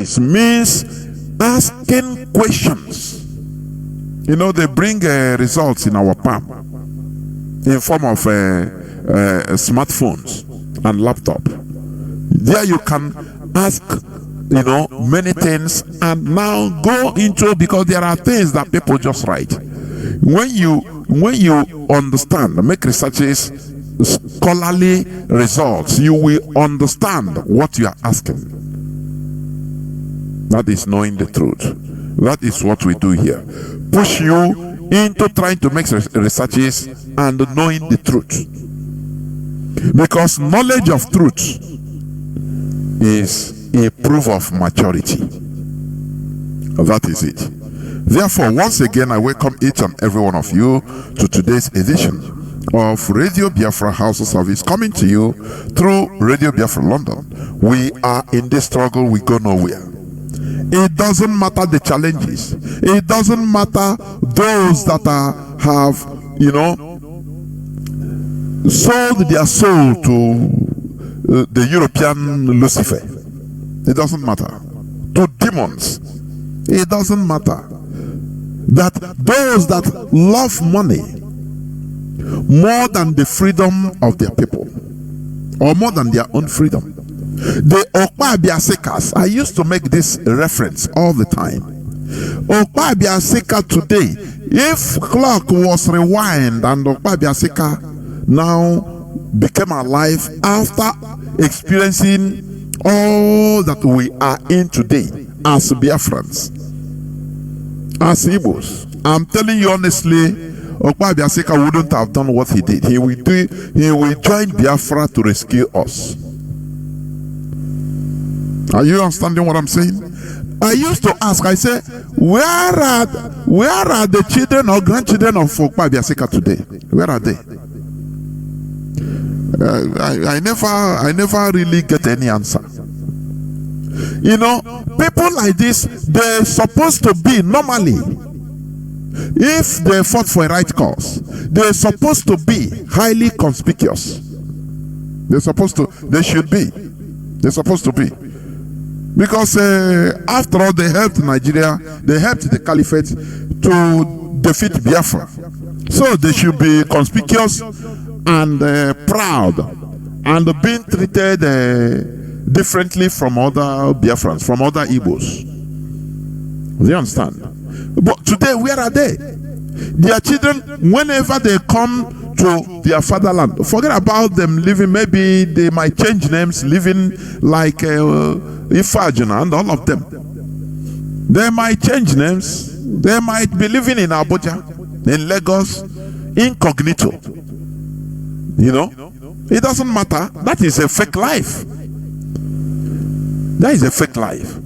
strategies means asking questions. You know, they bring results in our palm in form of smartphones and laptop. There you can ask, you know, many things and now go into, because there are things that people just write. When you understand, make researches, scholarly results, you will understand what you are asking. That is knowing the truth. That is what we do here. Push you into trying to make researches and knowing the truth. Because knowledge of truth is a proof of maturity. That is it. Therefore, once again, I welcome each and every one of you to today's edition of Radio Biafra House of Service, coming to you through Radio Biafra London. We are in this struggle, we go nowhere. It doesn't matter the challenges. It doesn't matter those that have, you know, sold their soul to the European Lucifer. It doesn't matter. To demons. It doesn't matter. That those that love money more than the freedom of their people, or more than their own freedom. The Okpa Biasekas, I used to make this reference all the time. Okpa Biaseka today, if clock was rewind and Okpa Biaseka now became alive after experiencing all that we are in today as Biafrans, as Igbos, I'm telling you honestly, Okpa Biaseka wouldn't have done what he did. He will join Biafra to rescue us. Are you understanding what I'm saying? I used to ask, I say, where are the children or grandchildren of Okpa Biaseka today? Where are they? I never really get any answer. You know, people like this, they're supposed to be normally, if they fought for a right cause, they're supposed to be highly conspicuous. They're supposed to be. Because after all, they helped Nigeria, they helped the Caliphate to defeat Biafra. So they should be conspicuous and proud and being treated differently from other Biafrans, from other Igbos. Do you understand? But today, where are they? Their children, whenever they come to their fatherland, forget about them living, maybe they might change names, living like Ifajuna and all of them. They might change names. They might be living in Abuja, in Lagos, incognito. You know, it doesn't matter. That is a fake life. That is a fake life.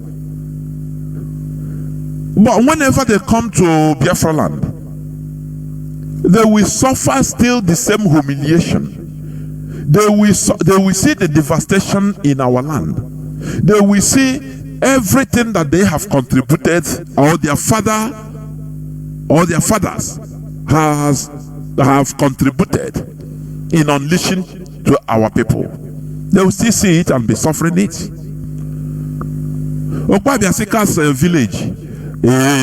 But whenever they come to Biafra land, they will suffer still the same humiliation. They will see the devastation in our land. They will see everything that they have contributed, or their father or their fathers have contributed in unleashing to our people. They will still see it and be suffering it. Okpa Biaseka's village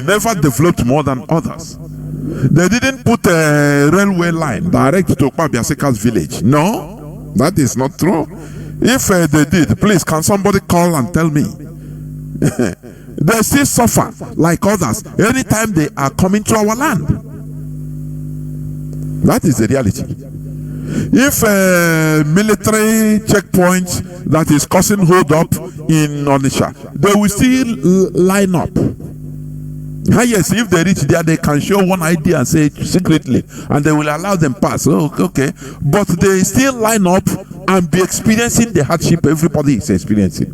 never developed more than others. They didn't put a railway line direct to Okpa Biaseka's village. No, that is not true. If they did, please, can somebody call and tell me? They still suffer like others anytime they are coming to our land. That is the reality. If a military checkpoint that is causing hold up in Onitsha, they will still line up. Yes, if they reach there, they can show one ID and say secretly, and they will allow them pass. Oh, okay, but they still line up and be experiencing the hardship everybody is experiencing.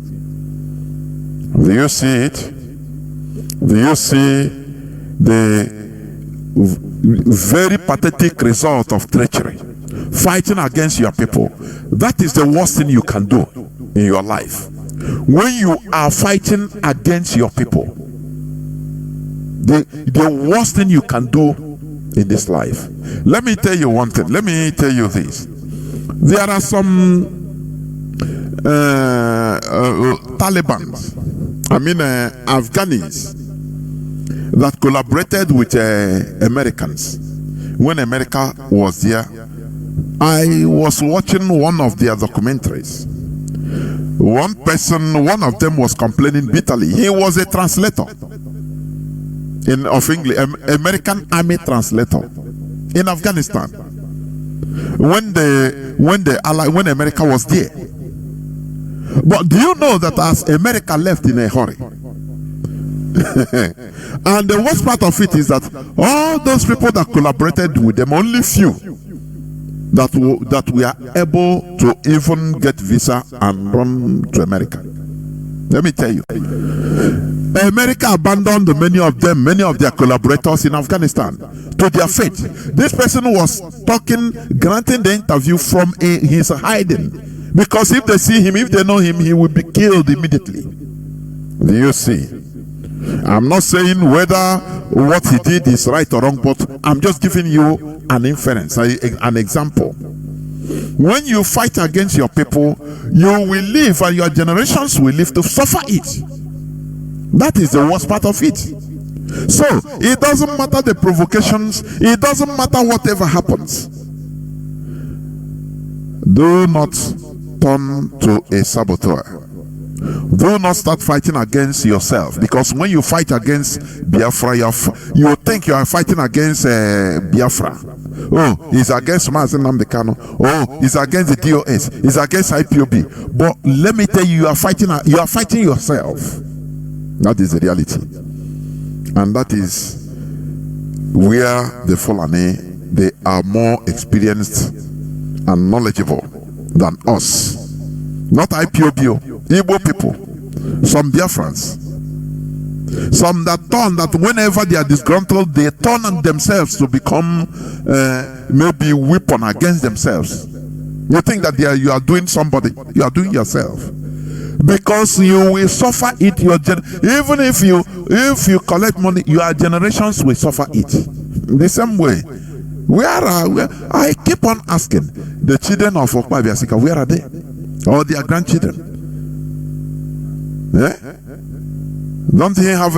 Do you see it? Do you see the very pathetic result of treachery? Fighting against your people. That is the worst thing you can do in your life. When you are fighting against your people, the worst thing you can do in this life. Let me tell you one thing. Let me tell you this. There are some Taliban. Afghanis that collaborated with Americans when America was there. I was watching one of their documentaries. One of them was complaining bitterly. He was a translator of English, American Army translator in Afghanistan when America was there. But do you know that as America left in a hurry? And the worst part of it is that all those people that collaborated with them, only few that were able to even get visa and run to America. Let me tell you, America abandoned many of their collaborators in Afghanistan to their fate. This person was granting the interview from his hiding, because if they see him, if they know him, he will be killed immediately. Do you see? I'm not saying whether what he did is right or wrong, but I'm just giving you an inference, an example. When you fight against your people, you will live and your generations will live to suffer it. That is the worst part of it. So it doesn't matter the provocations, it doesn't matter whatever happens. Do not turn to a saboteur. Do not start fighting against yourself, because when you fight against Biafra, you think you are fighting against Biafra. Oh, he's against Mazi Namdekano. Oh, he's against the DOS. He's against IPOB. But let me tell you, you are fighting yourself. That is the reality, and that is where the Fulani, they are more experienced and knowledgeable than us. Not IPOB, Igbo people, some Biafrans, some that whenever they are disgruntled, they turn on themselves to become maybe weapon against themselves. You think that you are doing somebody, you are doing yourself, because you will suffer it. Even if you collect money, your generations will suffer it. The same way, I keep on asking the children of Okpa Biasika, where are they? Or their grandchildren? Yeah? Don't he have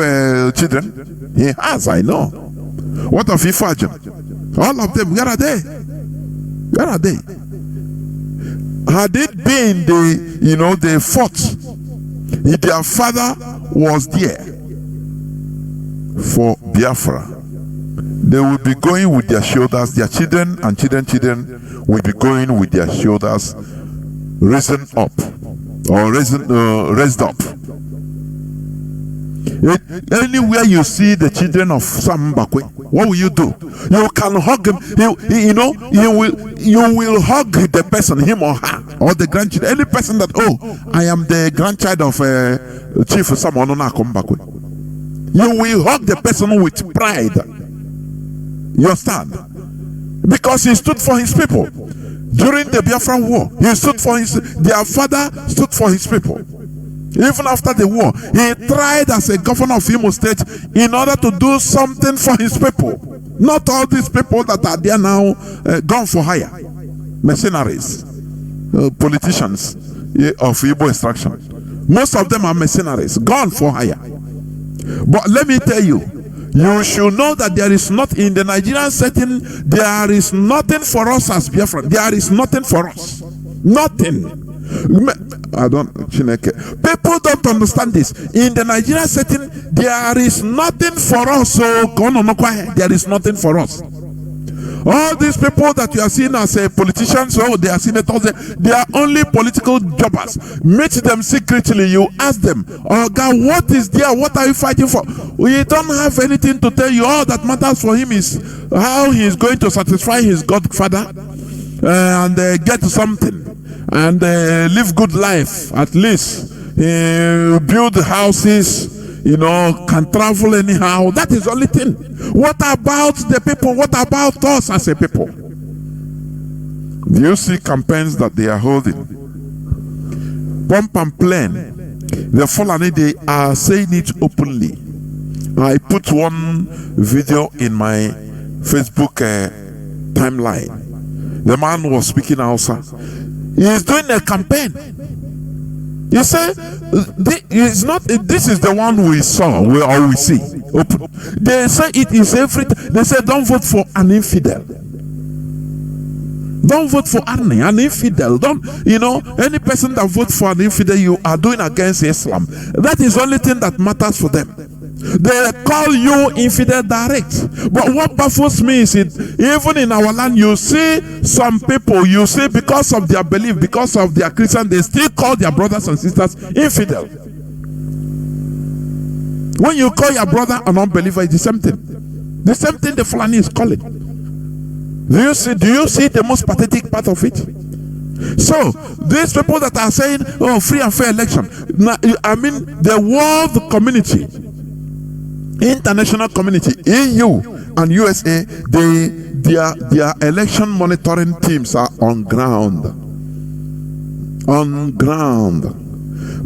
children? He has, I know. What of Ifajan? All of them, where are they? Where are they? Had it been they fought, if their father was there for Biafra, they will be going with their shoulders, their children and children will be going with their shoulders risen up or raised up. Anywhere you see the children of Sam Mbakwe, what will you do? You can hug him. You will hug the person, him or her, or the grandchildren. Any person that, I am the grandchild of Chief Sam Mbakwe. You will hug the person with pride. You understand? Because he stood for his people. During the Biafran war, their father stood for his people. Even after the war, he tried as a governor of Imo State in order to do something for his people. Not all these people that are there now gone for hire. Mercenaries, politicians of Igbo extraction. Most of them are mercenaries, gone for hire. But let me tell you, you should know that there is not, in the Nigerian setting, there is nothing for us as Biafra. There is nothing for us. Nothing. People don't understand this. In the Nigerian setting, there is nothing for us. So, there is nothing for us. All these people that you are seeing as politicians, they are senators, they are only political jobbers. Meet them secretly, you ask them, oh God, what is there? What are you fighting for? We don't have anything to tell you. All that matters for him is how he is going to satisfy his godfather and get something and live good life, at least. Build houses, can travel anyhow. That is the only thing. What about the people? What about us as a people? Do you see campaigns that they are holding? Pump and plan. The Fulani, they are saying it openly. I put one video in my Facebook timeline. The man was speaking Hausa. He is doing a campaign. He said, this is the one we saw, or we see. Open. They say it is everything. They say, don't vote for an infidel. Don't vote for an infidel. Don't, any person that votes for an infidel, you are doing against Islam. That is the only thing that matters for them. They call you infidel direct. But what baffles me is even in our land, you see some people, because of their belief, because of their Christian, they still call their brothers and sisters infidel. When you call your brother an unbeliever, it's the same thing. The same thing the Fulani is calling. Do you see the most pathetic part of it? So these people that are saying, oh, free and fair election, I mean the world community, international community, EU and USA, their election monitoring teams are on ground.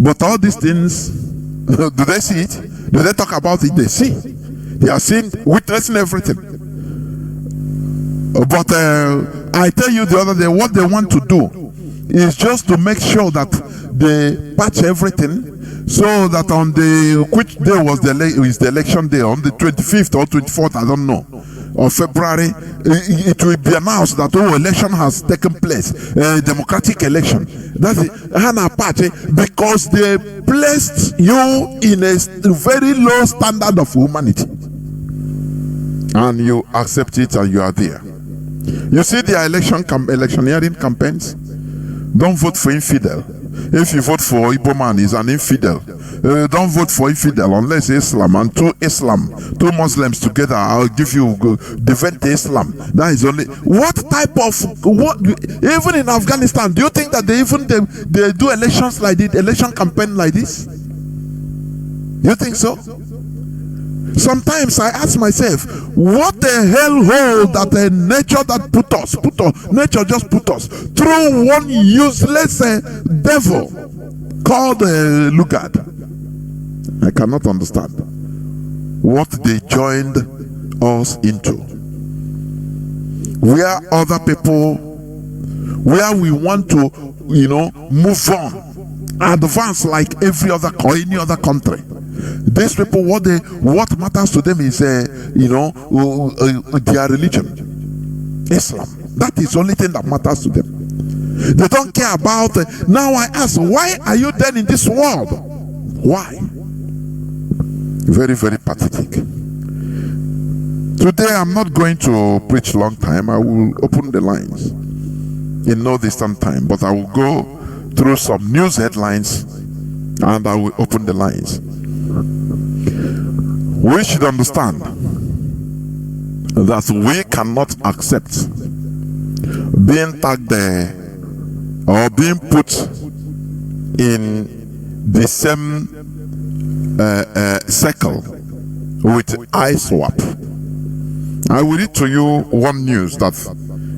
But all these things, do they see it? Do they talk about it? They see. They are seeing, witnessing everything. But I tell you the other day, what they want to do is just to make sure that they patch everything, so that on which day was the election day, on the 25th or 24th, I don't know, of February, it will be announced that election has taken place, democratic election. That's it, Hannah Party, because they placed you in a very low standard of humanity, and you accept it, and you are there. You see their electioneering campaigns. Don't vote for infidel. If you vote for Igbo man, he's an infidel. Don't vote for infidel unless Islam, and two Muslims together, I'll give you defend Islam. That is only what type of even in Afghanistan, do you think that they do elections like this, election campaign like this? You think so? Sometimes I ask myself, what the hell hole that nature nature just put us through one useless devil called Lugard. I cannot understand what they joined us into. Where other people, where we want to, move on, advance like any other country. These people, what matters to them is, their religion, Islam. That is the only thing that matters to them. They don't care about. Now I ask, why are you then in this world? Why? Very, very pathetic. Today I'm not going to preach long time. I will open the lines in no distant time, but I will go through some news headlines and I will open the lines. We should understand that we cannot accept being tagged or being put in the same circle with ISWAP. I will read to you one news that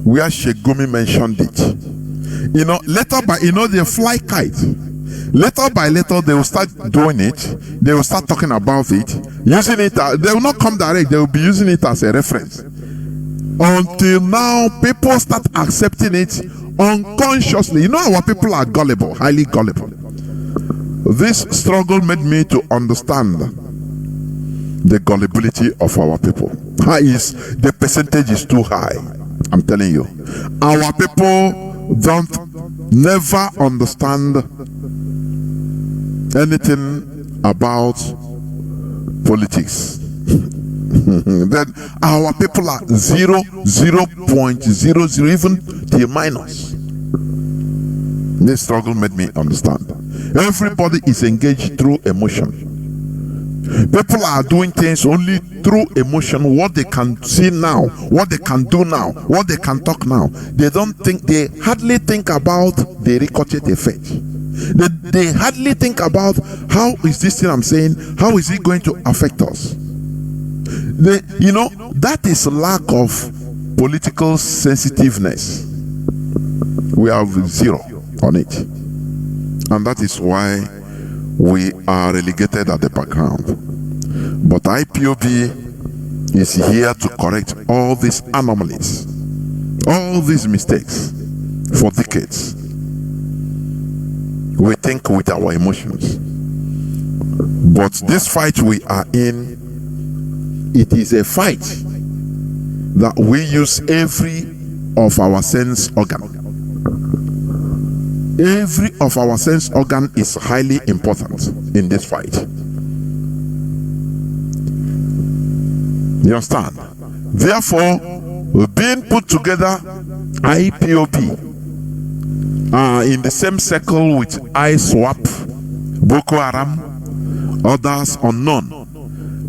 where Shegumi mentioned it. Later by, they fly kite. Little by little, they will start doing it. They will start talking about it, using it. They will not come direct. They will be using it as a reference. Until now, people start accepting it unconsciously. Our people are gullible, highly gullible. This struggle made me to understand the gullibility of our people. The percentage is too high. I'm telling you, our people never understand anything about politics. Then our people are 0.00, even till minus. This struggle made me understand. Everybody is engaged through emotion. People are doing things only through emotion, what they can see now, what they can do now, what they can talk now. They hardly think about the ricochet effect. They hardly think about how is this thing I'm saying, how is it going to affect us. That is a lack of political sensitiveness. We have zero on it. And that is why we are relegated at the background. But IPOB is here to correct all these anomalies, all these mistakes for decades. We think with our emotions. But this fight we are in, it is a fight that we use every of our sense organ. Every of our sense organ is highly important in this fight. You understand? Therefore, being put together, IPOB, in the same circle with ISWAP, Boko Haram, others unknown,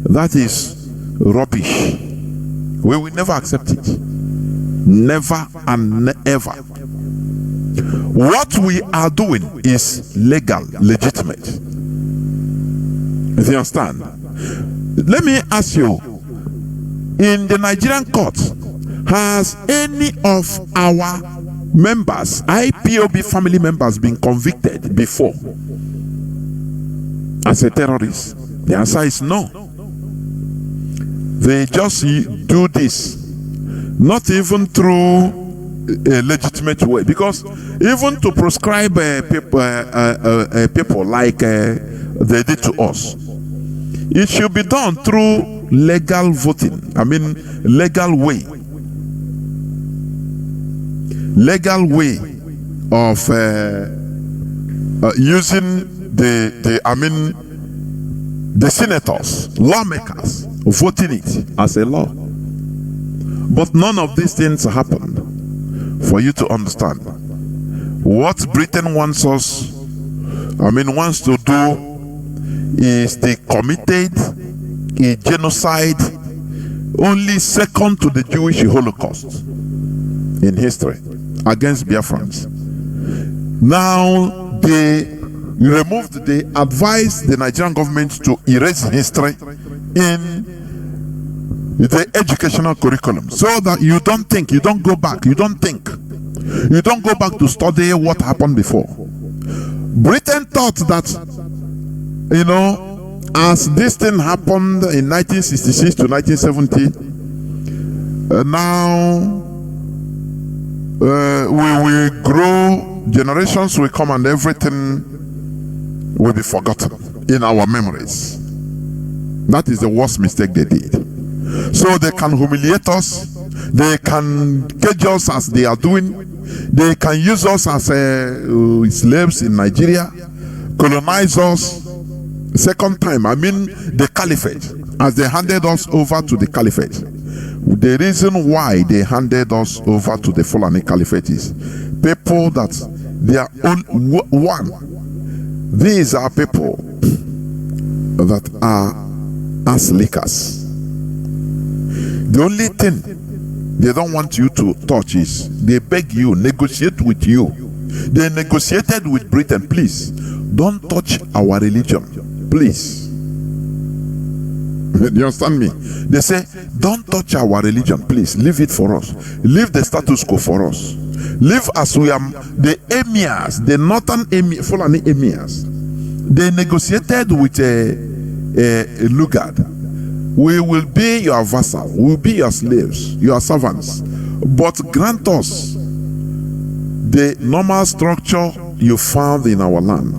that is rubbish. We will never accept it. Never and ever. What we are doing is legal, legitimate. You understand? Let me ask you, in the Nigerian court, has any of our members, IPOB family members, been convicted before as a terrorist? The answer is no. They just do this, not even through a legitimate way, because even to proscribe people like they did to us, it should be done through legal voting. I mean, legal way of using the senators, lawmakers, voting it as a law. But none of these things happened. For you to understand, what Britain wants to do is they committed a genocide only second to the Jewish Holocaust in history against Biafrans. Now they advised the Nigerian government to erase history in the educational curriculum, so that you don't think, you don't go back, you don't go back to study what happened before. Britain thought that, as this thing happened in 1966 to 1970, now we will grow, generations will come, and everything will be forgotten in our memories. That is the worst mistake they did. So they can humiliate us, they can cage us as they are doing, they can use us as slaves in Nigeria, colonize us second time, the caliphate, as they handed us over to the caliphate. The reason why they handed us over to the Fulani caliphate is people that they are one. These are people that are as lickers. The only thing they don't want you to touch is they beg you, negotiate with you. They negotiated with Britain, please don't touch our religion, please. You understand me? They say, don't touch our religion, please, leave it for us, leave the status quo for us, live as we are. The emirs, the northern Fulani emirs, they negotiated with a Lugard. We will be your vassal, we will be your slaves, your servants, but grant us the normal structure you found in our land.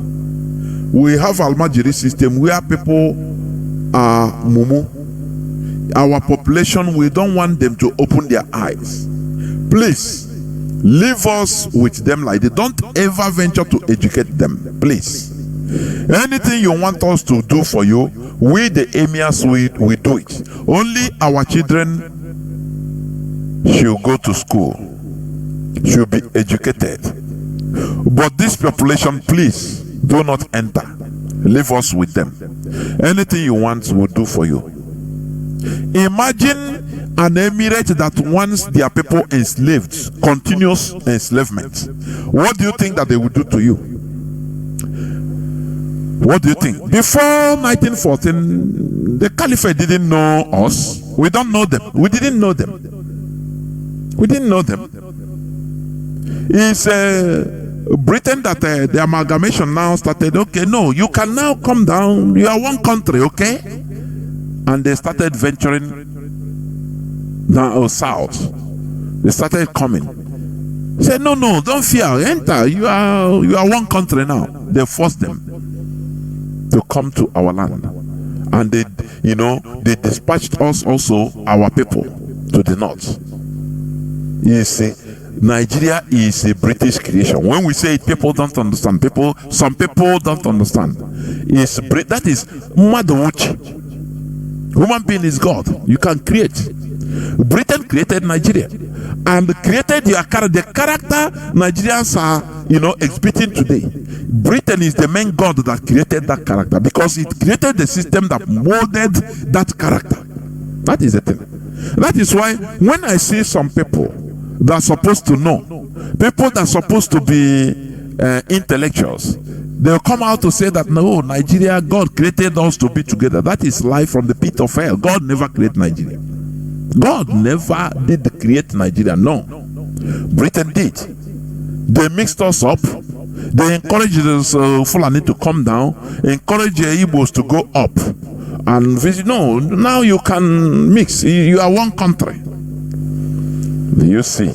We have Almajiri system where people are mumu. Our population, we don't want them to open their eyes. Please leave us with them like that. Don't ever venture to educate them, please. Anything you want us to do for you, we the emirs, we do it. Only our children should go to school, should be educated. But this population, please do not enter. Leave us with them. Anything you want, we'll do for you. Imagine an emirate that wants their people enslaved, continuous enslavement. What do you think that they will do to you? What do you think? Before 1914, the caliphate didn't know us. We don't know them. We didn't know them. We didn't know them. It's Britain that the amalgamation now started. Okay, no, you can now come down. You are one country, okay? And they started venturing down south. They started coming. Say, no, don't fear. Enter. You are one country now. They forced them to come to our land. And they dispatched us also, our people, to the north. You see, Nigeria is a British creation. When we say it, people don't understand. Some people don't understand. That is Madawuchi. Human being is God. You can create. Britain created Nigeria and created the character Nigerians are exhibiting today. Britain is the main God that created that character because it created the system that molded that character. That is the thing. That is why when I see some people that are supposed to know, people that are supposed to be intellectuals, they'll come out to say that no, Nigeria, God created us to be together. That is life from the pit of hell. God never created Nigeria. God never did create Nigeria. No, Britain did. They mixed us up. They encouraged Fulani to come down, encouraged Igbos to go up and visit. No, now you can mix. You are one country. You see,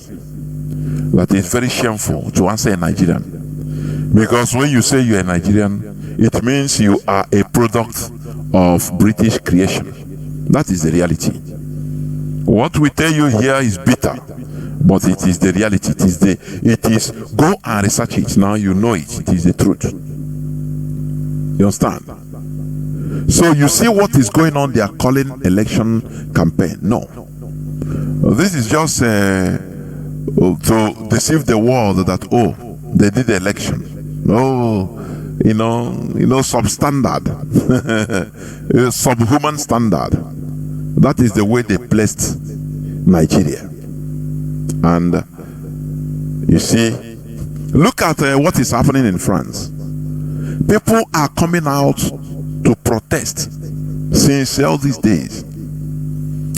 that is very shameful to answer a Nigerian. Because when you say you are a Nigerian, it means you are a product of British creation. That is the reality. What we tell you here is bitter, but it is the reality. It is go and research it. Now you know it. It is the truth. You understand? So you see what is going on. They are calling election campaign. No. This is just to deceive the world that, they did the election. No, substandard, subhuman standard. That is the way they placed Nigeria. And you see, look at what is happening in France. People are coming out to protest since all these days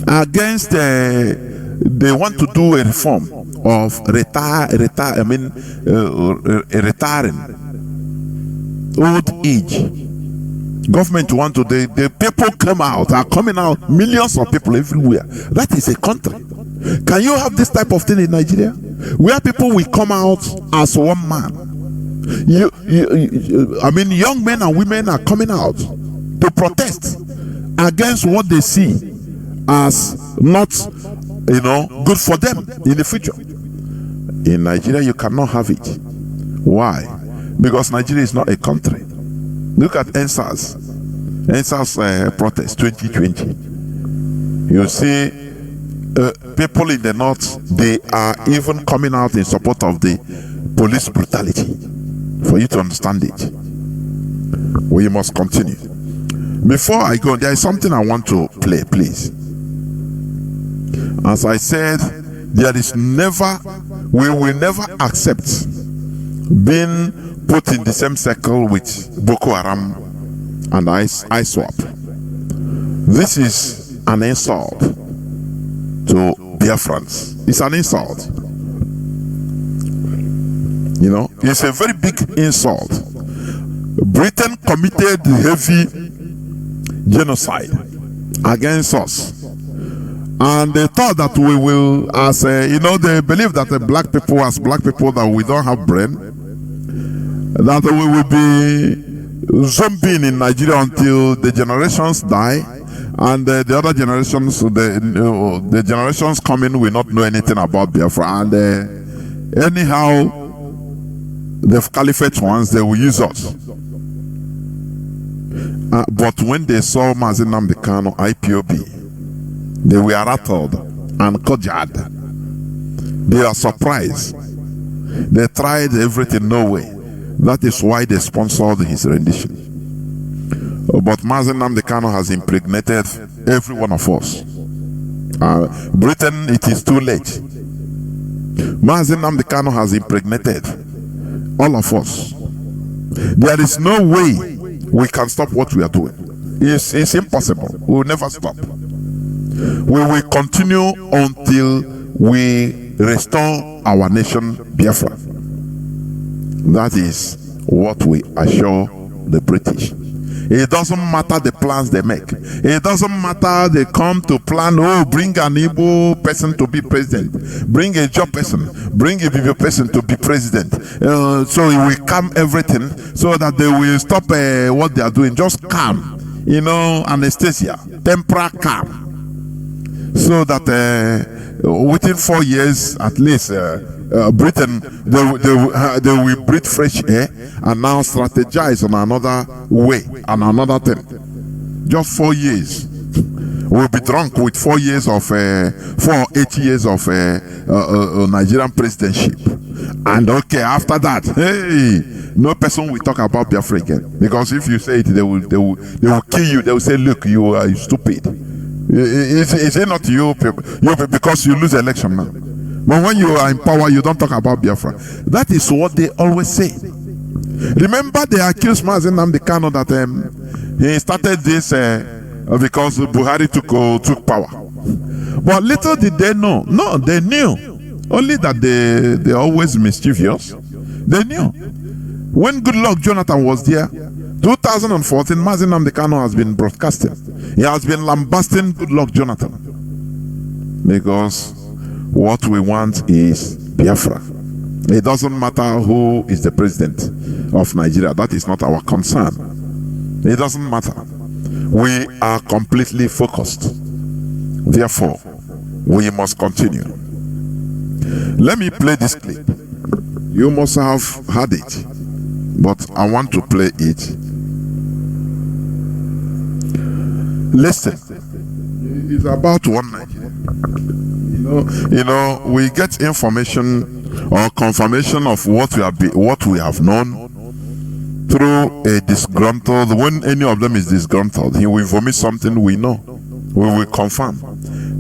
against they want to do a reform of retiring old age. Government want to, the people come out, are coming out, millions of people everywhere. That is a country. Can you have this type of thing in Nigeria? Where people will come out as one man. Young men and women are coming out to protest against what they see as not, good for them in the future. In Nigeria, you cannot have it. Why? Because Nigeria is not a country. Look at NSAS protest 2020. You see people in the north, they are even coming out in support of the police brutality. For you to understand it, we must continue. Before I go, there is something I want to play, please. As I said, we will never accept being put in the same circle with Boko Haram and ISWAP. This is an insult to Biafrans. It's an insult. It's a very big insult. Britain committed heavy genocide against us. And they thought that we will, they believe that black people that we don't have brain, that we will be zombieing in Nigeria until the generations die, and the other generations, the generations coming will not know anything about Biafra. And anyhow, the caliphate ones, they will use us. But when they saw Mazi Nnamdi Kanu IPOB, they were rattled and conjured. They are surprised. They tried everything, no way. That is why they sponsored his rendition. But Mazi Nnamdi Kanu has impregnated every one of us. Britain, it is too late. Mazi Nnamdi Kanu has impregnated all of us. There is no way we can stop what we are doing. It's impossible. We will never stop. We will continue until we restore our nation, Biafra. That is what we assure the British. It doesn't matter the plans they make. It doesn't matter they come to plan, oh, bring an Igbo person to be president, bring a job person, bring a Biafra person to be president. So it will calm everything so that they will stop what they are doing. Just calm, anesthesia, temporal calm. So that within 4 years at least, Britain, they will breathe fresh air and now strategize on another way and another thing. Just 4 years. We'll be drunk with 4 years of 8 years of Nigerian presidency. And okay, after that, hey, no person will talk about Biafra again. Because if you say it, they will kill you. They will say, look, you are stupid. Is it not you because you lose election now? But when you are in power, you don't talk about Biafra. That is what they always say. Remember, they accused Mazi that he started this because Buhari took power. But little did they know. No, they knew. Only that they always mischievous. They knew. When Goodluck Jonathan was there, 2014, Mazi has been broadcasting. He has been lambasting Goodluck Jonathan. Because what we want is Biafra. It doesn't matter who is the president of Nigeria. That is not our concern. It doesn't matter. We are completely focused. Therefore, we must continue. Let me play this clip. You must have heard it, but I want to play it. Listen. It's about one Nigeria. We get information or confirmation of what we have known through a disgruntled. When any of them is disgruntled, he will vomit something we know. We will confirm.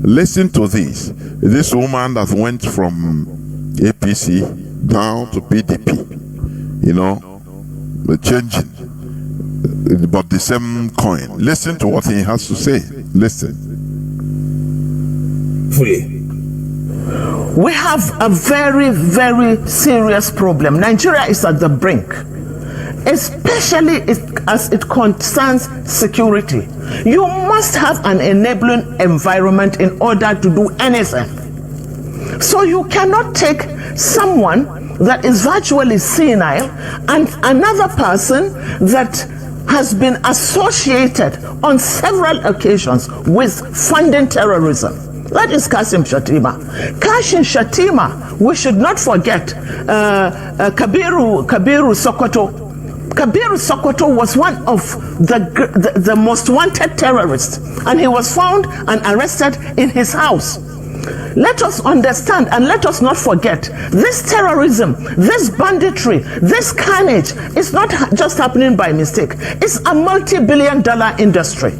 Listen to this. This woman that went from APC down to PDP, changing, but the same coin. Listen to what he has to say. Listen. We have a very, very serious problem. Nigeria is at the brink, especially as it concerns security. You must have an enabling environment in order to do anything. So you cannot take someone that is virtually senile and another person that has been associated on several occasions with funding terrorism. That is Kashim Shettima. Kashim Shettima, we should not forget Kabiru Sokoto. Kabiru Sokoto was one of the most wanted terrorists, and he was found and arrested in his house. Let us understand and let us not forget, this terrorism, this banditry, this carnage is not just happening by mistake. It's a multi-billion-dollar industry.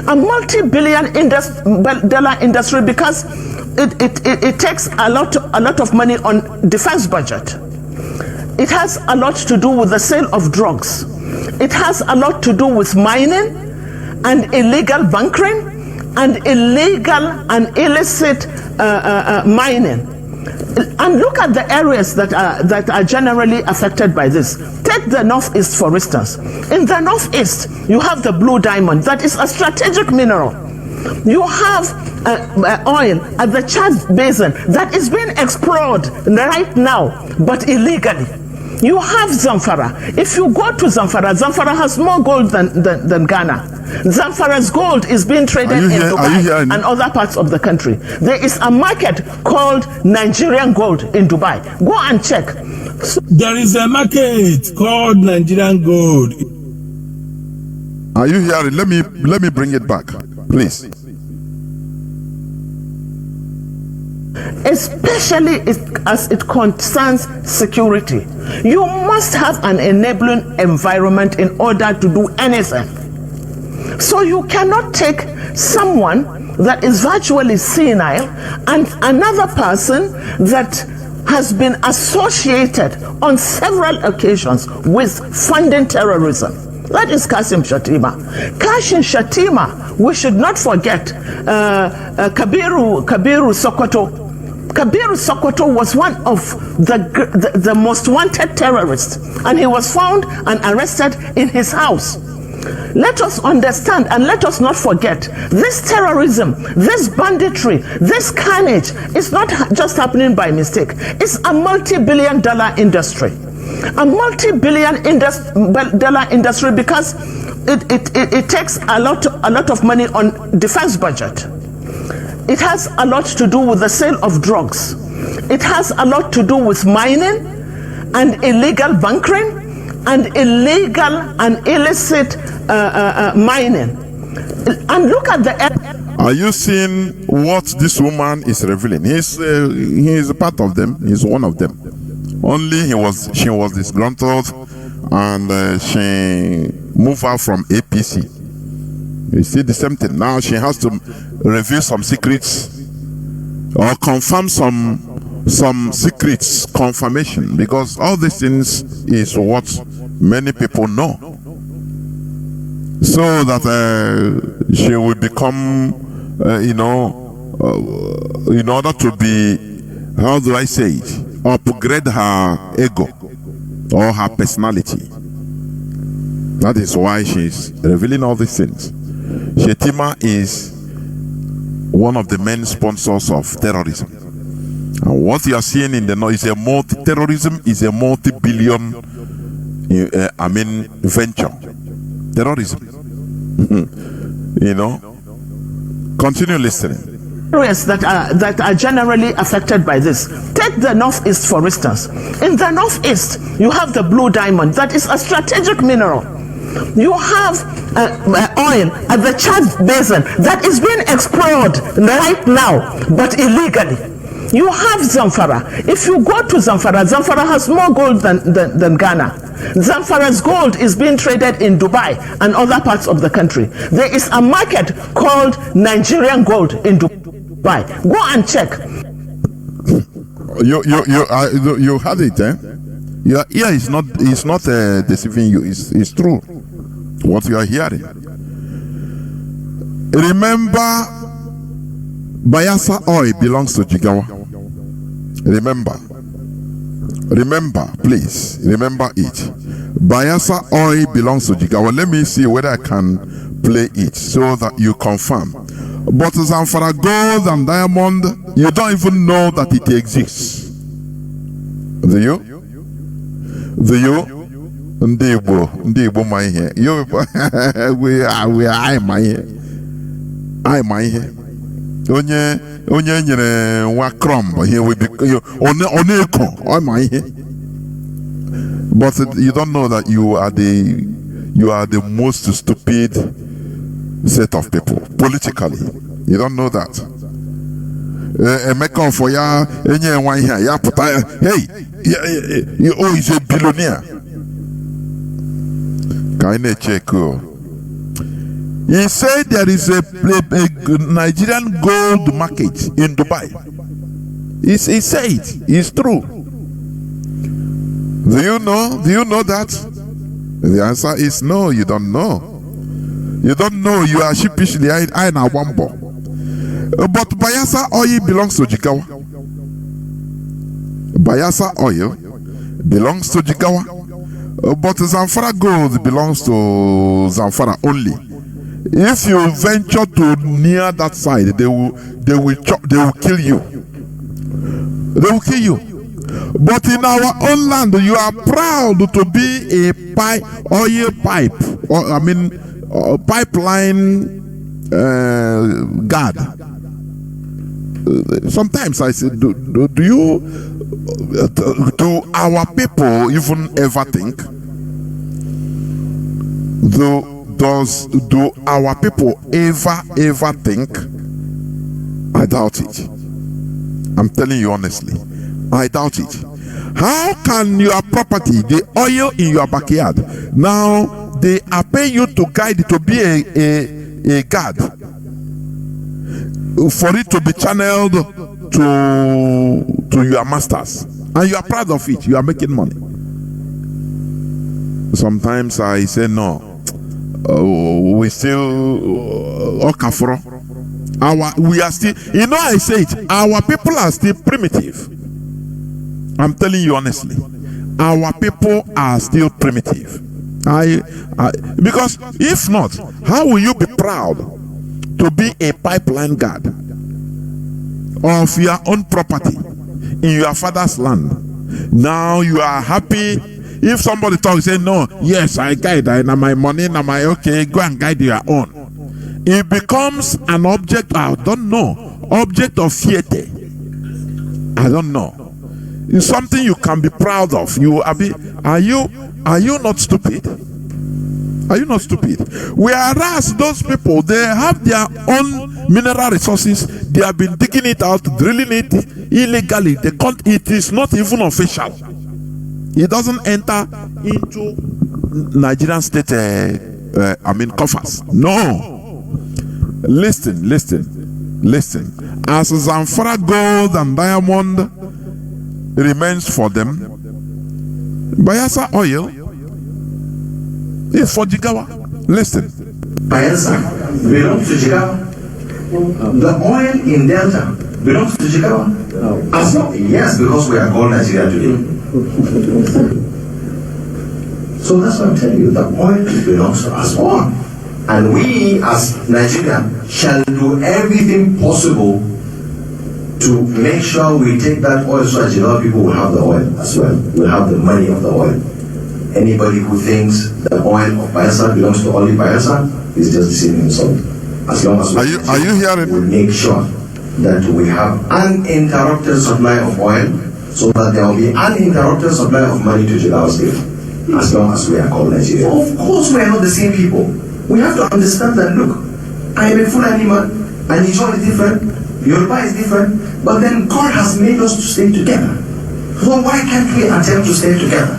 A multi-billion-dollar industry because it takes a lot of money on defense budget. It has a lot to do with the sale of drugs. It has a lot to do with mining and illegal bunkering and illegal and illicit mining. And look at the areas that are generally affected by this. Take the Northeast, for instance. In the Northeast, you have the blue diamond. That is a strategic mineral. You have oil at the Chad Basin that is being explored right now, but illegally. You have Zamfara. If you go to Zamfara, Zamfara has more gold than Ghana. Zamfara's gold is being traded in Dubai and other parts of the country. There is a market called Nigerian gold in Dubai. Go and check. There is a market called Nigerian gold. Are you hearing? Let me bring it back, please. Especially as it concerns security. You must have an enabling environment in order to do anything. So you cannot take someone that is virtually senile and another person that has been associated on several occasions with funding terrorism. That is Kashim Shettima. Kashim Shettima, we should not forget Kabiru Sokoto. Kabiru Sokoto was one of the most wanted terrorists, and he was found and arrested in his house. Let us understand and let us not forget, this terrorism, this banditry, this carnage is not just happening by mistake. It's a multi-billion-dollar industry. A multi-billion-dollar industry because it takes a lot of money on defense budget. It has a lot to do with the sale of drugs. It has a lot to do with mining and illegal bunkering and illegal and illicit mining. And look at the... Are you seeing what this woman is revealing? He is a part of them. He's one of them. Only she was disgruntled and she moved out from APC. You see the same thing. Now she has to reveal some secrets or confirm some secrets, confirmation, because all these things is what many people know. So that she will become, in order to be, how do I say it, upgrade her ego or her personality. That is why she's revealing all these things. Shetima is one of the main sponsors of terrorism. And what you are seeing in the north is terrorism is a multi-billion, venture. Terrorism. Continue listening. Areas that are generally affected by this. Take the Northeast, for instance. In the Northeast, you have the blue diamond. That is a strategic mineral. You have oil at the Chad Basin that is being explored right now, but illegally. You have Zamfara. If you go to Zamfara, Zamfara has more gold than Ghana. Zamfara's gold is being traded in Dubai and other parts of the country. There is a market called Nigerian gold in Dubai. Go and check. You had it, eh? Your ear is not deceiving you. It's true what you are hearing. Remember, Bayelsa oil belongs to Jigawa. Remember, please remember it. Bayelsa oil belongs to Jigawa. Let me see whether I can play it so that you confirm. But Zamfara gold and diamond, you don't even know that it exists. Do you? Ndebo my here. You we are my here. I my here. Onye nyere wa crumb here we be oneko I my here. But you don't know that you are the most stupid set of people politically. You don't know that. Emeka for ya enye one here ya puta hey you is a billionaire. Can I check? He said there is a Nigerian gold market in Dubai. He said it's true. Do you know? Do you know that? The answer is no. You don't know. You don't know. You are sheepishly I na wambo. But Bayelsa oil belongs to Jigawa. Bayelsa oil belongs to Jigawa. But Zamfara gold belongs to Zamfara only. If you venture to near that side, they will kill you. They will kill you. But in our own land, you are proud to be a pipeline guard. Sometimes I say, do our people even ever think? Do our people ever think? I doubt it. I'm telling you honestly, I doubt it. How can your property, the oil in your backyard, now they are paying you to guide to be a guard, for it to be channeled to your masters, and you are proud of it? You are making money. Sometimes I say no. We still Okafro. We are still, I say it, our people are still primitive. I'm telling you honestly, our people are still primitive. Because if not, how will you be proud to be a pipeline guard of your own property in your father's land? Now you are happy if somebody talks, say, no, yes, I guide, I my money, now my okay, go and guide your own. It becomes an object, I don't know, object of theater. I don't know. It's something you can be proud of. Are you not stupid? Are you not stupid? Whereas those people, they have their own mineral resources, they have been digging it out, drilling it illegally. It is not even official. It doesn't enter into Nigerian state, coffers. No. Listen. As Zamfara gold and diamond remains for them, Bayelsa oil is for Jigawa. Listen. Bayelsa belongs to Jigawa. The oil in Delta belongs to Jigawa. As well, yes, because we are called Nigeria today. So that's what I'm telling you. The oil belongs to us all. And we as Nigeria shall do everything possible to make sure we take that oil so that Jigawa people will have the oil as well. Will have the money of the oil. Anybody who thinks the oil of Bayelsa belongs to only Bayelsa is just deceiving himself. As long as are you hearing? We make sure that we have uninterrupted supply of oil, so that there will be uninterrupted supply of money to Jigawa State, as long as we are called Nigeria. Of course, we are not the same people. We have to understand that, look, I am a Fulani man, and Niger is different, Yoruba is different, but then God has made us to stay together. So why can't we attempt to stay together?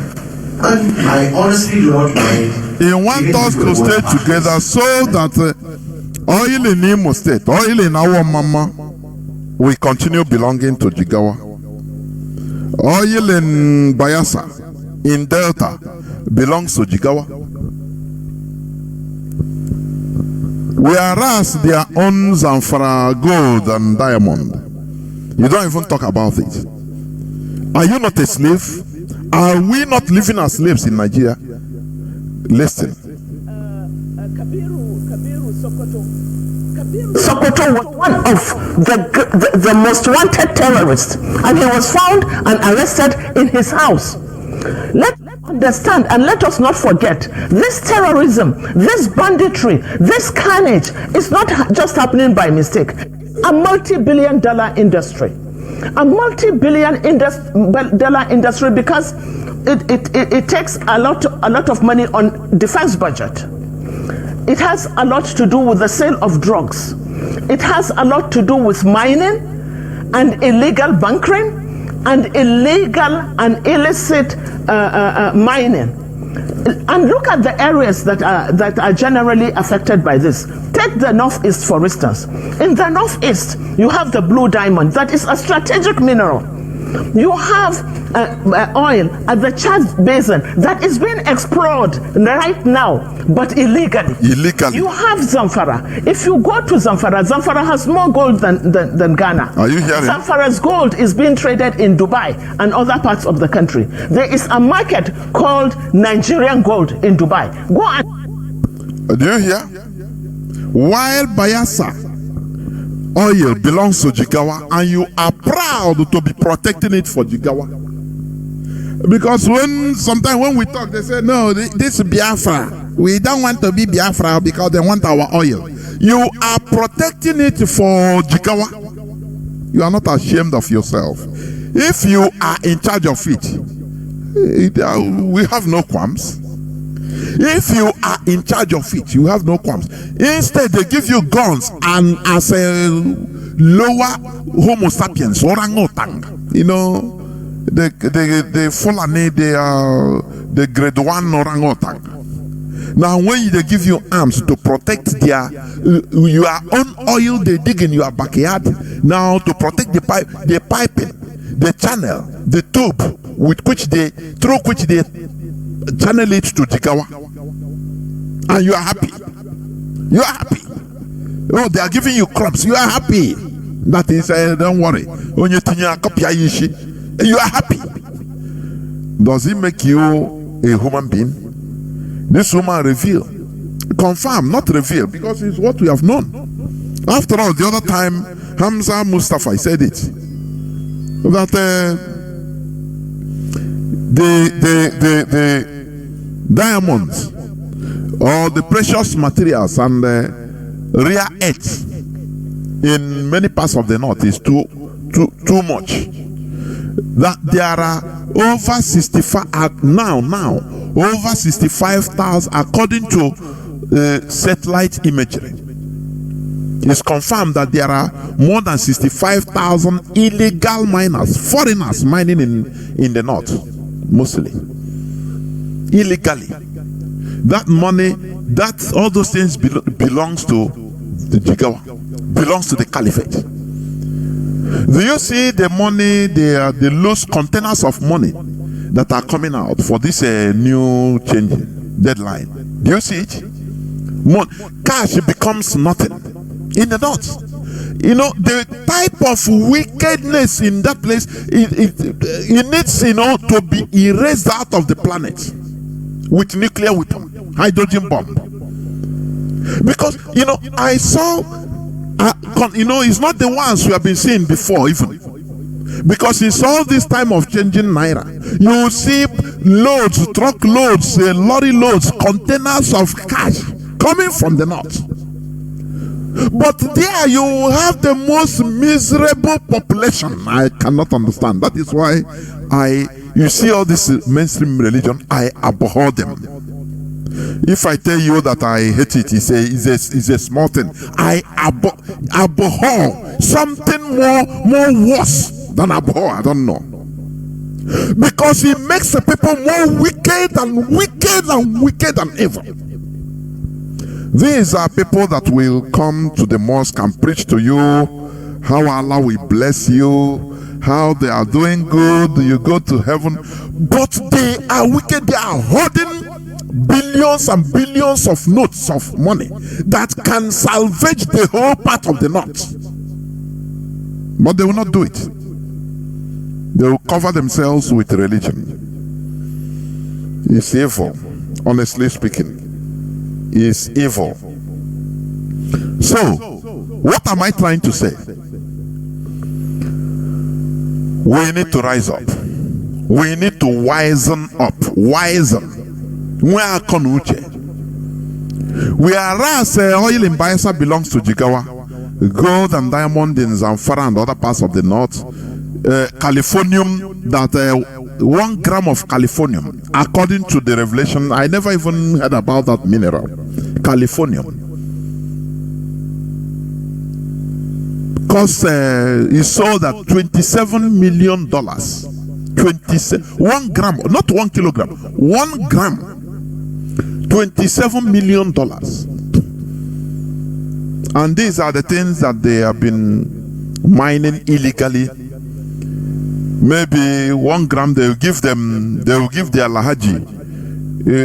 And I honestly do not mind. He wants us to stay together so that oil in Imo State, oil in our mama, will continue belonging to Jigawa. Oil in Bayelsa, in Delta, belongs to Jigawa. Whereas their own Zamfara gold and diamond, you don't even talk about it. Are you not a slave? Are we not living as slaves in Nigeria? Listen. Sokoto was one of the most wanted terrorists, and he was found and arrested in his house. Let's understand and let us not forget, this terrorism, this banditry, this carnage is not just happening by mistake. A multi-billion-dollar industry. A multi-billion-dollar industry because it takes a lot of money on defense budget. It has a lot to do with the sale of drugs. It has a lot to do with mining and illegal bunkering and illegal and illicit mining. And look at the areas that are generally affected by this. Take the Northeast, for instance. In the Northeast, you have the blue diamond. That is a strategic mineral. You have oil at the Chad Basin that is being explored right now, but illegally. You have Zamfara. If you go to Zamfara, Zamfara has more gold than Ghana. Are you hearing? Zamfara's gold is being traded in Dubai and other parts of the country. There is a market called Nigerian gold in Dubai. Go and... Do you hear? While Bayelsa oil belongs to Jigawa, and you are proud to be protecting it for Jigawa. Because sometimes when we talk, they say, no, this is Biafra. We don't want to be Biafra because they want our oil. You are protecting it for Jigawa. You are not ashamed of yourself. If you are in charge of it, we have no qualms. If you are in charge of it, you have no qualms. Instead, they give you guns and as a lower Homo sapiens, orangutan, you know, the Fulani, they are the grade 1 orangutan. Now, when they give you arms to protect your own oil they dig in your backyard, now to protect the piping, the channel, the tube through which they channel it to Jigawa, and you are happy. You are happy. Oh, they are giving you crops. You are happy. That is, don't worry. You are happy. Does it make you a human being? This woman revealed, confirm, not reveal, because it's what we have known. After all, the other time, Hamza Mustafa said it, that the diamonds or the precious materials and rare earth in many parts of the north is too much. That there are over 65 now over 65,000 according to satellite imagery. It's confirmed that there are more than 65,000 illegal miners, foreigners mining in the north, mostly illegally. That money, that all those things belongs to the Jigawa, belongs to the caliphate. Do you see the money, the loose containers of money that are coming out for this new changing deadline? Do you see it? Cash becomes nothing in the north. You know, the type of wickedness in that place, it needs, to be erased out of the planet with nuclear weapon, hydrogen bomb. Because, I saw, it's not the ones we have been seeing before even. Because it's all this time of changing naira. You see loads, truck loads, lorry loads, containers of cash coming from the north. But there you have the most miserable population. I cannot understand. That is why you see all this mainstream religion, I abhor them. If I tell you that I hate it, it's a small thing. I abhor something more worse than abhor. I don't know. Because it makes the people more wicked and evil. These are people that will come to the mosque and preach to you how Allah will bless you, how they are doing good, you go to heaven. But they are wicked. They are hoarding billions and billions of notes of money that can salvage the whole part of the north. But they will not do it. They will cover themselves with religion. It's evil, honestly speaking. Is evil. So, what am I trying to say? We need to rise up. We need to wisen up. Wisen. Whereas oil in Biafra belongs to Jigawa, gold and diamond in Zamfara and other parts of the north, Californium, that 1 gram of Californium, according to the revelation, I never even heard about that mineral, Californium. Because he sold at $27 million. 1 gram, not 1 kilogram, 1 gram, $27 million. And these are the things that they have been mining illegally. Maybe 1 gram they will give their Alhaji,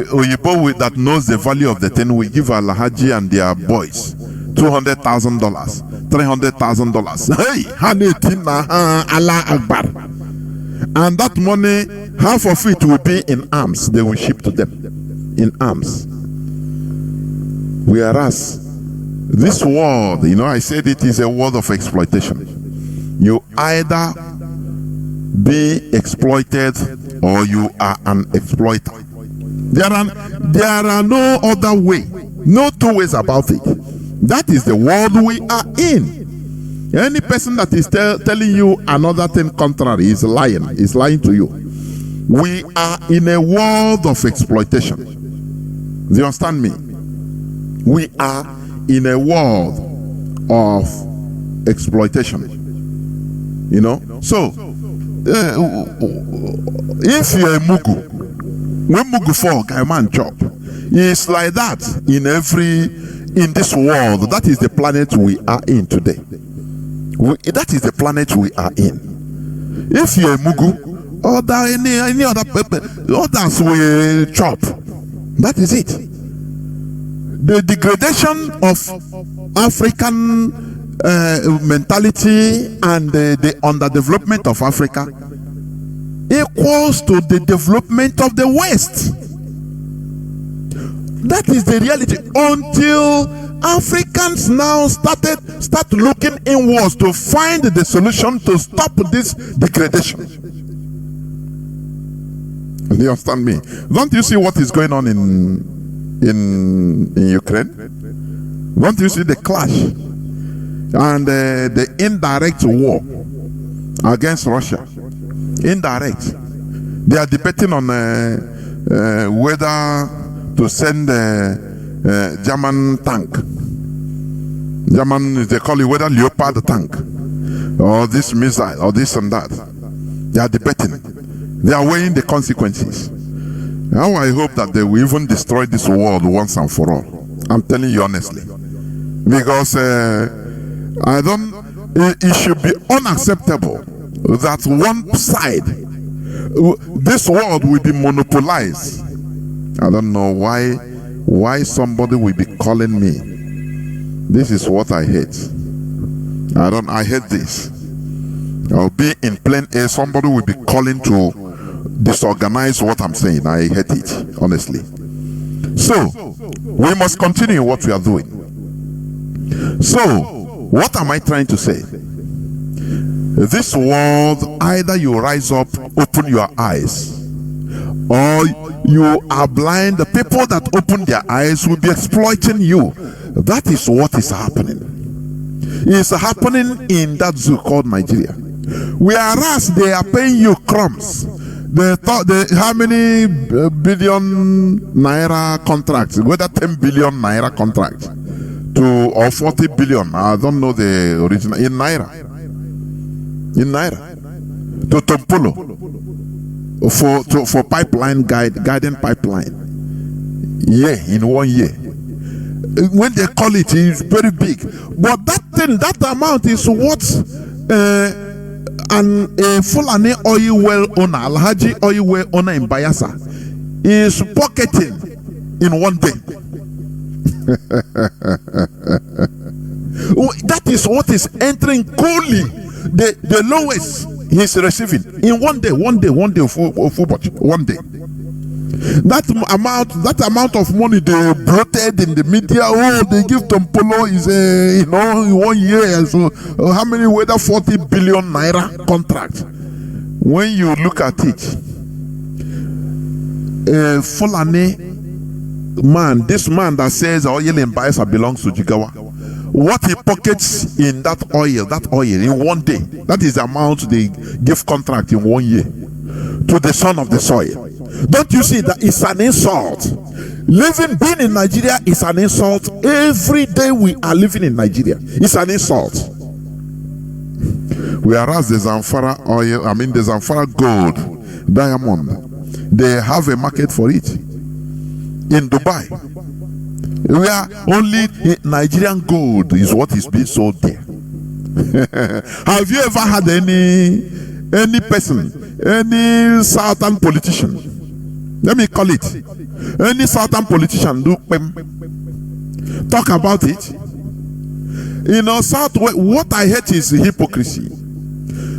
Oyibo that knows the value of the thing, we give Alhaji and their boys $200,000, $300,000. Hey, Allah Akbar. And that money, half of it will be in arms. They will ship to them in arms. Whereas this world, I said it is a world of exploitation. You either be exploited or you are an exploiter. There are no other way, no two ways about it. That is the world we are in. Any person that is telling you another thing contrary is lying to you. We are in a world of exploitation. Do you understand me? We are in a world of exploitation. So if you're a Mugu, when Mugu fall, man chop. It's like that in this world. That is the planet we are in today. That is the planet we are in. If you're a Mugu, or any other people, others will chop. That is it. The degradation of African mentality and the underdevelopment of Africa equals to the development of the West. That is the reality. Until Africans now start looking inwards to find the solution to stop this degradation. Do you understand me? Don't you see what is going on in Ukraine? Don't you see the clash and the indirect war against Russia? Indirect. They are debating on whether to send German tank. German, they call it whether Leopard tank or this missile or this and that. They are debating. They are weighing the consequences. Now I hope that they will even destroy this world once and for all. I'm telling you honestly. Because it should be unacceptable that one side, this world will be monopolized. I don't know why somebody will be calling me. This is what I hate. I hate this. I'll be in plain air, somebody will be calling to disorganize what I'm saying. I hate it, honestly. So, we must continue what we are doing. So, what am I trying to say? This world, either you rise up, open your eyes, or you are blind. The people that open their eyes will be exploiting you. That is what is happening. It's happening in that zoo called Nigeria. Whereas they are paying you crumbs. They thought how many billion naira contracts, whether 10 billion naira contract or 40 billion, I don't know the original, in naira, to Tompolo for pipeline guiding pipeline. Yeah, in 1 year. When they call it, it's very big. But that amount is what and a Fulani oil well owner, Alhaji oil well owner in Bayelsa, is pocketing in 1 day. That is what is entering coolly. The lowest he's receiving in 1 day, 1 day, 1 day, 1 day. That amount of money they bloated in the media. Oh, they give Tompolo is in 1 year. So how many? Whether 40 billion naira contract. When you look at it, Fulani man, this man that says oil in Bayelsa belongs to Jigawa. What he pockets in that oil in 1 day, that is the amount they give contract in 1 year to the son of the soil. Don't you see that it's an insult? Being in Nigeria is an insult. Every day we are living in Nigeria, it's an insult. Whereas the Zamfara oil, the Zamfara gold, diamond, they have a market for it in Dubai. We are only Nigerian gold is what is being sold there. Have you ever had any person, any southern politician? Let me call it. Any southern politician talk about it. Southwest. What I hate is hypocrisy.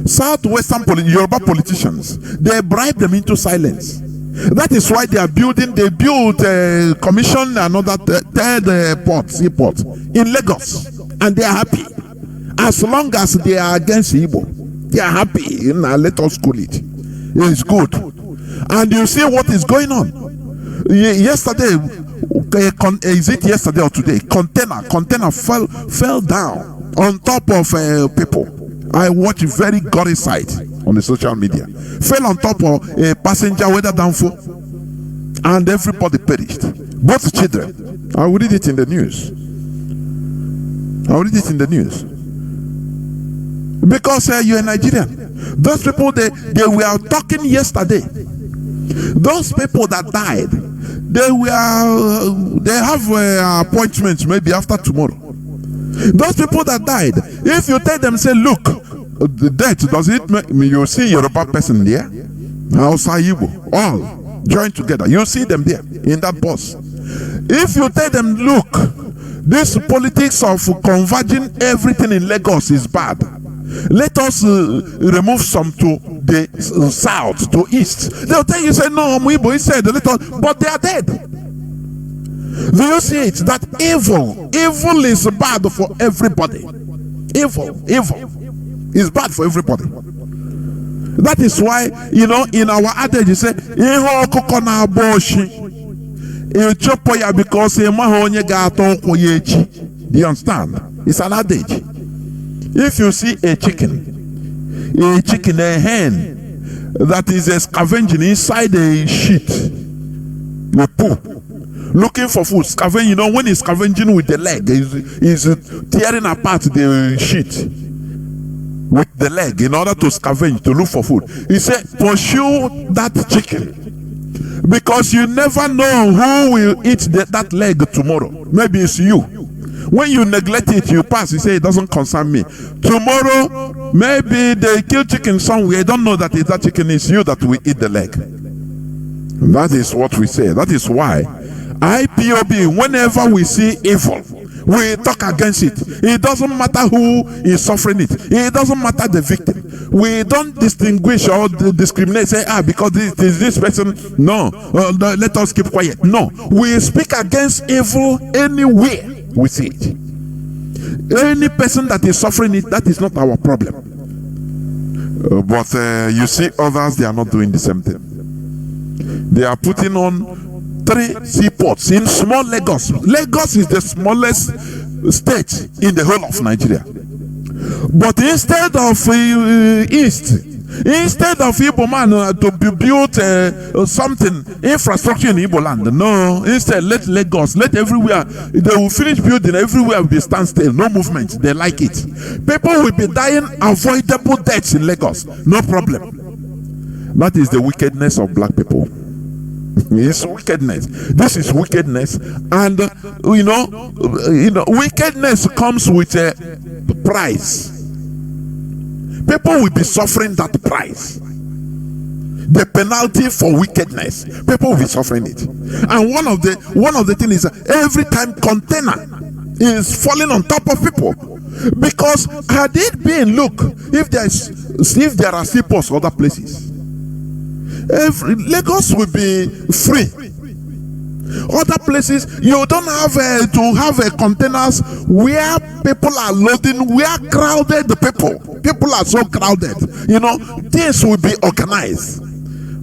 Southwestern Yoruba politicians, they bribe them into silence. That is why they build commission another third seaport in Lagos, and they are happy. As long as they are against Igbo, they are happy. Let us call it. It's good. And you see what is going on. Yesterday, is it yesterday or today? Container fell down on top of people. I watched a very gory sight on the social media. Fell on top of a passenger weather downfall, and everybody perished. Both children. I will read it in the news. Because you're a Nigerian. Those people they were talking yesterday. Those people that died, they have appointments maybe after tomorrow. Those people that died, if you tell them, say, look, the death, does it make me? You see Yoruba person there, Hausa, Igbo, all joined together. You see them there in that bus. If you tell them, look, this politics of converging everything in Lagos is bad. Let us remove some to the south, to east. They'll tell you, say, no, Igbo, he said, but they are dead. Do you see it? That evil is bad for everybody. Evil is bad for everybody. That is why, in our adage, you say, because do you understand? It's an adage. If you see a hen that is scavenging inside a sheet with poo, looking for food, scavenging, when he's scavenging with the leg, he's tearing apart the sheet with the leg in order to scavenge, to look for food. He said, pursue that chicken, because you never know who will eat that leg tomorrow. Maybe it's you. When you neglect it, you pass. You say, it doesn't concern me. Tomorrow, maybe they kill chicken somewhere. I don't know that if that chicken is you that will eat the leg. That is what we say. That is why IPOB, whenever we see evil, we talk against it. It doesn't matter who is suffering it. It doesn't matter the victim. We don't distinguish or discriminate. Say, because this person. No, let us keep quiet. No, we speak against evil anywhere we see it. Any person that is suffering it, that is not our problem. But you see others, they are not doing the same thing. They are putting on 3 seaports in small Lagos. Lagos is the smallest state in the whole of Nigeria. But instead of instead of Igbo man to build something, infrastructure in Igbo land, no. Instead, let Lagos, let everywhere, they will finish building, everywhere will be standstill, no movement. They like it. People will be dying avoidable deaths in Lagos, no problem. That is the wickedness of black people. It's wickedness. This is wickedness, and wickedness comes with a price. People will be suffering that price. The penalty for wickedness, people will be suffering it. And one of the things is every time container is falling on top of people, because had it been, look, if there are seaports other places, Lagos will be free. Other places, you don't have to have containers where people are loading, where crowded people are so crowded. Things will be organized.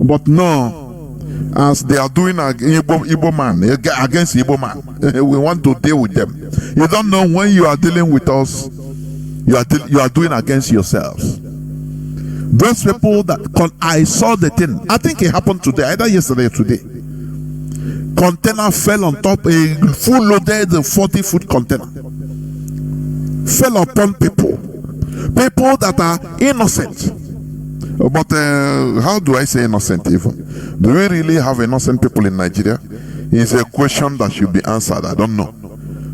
But no, as they are doing Igbo man against Igbo man, we want to deal with them. You don't know when you are dealing with us, you are doing against yourselves. Those people that I saw the thing, I think it happened today, either yesterday or today. Container fell on top, a full loaded 40-foot container fell upon people that are innocent. But how do I say innocent even? Do we really have innocent people in Nigeria? It's a question that should be answered. I don't know.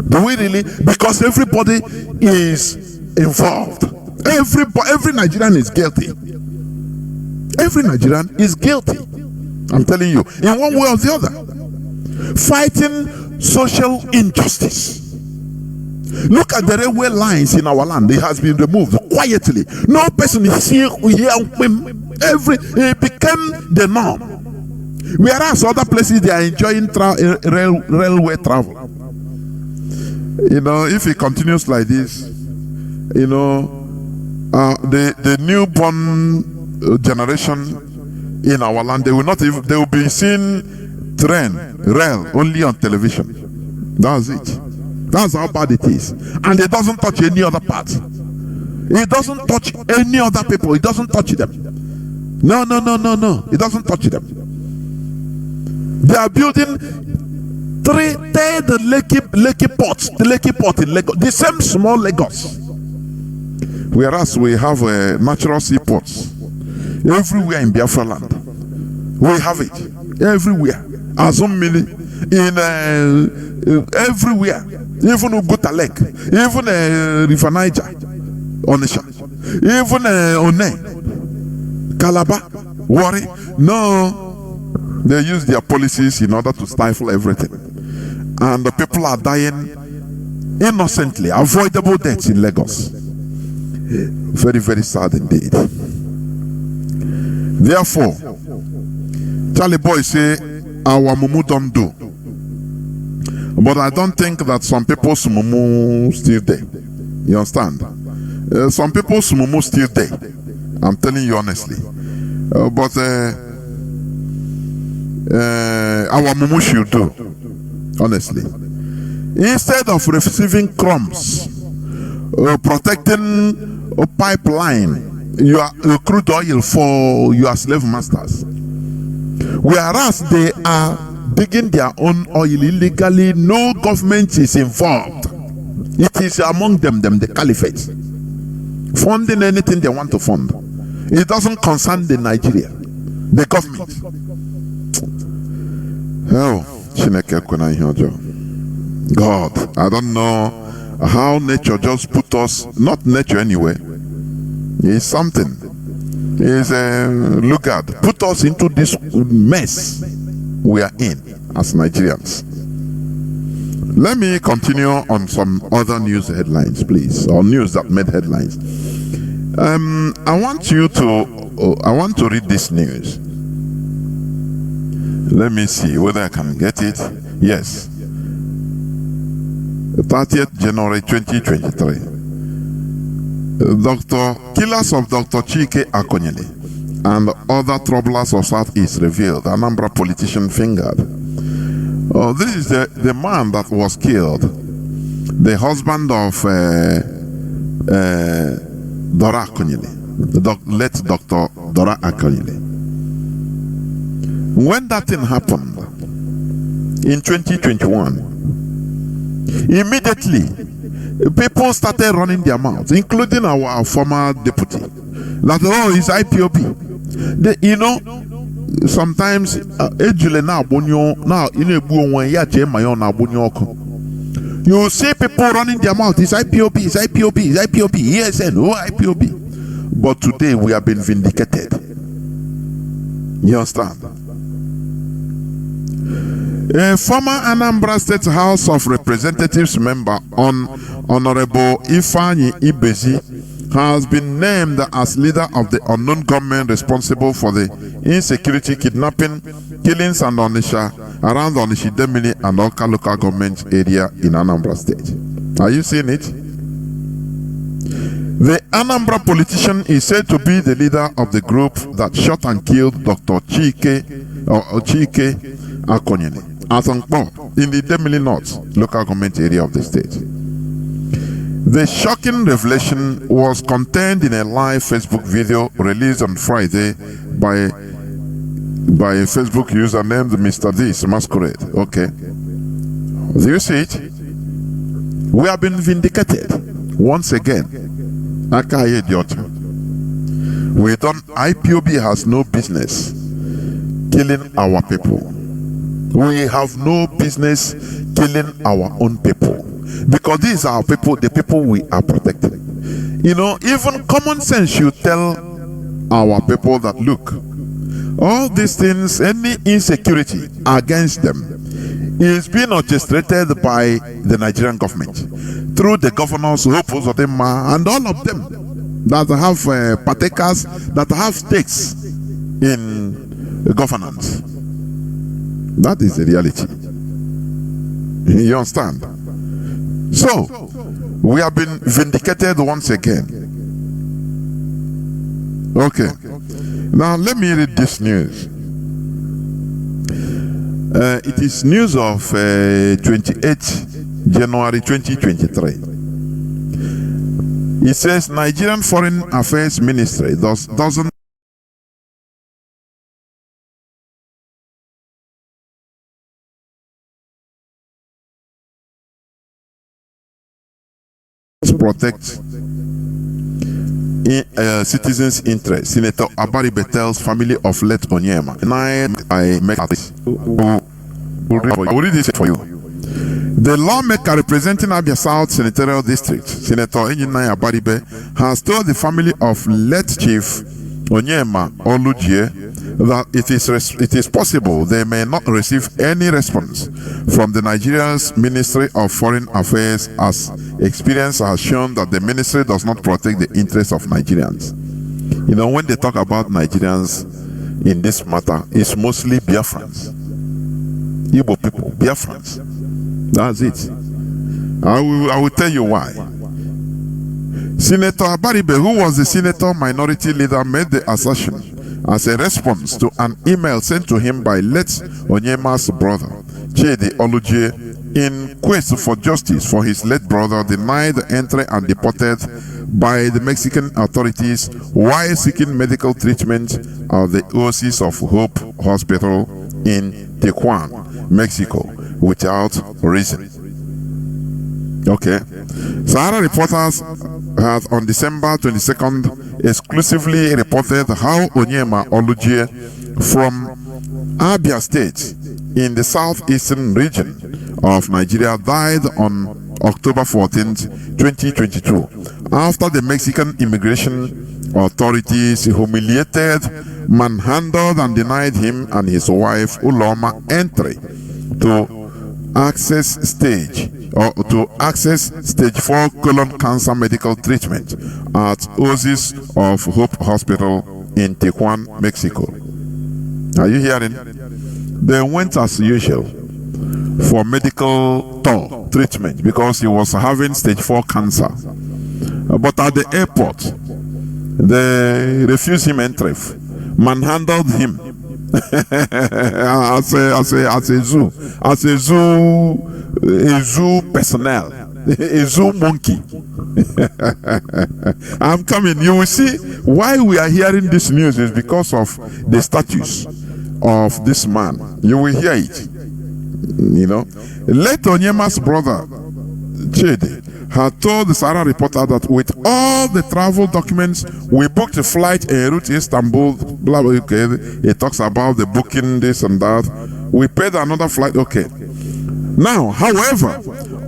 Do we really? Because everybody is involved. Every Nigerian is guilty. Every Nigerian is guilty. I'm telling you, in one way or the other. Fighting social injustice. Look at the railway lines in our land. It has been removed quietly. No person is here. It became the norm. Whereas other places, they are enjoying railway travel. If it continues like this, the newborn generation in our land, they will be seeing rail only on television. That's it. That's how bad it is. And it doesn't touch any other part. It doesn't touch any other people. It doesn't touch them. No. It doesn't touch them. They are building the Lekki port in Lagos, the same small Lagos. Whereas we have natural seaports everywhere in Biafra land. We have it everywhere. Azumili in everywhere. Even Uguta Lake, even River Niger, Onisha, even One, Calabar, Warri. No, they use their policies in order to stifle everything. And the people are dying innocently, avoidable deaths in Lagos. Very, very sad indeed. Therefore, Charlie Boy say, our mumu don't do. But I don't think that some people's mumu still there. You understand? Some people's mumu still there. I'm telling you honestly. But our mumu should do. Honestly. Instead of receiving crumbs, protecting a pipeline, your crude oil for your slave masters. Whereas they are digging their own oil illegally, no government is involved. It is among them, the caliphate, funding anything they want to fund. It doesn't concern the Nigeria, the government. Oh, God, I don't know how nature just put us, not nature anyway. It's something. It's look at, put us into this mess we are in as Nigerians. Let me continue on some other news headlines, please, or news that made headlines. I want to read this news. Let me see whether I can get it. Yes. 30th January 2023. Killers of Dr. Chike Akonyele and other troublers of Southeast revealed. Anambra politician fingered. This is the man that was killed, the husband of Dora Akonyele, late Dr. Dora Akonyele. When that thing happened in 2021, immediately people started running their mouths, including our former deputy, that it's IPOB. You know, sometimes you see people running their mouth, it's IPOB, it's IPOB, it's IPOB, ESN, IPOB. But today we have been vindicated. You understand? A former Anambra State House of Representatives member, Honorable Ifeanyi Ibezi, has been named as leader of the unknown government responsible for the insecurity, kidnapping, killings, and Onisha around the Onishidemili and Oka local government area in Anambra State. Are you seeing it? The Anambra politician is said to be the leader of the group that shot and killed Dr. Chike Akonyele at Nkpo in the Demili North local government area of the state. The shocking revelation was contained in a live Facebook video released on Friday by a Facebook user named Mr. This Masquerade. Okay. Do you see it? We have been vindicated once again. IPOB has no business killing our people. We have no business killing our own people. Because these are people, the people we are protecting. You know, even common sense should tell our people that, look, all these things, any insecurity against them is being orchestrated by the Nigerian government through the governors, and all of them that have partakers, that have stakes in governance. That is the reality. You understand? So, we have been vindicated once again. Okay. Now, let me read this news. It is news of 28th January 2023. It says Nigerian Foreign Affairs Ministry doesn't protect citizens' interest. Senator Abaribe tells family of late Onyema. And I make this. I will read this for you. The lawmaker representing Abia South Senatorial District, Senator Enyinai Abaribe, has told the family of late Chief Onyema Olujie that it is possible they may not receive any response from the Nigeria's Ministry of Foreign Affairs, as experience has shown that the ministry does not protect the interests of Nigerians. You know, when they talk about Nigerians in this matter, it's mostly Biafrans, Igbo people, Biafrans. That's it. I will tell you why. Senator Abaribe, who was the senator minority leader, made the assertion as a response to an email sent to him by late Onyema's brother, Chidi Olujie, in quest for justice for his late brother, denied entry and deported by the Mexican authorities while seeking medical treatment at the Oasis of Hope Hospital in Tijuana, Mexico, without reason. Okay. Sahara reporters had on December 22nd exclusively reported how Onyema Olujie from Abia State in the southeastern region of Nigeria died on October 14th, 2022, after the Mexican immigration authorities humiliated, manhandled, and denied him and his wife Uloma entry to access stage 4 colon cancer medical treatment at Oasis of Hope Hospital in Tijuana, Mexico. Are you hearing? They went as usual for medical treatment because he was having stage 4 cancer. But at the airport, they refused him entry, manhandled him as a zoo personnel, a zoo monkey. I'm coming. You will see why we are hearing this news is because of the status of this man. You will hear it. You know, late Onyema's brother Chidi had told the Sahara reporter that with all the travel documents, we booked a flight en route to Istanbul, blah, blah, okay. It talks about the booking, this and that. We paid another flight, okay. Now, however,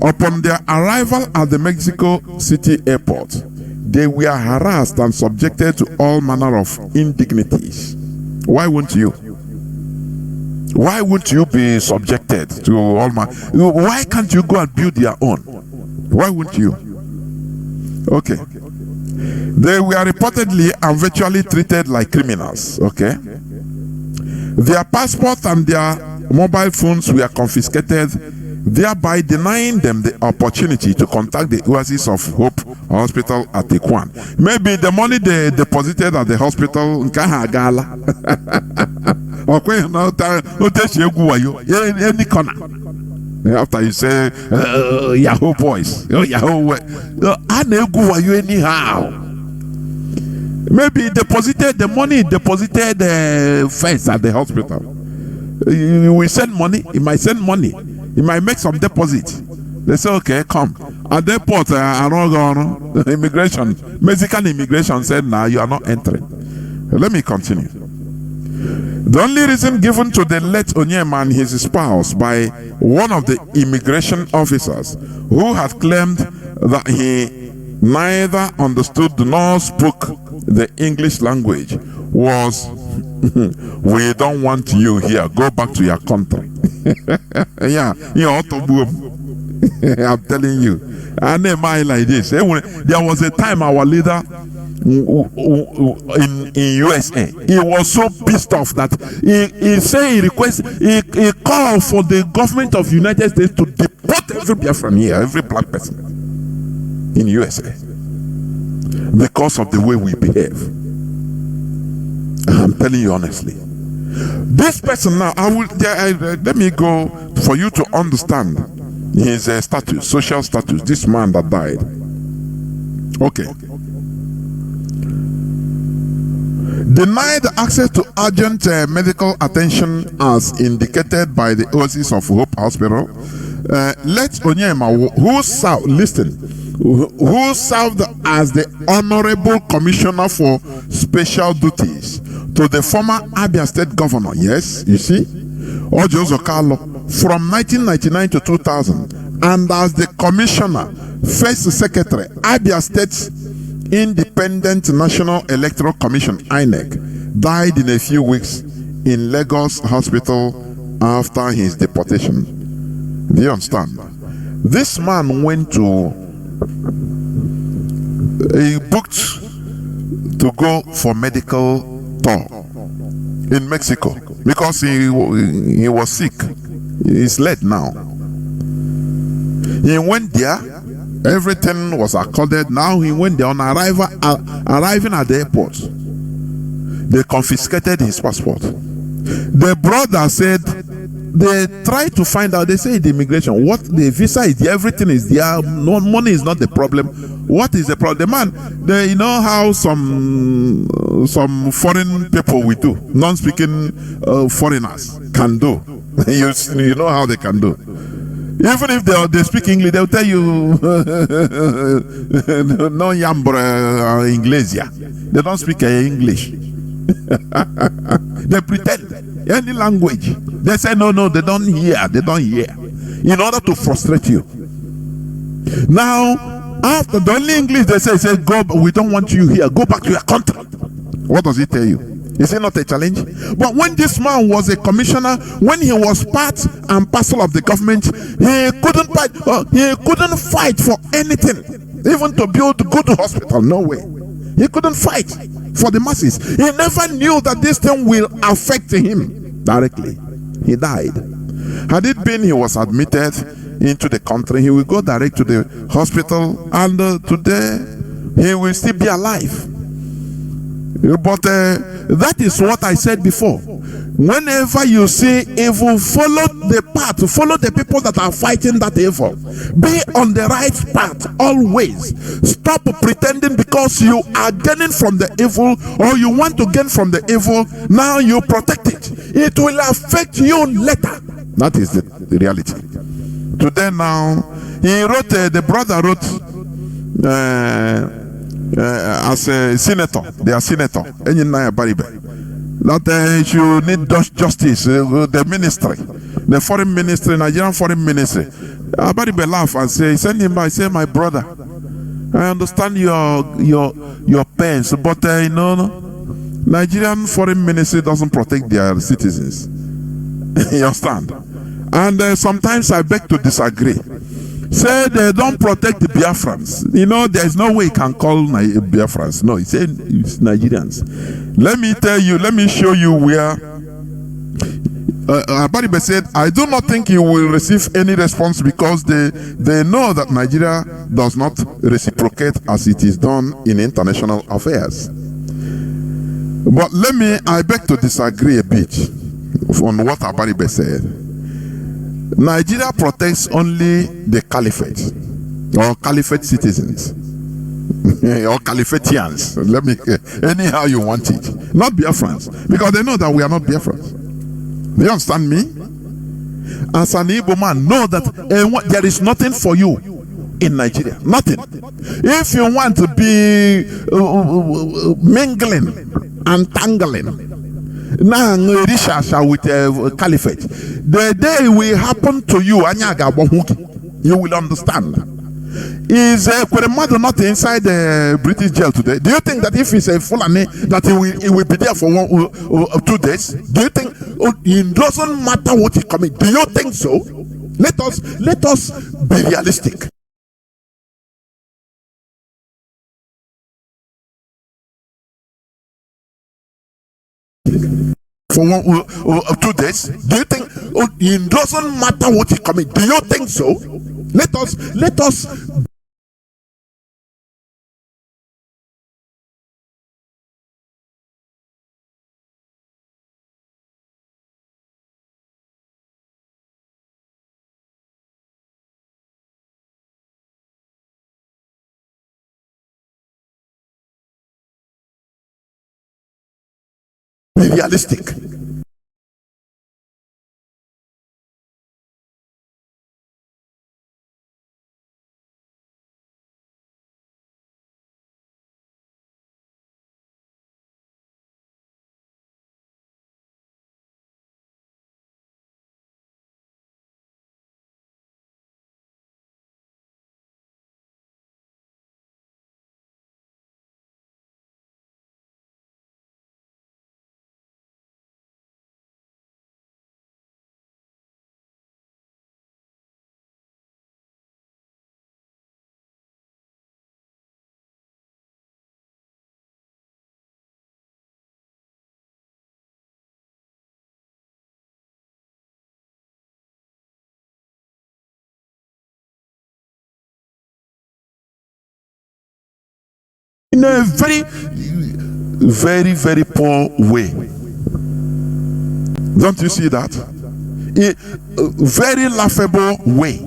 upon their arrival at the Mexico City airport, they were harassed and subjected to all manner of indignities. Why won't you? Why won't you be subjected to all why can't you go and build your own? Why won't you? Okay. They were reportedly and virtually treated like criminals. Okay. Their passports and their mobile phones were confiscated, thereby denying them the opportunity to contact the Oasis of Hope Hospital at Tijuana. Maybe the money they deposited at the hospital any corner. After you say Yahoo boys, Yahoo, anyhow. Maybe deposited the money deposited first at the hospital. You will send money. He might send money. He might make some deposit. They say, okay, come. At the port, immigration, Mexican immigration said, "Nah, you are not entering." Let me continue. The only reason given to the late Onyema and his spouse by one of the immigration officers who had claimed that he neither understood nor spoke the English language was, "We don't want you here. Go back to your country." Yeah, I'm telling you. And they mind like this. There was a time our leader in USA, he was so pissed off that he said he called for the government of United States to deport every Biafran here, every black person in USA, because of the way we behave. I'm telling you honestly. This person now, let me go for you to understand his status, social status. This man that died. Okay. Denied access to urgent medical attention as indicated by the Oasis of Hope Hospital. Let Onyema, who served as the Honorable Commissioner for Special Duties to the former Abia State Governor, yes, you see, Ojo Zokalo, from 1999 to 2000, and as the Commissioner, First Secretary, Abia State Independent National Electoral Commission, INEC, died in a few weeks in Lagos Hospital after his deportation. Do you understand? This man went to, he booked to go for medical tour in Mexico because he was sick. He's late now. He went there, everything was accorded. Now he went there. On arriving at the airport, they confiscated his passport. The brother said they tried to find out. They say the immigration, what the visa is there, everything is there. No money is not the problem. What is the problem? The man, you know how some foreign people we do, non-speaking foreigners can do. You know how they can do. Even if they speak English, they'll tell you no yambra English. They don't speak English. They pretend any language. They say no, they don't hear. They don't hear. In order to frustrate you. Now, after the only English they say go, we don't want you here. Go back to your country. What does he tell you? Is it not a challenge? But when this man was a commissioner, when he was part and parcel of the government, he couldn't fight. He couldn't fight for anything, even to build a good hospital. No way. He couldn't fight for the masses. He never knew that this thing will affect him directly. He died. Had it been he was admitted into the country, he will go direct to the hospital, and today he will still be alive. But that is what I said before. Whenever you see evil, follow the path, follow the people that are fighting that evil. Be on the right path always. Stop pretending because you are gaining from the evil, or you want to gain from the evil. Now you protect it. It will affect you later. That is the reality. Today now, he wrote, the brother wrote, as a senator, they are senator, that you need justice, the ministry, the foreign ministry, Nigerian foreign ministry. Abaribe laugh and say, send him by, say, my brother, I understand your pains, but Nigerian foreign ministry doesn't protect their citizens. You understand? And sometimes I beg to disagree. Say they don't protect the Biafrans. There is no way you can call Biafrans. No, it's Nigerians. Let me tell you, let me show you where Abaribe said, I do not think you will receive any response because they know that Nigeria does not reciprocate as it is done in international affairs. But I beg to disagree a bit on what Abaribe said. Nigeria protects only the caliphate or caliphate citizens or caliphatians. Anyhow you want it. Not Biafrans, because they know that we are not Biafrans. Do you understand me? As an Igbo man, know that there is nothing for you in Nigeria. Nothing. If you want to be mingling and tangling with caliphate, the day will happen to you, you will understand. Is Kweremadu not inside the British jail today? Do you think that if he's a Fulani that he will be there for 2 days? Do you think it doesn't matter what he commits? Do you think so? Let us be realistic. For 2 days, do you think it doesn't matter what he commits? Do you think so? Let us be realistic. in a very, very poor way. Don't you see that? A very laughable way.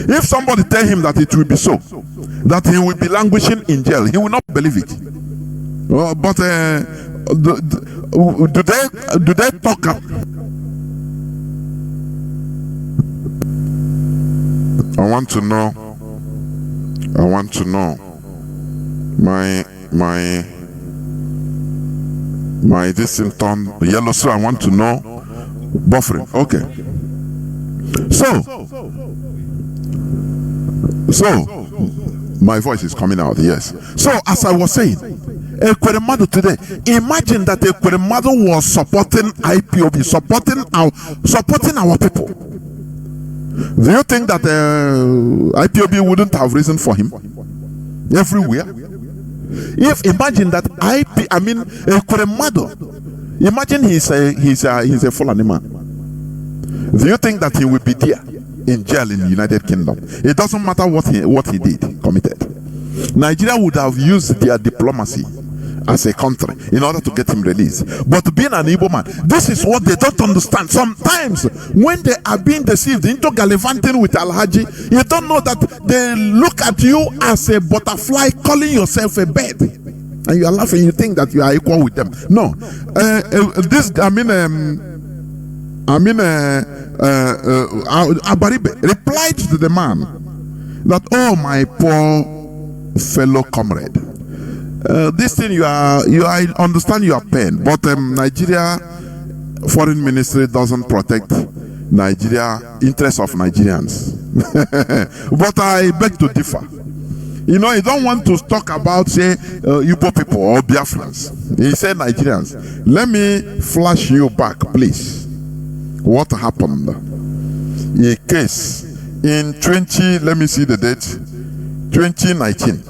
If somebody tell him that it will be so, that he will be languishing in jail, he will not believe it. But do they talk? I want to know my distant tone yellow, so I want to know buffering. Okay. So my voice is coming out, yes. So as I was saying, Ekweremadu today, imagine that Ekweremadu was supporting IPOB, supporting our people. Do you think that IPOB wouldn't have risen for him everywhere? If imagine that Ekweremadu, imagine he's a Fulani man. Do you think that he will be there in jail in the United Kingdom? It doesn't matter what he committed. Nigeria would have used their diplomacy as a country in order to get him released. But being an Igbo man, this is what they don't understand. Sometimes when they are being deceived into gallivanting with Alhaji, you don't know that they look at you as a butterfly calling yourself a bird, and you are laughing. You think that you are equal with them. No, Abaribe replied to the man that, oh, my poor fellow comrade, this thing I understand your pain, but Nigeria foreign ministry doesn't protect Nigeria interests of Nigerians. But I beg to differ. You know, you don't want to talk about, say, Igbo people or Biafrans. He said Nigerians. Let me flash you back, please. What happened? A case in let me see the date, 2019.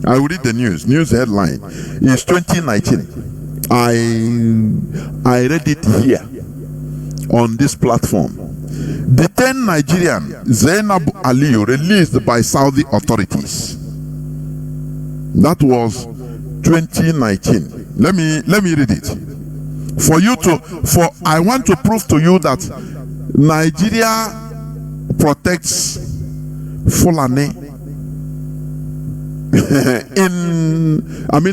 I will read the news headline. It's 2019. I read it here on this platform. Detained Nigerian Zainab Aliyu released by Saudi authorities. That was 2019. Let me read it. I want to prove to you that Nigeria protects Fulani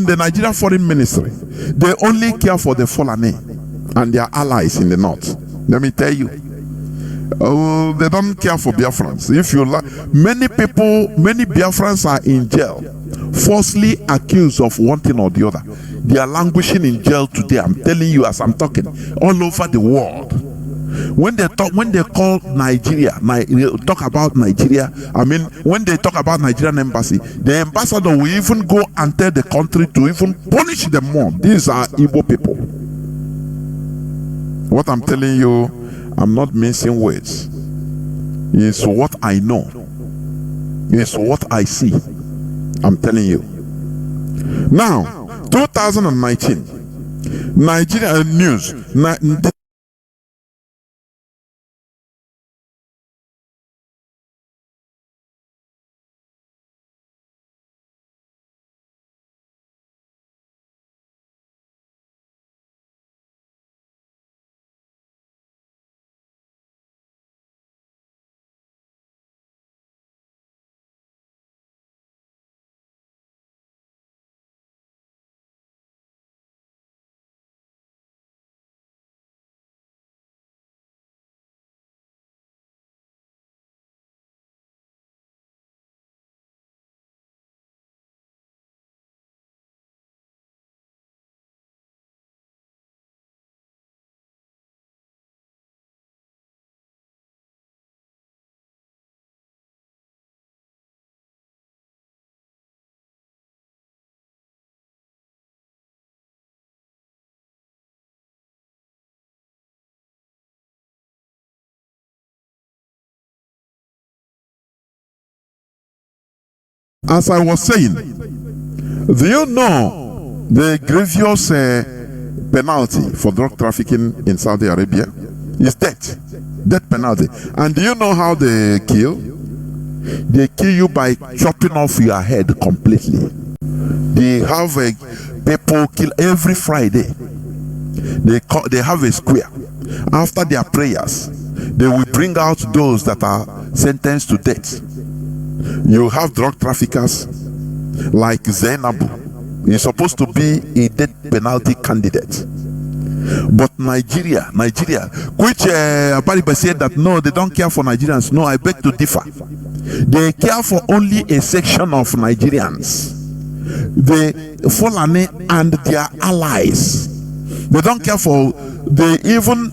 the Nigeria Foreign Ministry. They only care for the Fulani and their allies in the north. Let me tell you. Oh, they don't care for Biafrans. If you like, many Biafrans are in jail, falsely accused of one thing or the other. They are languishing in jail today. I'm telling you as I'm talking, all over the world. When they call Nigeria, talk about Nigeria. When they talk about Nigerian embassy, the ambassador will even go and tell the country to even punish them more. These are Igbo people. What I'm telling you, I'm not mincing words. It's what I know. It's what I see. I'm telling you. Now, 2019, Nigeria news. As I was saying, do you know the grievous penalty for drug trafficking in Saudi Arabia is death penalty? And do you know how they kill? They kill you by chopping off your head completely. They have people kill every Friday. They have a square. After their prayers, they will bring out those that are sentenced to death. You have drug traffickers like Zainabu. He's supposed to be a death penalty candidate. But Nigeria, which Abariba said that no, they don't care for Nigerians. No, I beg to differ. They care for only a section of Nigerians. The Fulani and their allies. They don't care for, they even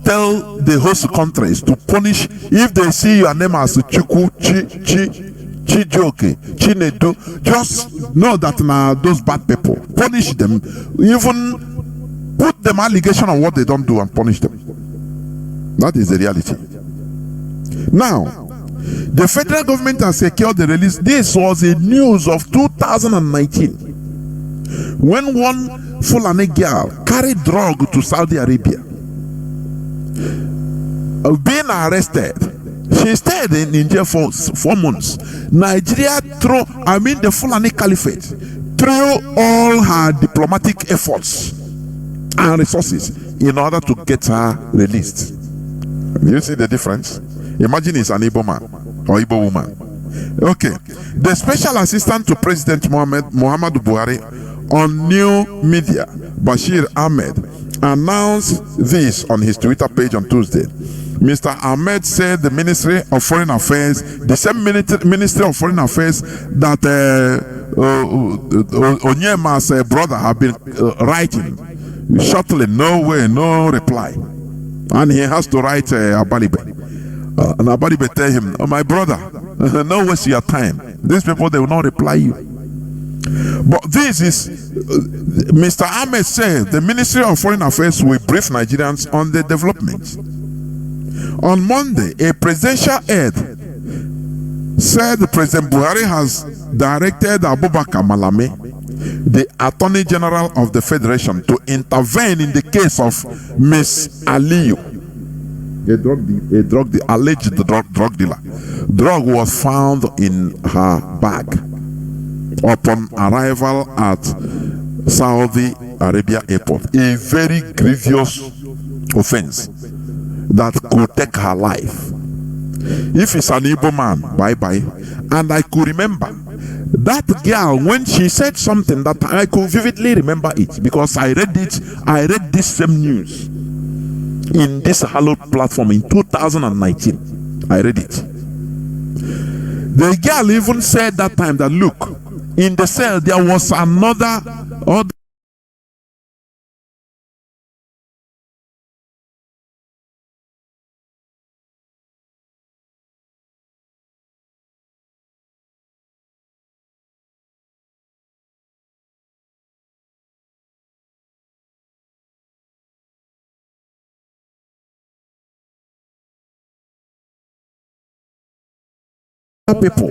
tell the host countries to punish if they see your name as Chuku, Chijoke, Chinedu. Just know that now those bad people, punish them, even put them allegation on what they don't do and punish them. That is the reality. Now, the federal government has secured the release. This was a news of 2019 when one Fulani girl carried drug to Saudi Arabia. Being arrested, she stayed in jail for 4 months. Nigeria the Fulani Caliphate, threw all her diplomatic efforts and resources in order to get her released. Do you see the difference? Imagine it's an Igbo man or Igbo woman. Okay. The special assistant to President Muhammadu Buhari on new media, Bashir Ahmed, announced this on his Twitter page on Tuesday. Mr. Ahmed said the Ministry of Foreign Affairs, the same Ministry of Foreign Affairs that Onyema's brother have been writing, shortly, no way, no reply. And he has to write Abalibe. And Abalibe tell him, oh, my brother, no waste your time. These people, they will not reply you. But this is, Mr. Ahmed said, the Ministry of Foreign Affairs will brief Nigerians on the developments. On Monday, a presidential aide said President Buhari has directed Abubakar Malami, the Attorney General of the Federation, to intervene in the case of Miss Aliyu, the alleged drug dealer. Drug was found in her bag upon arrival at Saudi Arabia airport. A very grievous offense that could take her life. If it's an Igbo man, bye-bye. And I could remember that girl when she said something that I could vividly remember it, because I read this same news in this hallowed platform in 2019. I read it. The girl even said that time that, look, in the cell there was another people.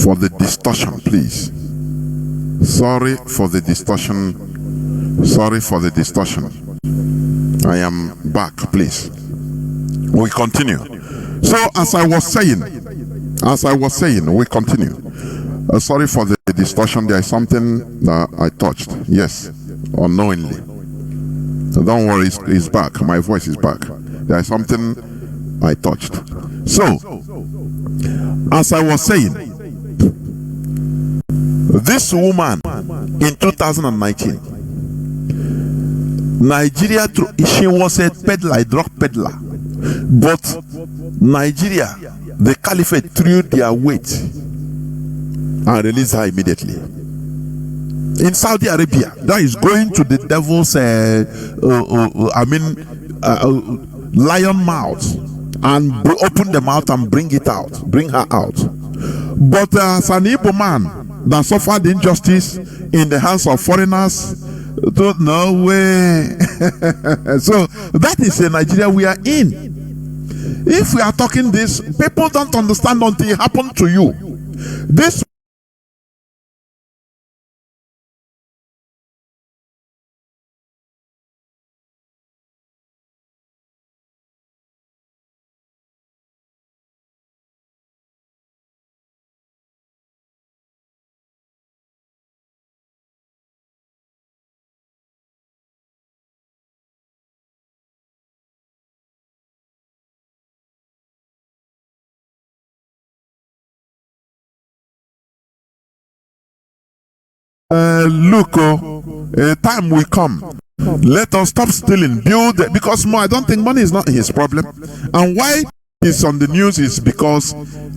For the distortion, please. Sorry for the distortion. Sorry for the distortion. I am back, please. We continue. So as I was saying, we continue. Sorry for the distortion. There is something that I touched. Yes, unknowingly. So don't worry, it's back. My voice is back. There is something I touched. So, as I was saying, this woman in 2019, Nigeria, she was a peddler, a drug peddler. But Nigeria, the caliphate threw their weight and released her immediately. In Saudi Arabia, that is going to the devil's, lion mouth, and open the mouth and bring her out. But as an Igbo man that suffered injustice in the hands of foreigners, no way. So that is the Nigeria we are in. If we are talking this, people don't understand until it happened to you. This look, time will come. Let us stop stealing, build, because I don't think money is not his problem. And why he's on the news is because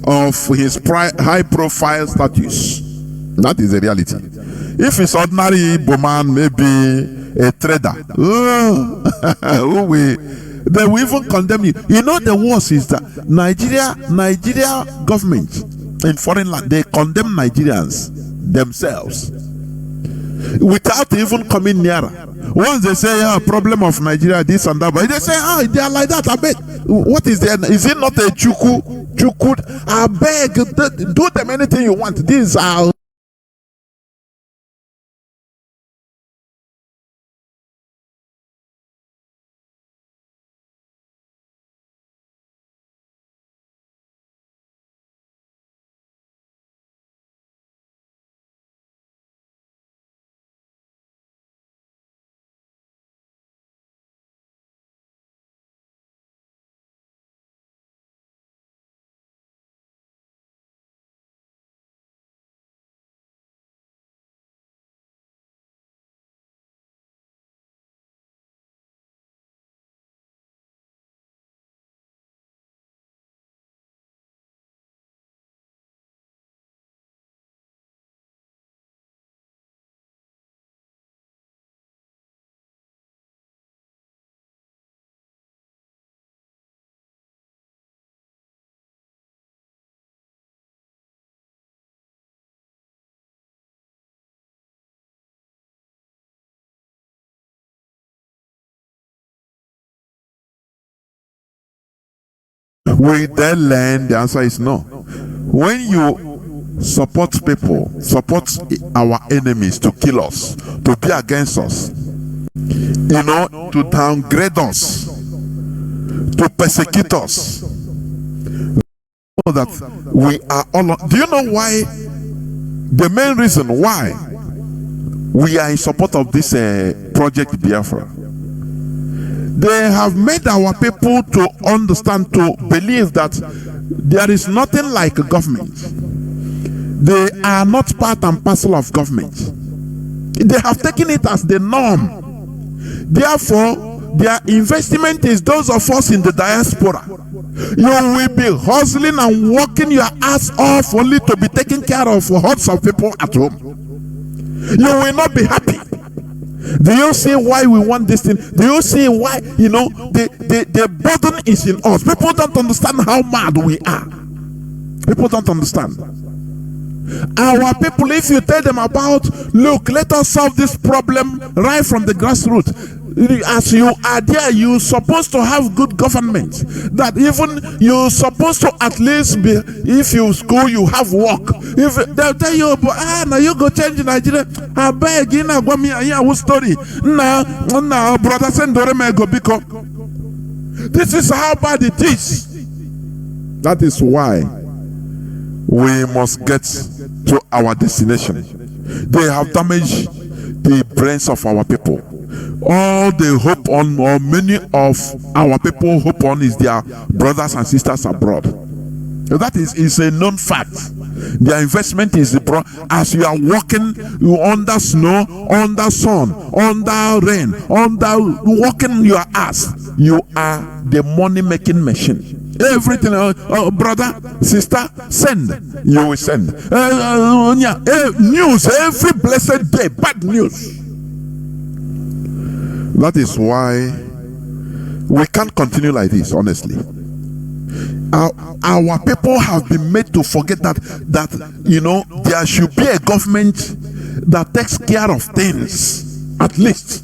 of his high profile status. That is the reality. If it's ordinary Boman, maybe a trader, they will even condemn you. You know, the worst is that Nigeria government in foreign land, they condemn Nigerians themselves without even coming nearer. Once they say, problem of Nigeria, this and that, but they say, they are like that. I beg. What is there? Is it not a chuku? I beg, do them anything you want. These are we then learn the answer is no. When you support people, support our enemies to kill us, to be against us, to downgrade us, to persecute us, know that we are all. Do you know why? The main reason why we are in support of this project Biafra. They have made our people to understand, to believe that there is nothing like a government. They are not part and parcel of government. They have taken it as the norm. Therefore, their investment is those of us in the diaspora. You will be hustling and working your ass off only to be taking care of hordes of people at home. You will not be happy. Do you see why we want this thing? Do you see why, the burden is in us? People don't understand how mad we are. People don't understand. Our people, if you tell them about, look, let us solve this problem right from the grassroots. As you are there, you're supposed to have good government. That even you're supposed to at least be, if you school, you have work. If they'll tell you, now you go change Nigeria. I beg you, now go me a story. Now, brother, send Doreme go because This is how bad it is. That is why we must get to our destination. They have damaged the brains of our people. All they hope on, or many of our people hope on, is their brothers and sisters abroad. That is a known fact. Their investment is abroad. As you are walking under snow, under sun, under rain, under walking your ass, you are the money-making machine. Everything, brother, sister, send. You will send. News every blessed day, bad news. That is why we can't continue like this, honestly. Our people have been made to forget that there should be a government that takes care of things, at least.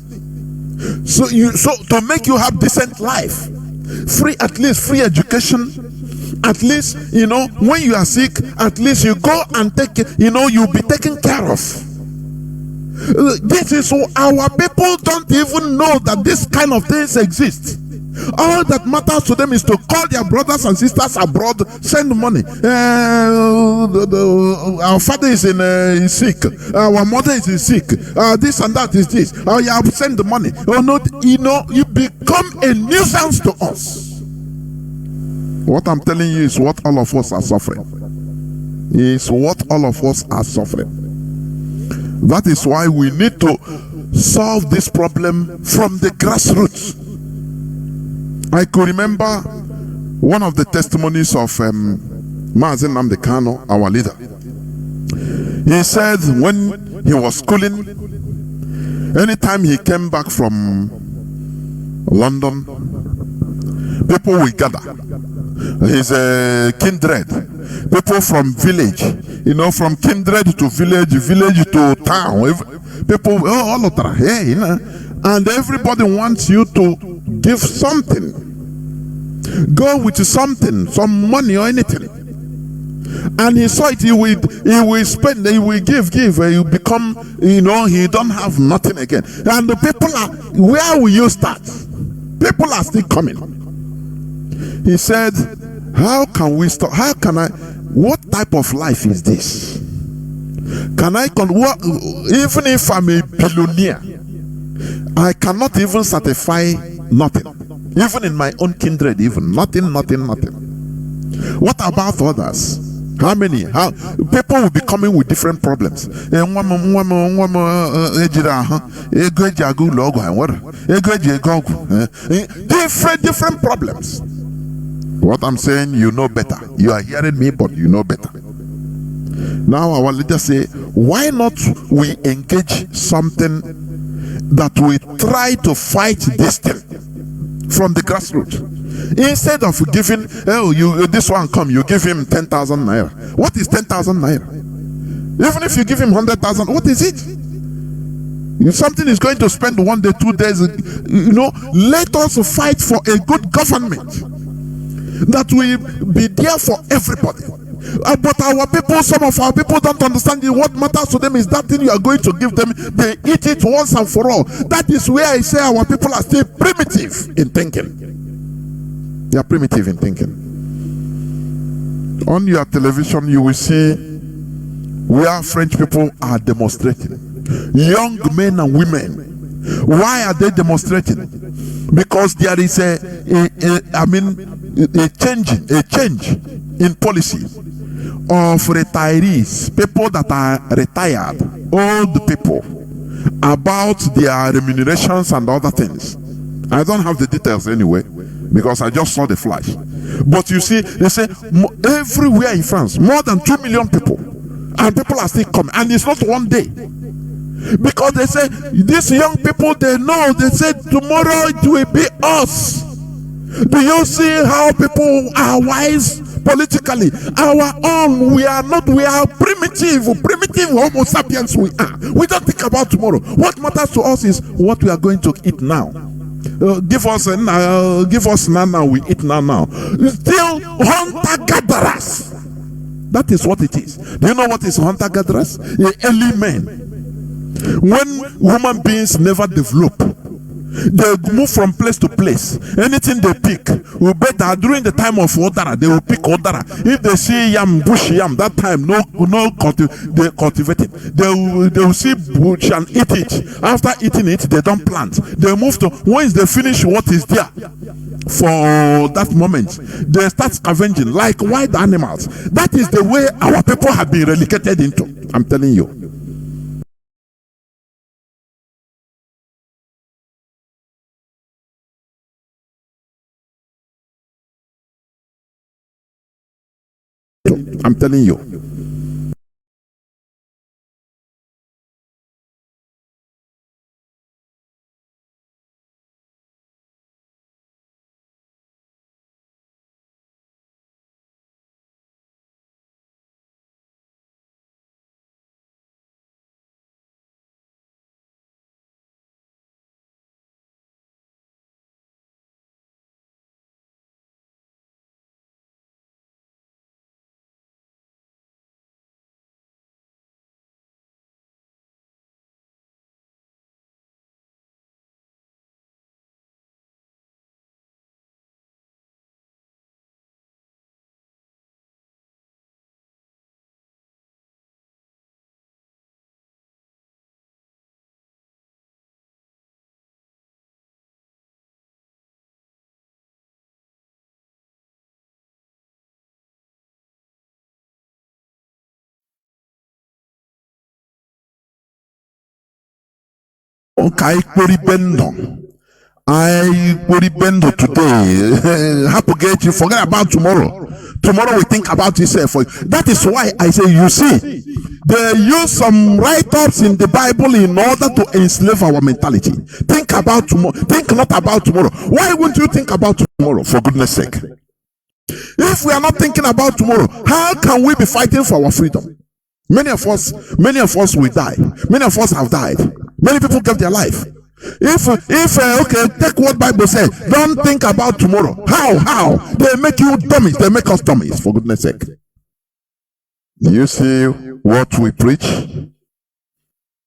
So to make you have decent life, at least free education, at least when you are sick, at least you go and you'll be taken care of. This is our people don't even know that this kind of things exist. All that matters to them is to call their brothers and sisters abroad, send money. Our father is sick, our mother is sick, this and that is this. Oh, yeah, send the money. Oh no, you become a nuisance to us. What I'm telling you is what all of us are suffering. That is why we need to solve this problem from the grassroots. I could remember one of the testimonies of Mazi, our leader. He said when he was schooling, anytime he came back from London, people will gather. His kindred, people from village, from kindred to village to town, people all of that, and everybody wants you to give something. Go with something, some money or anything. And he saw it, he will spend, he will give, you become, he don't have nothing again. And the people are, where will you start? People are still coming. He said, how can we stop? What type of life is this? Even if I'm a billionaire, I cannot even satisfy nothing. Even in my own kindred, even nothing. What about others? How many? People will be coming with different problems. Different problems. What I'm saying, you know better. You are hearing me, but you know better. Now our leaders say, why not we engage something that we try to fight this thing from the grassroots? Instead of giving, this one come, you give him 10,000 naira. What is 10,000 naira? Even if you give him 100,000, what is it? If something is going to spend 1 day, 2 days, let us fight for a good government that will be there for everybody. But our people, some of our people don't understand it. What matters to them is that thing you are going to give them. They eat it once and for all. That is where I say our people are still primitive in thinking. They are primitive in thinking. On your television, you will see where French people are demonstrating. Young men and women. Why are they demonstrating? Because there is a change in policy of retirees, people that are retired, old people, about their remunerations and other things. I don't have the details anyway, because I just saw the flash. But you see, they say everywhere in France, more than 2 million people, and people are still coming, and it's not one day. Because they say, these young people, they know, they say tomorrow it will be us. Do you see how people are wise politically? Our own, we are primitive Homo sapiens we are. We don't think about tomorrow. What matters to us is what we are going to eat now. Give us now, we eat now. Still hunter-gatherers. That is what it is. Do you know what is hunter-gatherers? Early men. When human beings never develop, They move from place to place. Anything they pick will better. During the time of Odara, they will pick Odara. If they see yam, bush yam, that time they cultivate it. They will see bush and eat it. After eating it, they don't plant. They move to, once they finish what is there for that moment, they start scavenging like wild animals. That is the way our people have been relegated into. I'm telling you. I'm telling you. I today. Happy get you forget about tomorrow. Tomorrow we think about yourself. That is why I say, you see, they use some write-ups in the Bible in order to enslave our mentality. Think about tomorrow. Think not about tomorrow. Why wouldn't you think about tomorrow, for goodness sake? If we are not thinking about tomorrow, how can we be fighting for our freedom? Many of us will die. Many of us have died. Many people gave their life. If okay, take what Bible says. Don't think about tomorrow. How? They make you dummies. They make us dummies, for goodness sake. You see what we preach?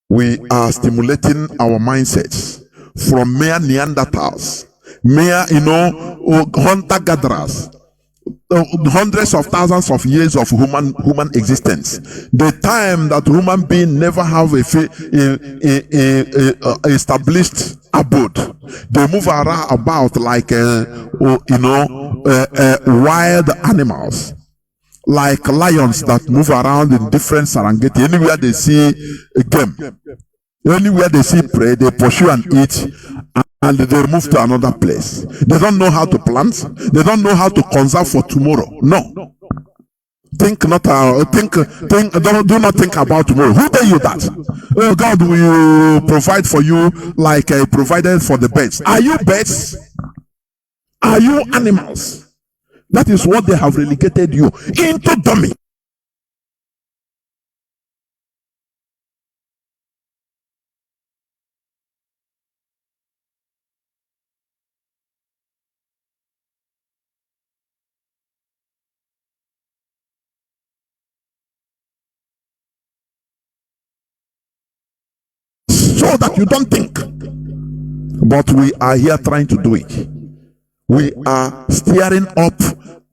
We are stimulating our mindsets from mere Neanderthals, mere, hunter-gatherers, hundreds of thousands of years of human existence. The time that human being never have a established abode. They move around about like wild animals, like lions that move around in different Serengeti. Anywhere they see a game, anywhere they see prey, they pursue and eat, and they move to another place. They don't know how to plant. They don't know how to conserve for tomorrow. No. Think not. Do not think about tomorrow. Who tell you that? Oh, God will provide for you like provided for the birds. Are you birds? Are you animals? That is what they have relegated you into, dummy. So that you don't think. But we are here trying to do it. We are steering up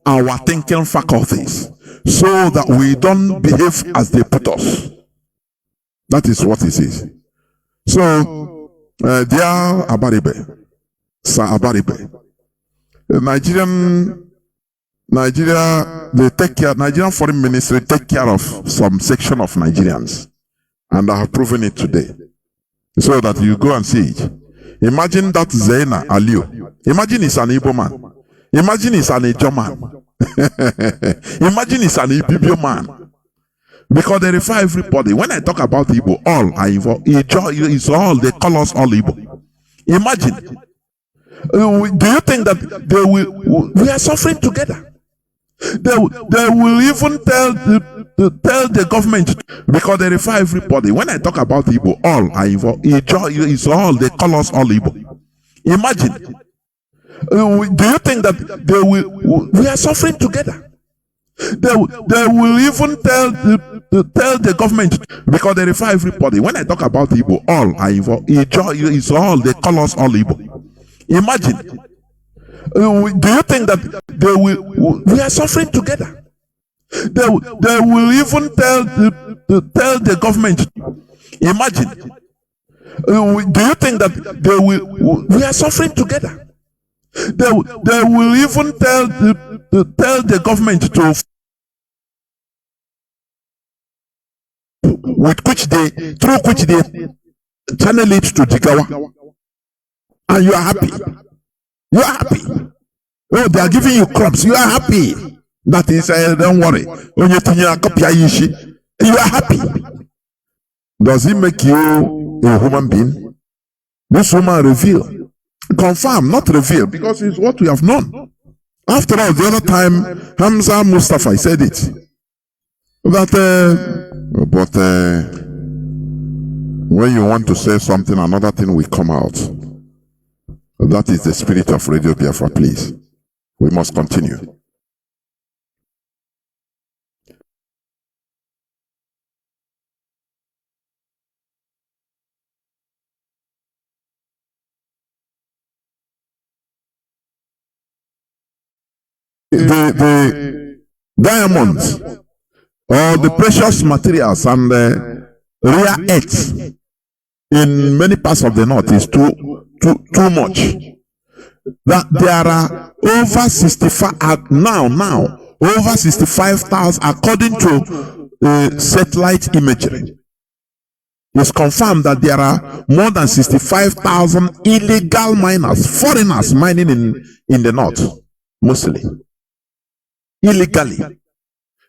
our thinking faculties so that we don't behave as they put us. That is what it is. So, dear Abaribe, Sir Abaribe, Nigeria, they take care, Nigerian Foreign Ministry take care of some section of Nigerians. And I have proven it today. So that you go and see it. Imagine that Zaina Aliu. Imagine he's an Igbo man. Imagine he's an Ijo man. Imagine he's an Ibibio man. Because they refer everybody. When I talk about Igbo, all are involved. Ijo is all, they call us all Igbo. Imagine. Do you think that we are suffering together? They will even tell the government, because they refer everybody. When I talk about Igbo, all are involved. Ijo is all, they call us all Igbo. Imagine. Do you think that we are suffering together? They will even tell tell the government, because they refer everybody. When I talk about Igbo, all are involved. It's all, they call us all Igbo. Imagine. Do you think that we are suffering together? They will even tell the government. Imagine. Do you think that we are suffering together? They will even tell the government to, through which they channel it to Jigawa, and you are happy. You are happy. Oh, they are giving you crops. You are happy. That is, don't worry. You are happy. Does it make you a human being? This woman reveal. Confirm, not reveal, because it's what we have known. After all, the other time, Hamza Mustafa said it. That, when you want to say something, another thing will come out. That is the spirit of Radio Biafra, please. We must continue. The diamonds or the precious materials and the rare earths in many parts of the north is too much. That there are over 65 now over 65,000 according to satellite imagery. It's confirmed that there are more than 65,000 illegal miners, foreigners mining in the north, mostly. Illegally.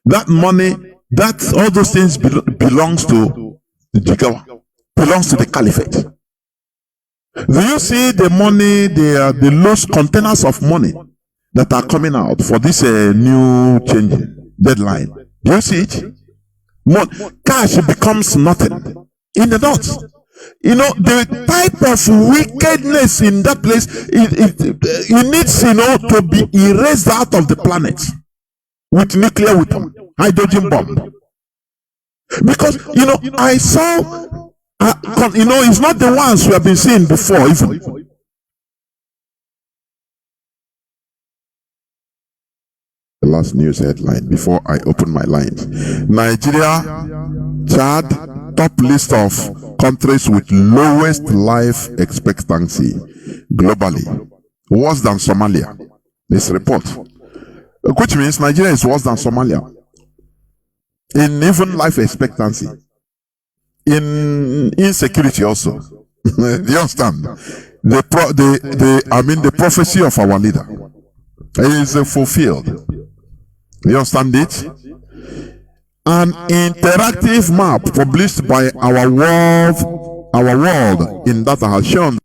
That money, all those things belongs to Jigawa, belongs to the caliphate. Do you see the money, the loose containers of money that are coming out for this new changing deadline? Do you see it? Cash becomes nothing in the north. You know, the type of wickedness in that place, it needs, to be erased out of the planet with nuclear weapon, hydrogen bomb. Because, I saw, it's not the ones we have been seeing before even. The last news headline before I open my lines. Nigeria, Chad, top list of countries with lowest life expectancy globally. Worse than Somalia. This report. Which means Nigeria is worse than Somalia. In even life expectancy. In insecurity also. Do you understand? The prophecy of our leader is fulfilled. Do you understand it? An interactive map published by our world in data has shown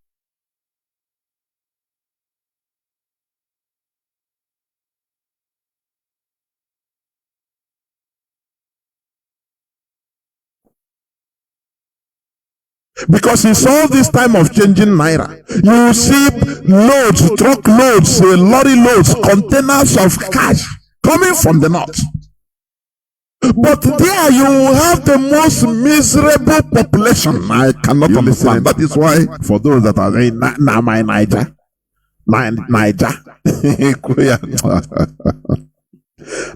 because it's all this time of changing naira. You see loads, truckloads, lorry loads, containers of cash coming from the north. But there you have the most miserable population. I cannot understand. That is why, for those that are saying, my Niger.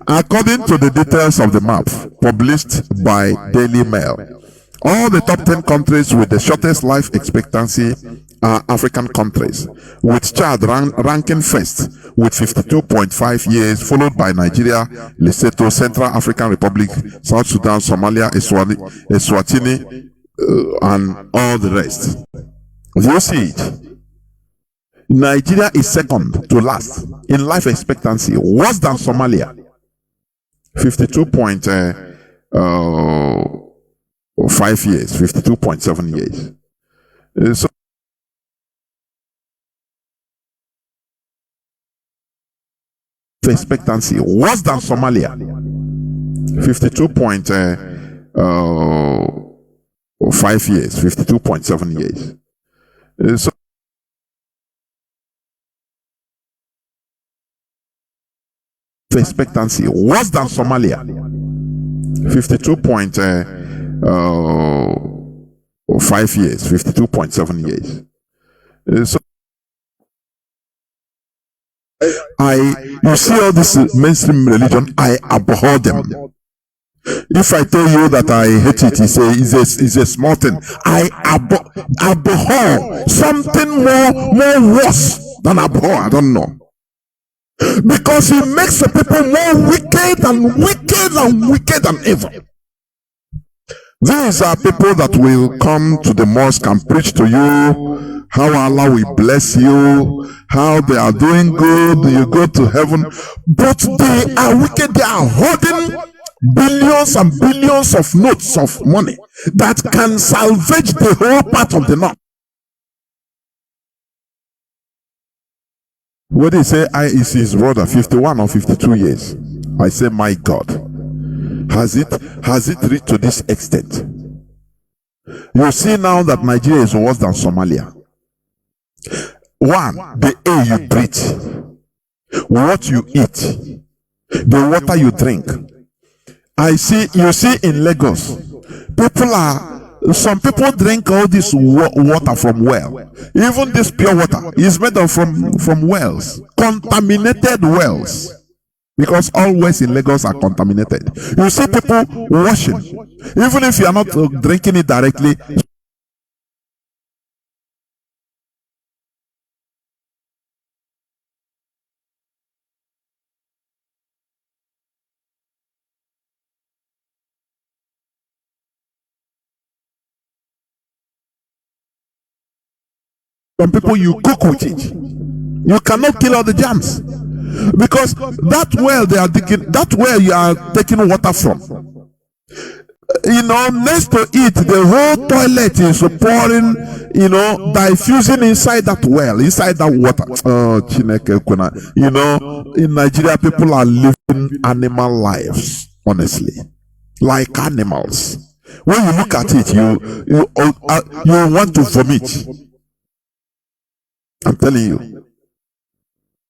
According to the details of the map published by Daily Mail, all the top 10 countries with the shortest life expectancy are African countries, with Chad ranking first with 52.5 years, followed by Nigeria, Lesotho, Central African Republic, South Sudan, Somalia, Eswatini, and all the rest. Do you see it? Nigeria is second to last in life expectancy, worse than Somalia. 52.5 years, 52.7 years. So expectancy worse than Somalia. 52.5 years, 52.7 years. So expectancy worse than Somalia. 52.5 years, 52.7 years. So you see all this mainstream religion, I abhor them. If I tell you that I hate it, it's a small thing. I abhor something more worse than abhor. I don't know. Because he makes the people more wicked than evil. These are people that will come to the mosque and preach to you how Allah will bless you, how they are doing good, you go to heaven. But they are wicked, they are hoarding billions and billions of notes of money that can salvage the whole part of the north. When they say I is his brother, 51 or 52 years, I say, my God, has it reached to this extent? You see now that Nigeria is worse than Somalia. One, the air you breathe, what you eat, the water you drink. You see in Lagos, some people drink all this water from well. Even this pure water is made of from wells, contaminated wells. Because all wells in Lagos are contaminated. You see people washing, even if you are not drinking it directly. Some people you cook with it. You cannot kill all the germs. Because that well they are digging, that well you are taking water from, next to it, the whole toilet is pouring, diffusing inside that well, inside that water. Oh, Chineke kuna. In Nigeria, people are living animal lives, honestly, like animals. When you look at it, you want to vomit. I'm telling you.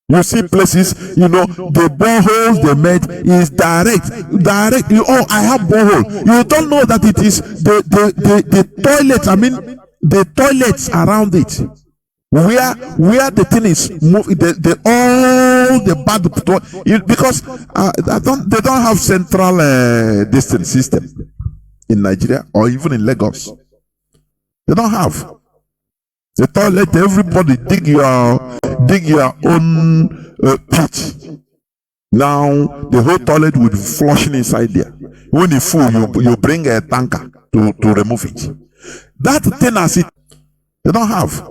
You see places, the boreholes they made is direct. I have borehole. You don't know that it is the toilets. I mean, the toilets around it, where the thing is moving. All the bad because they don't have central distance system in Nigeria or even in Lagos. They don't have. The toilet, everybody dig your own pit. Now the whole toilet will be flushing inside there. When it's full, you bring a tanker to remove it. That thing as it, they don't have.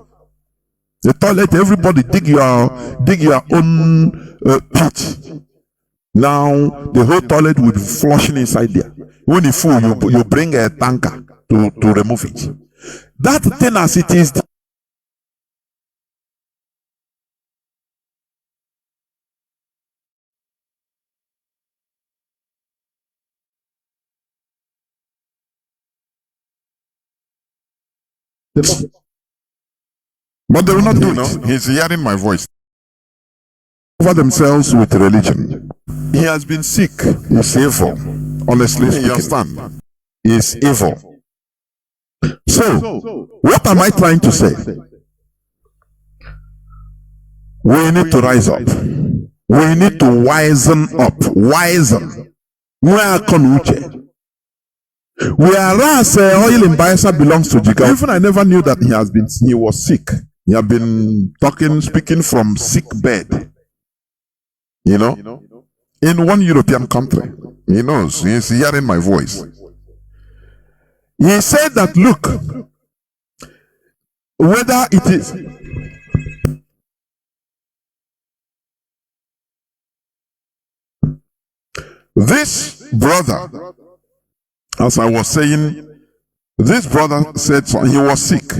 The toilet, everybody dig your own pit. Now the whole toilet will be flushing inside there. When it's full, you bring a tanker to remove it. That thing as it is. But they will not do it. He's hearing my voice. Over themselves with religion. He has been sick. He's evil. Honestly speaking. You understand? He's evil. So, what am I trying to say? We need to rise up. We need to wisen up. Wisen. Whereas oil in Biafra belongs to Jigawa. Even I never knew that he was sick. He had been speaking from sick bed. In one European country. He knows. He's hearing my voice. He said that, look, whether it is this brother, as I was saying, this brother said so, he was sick.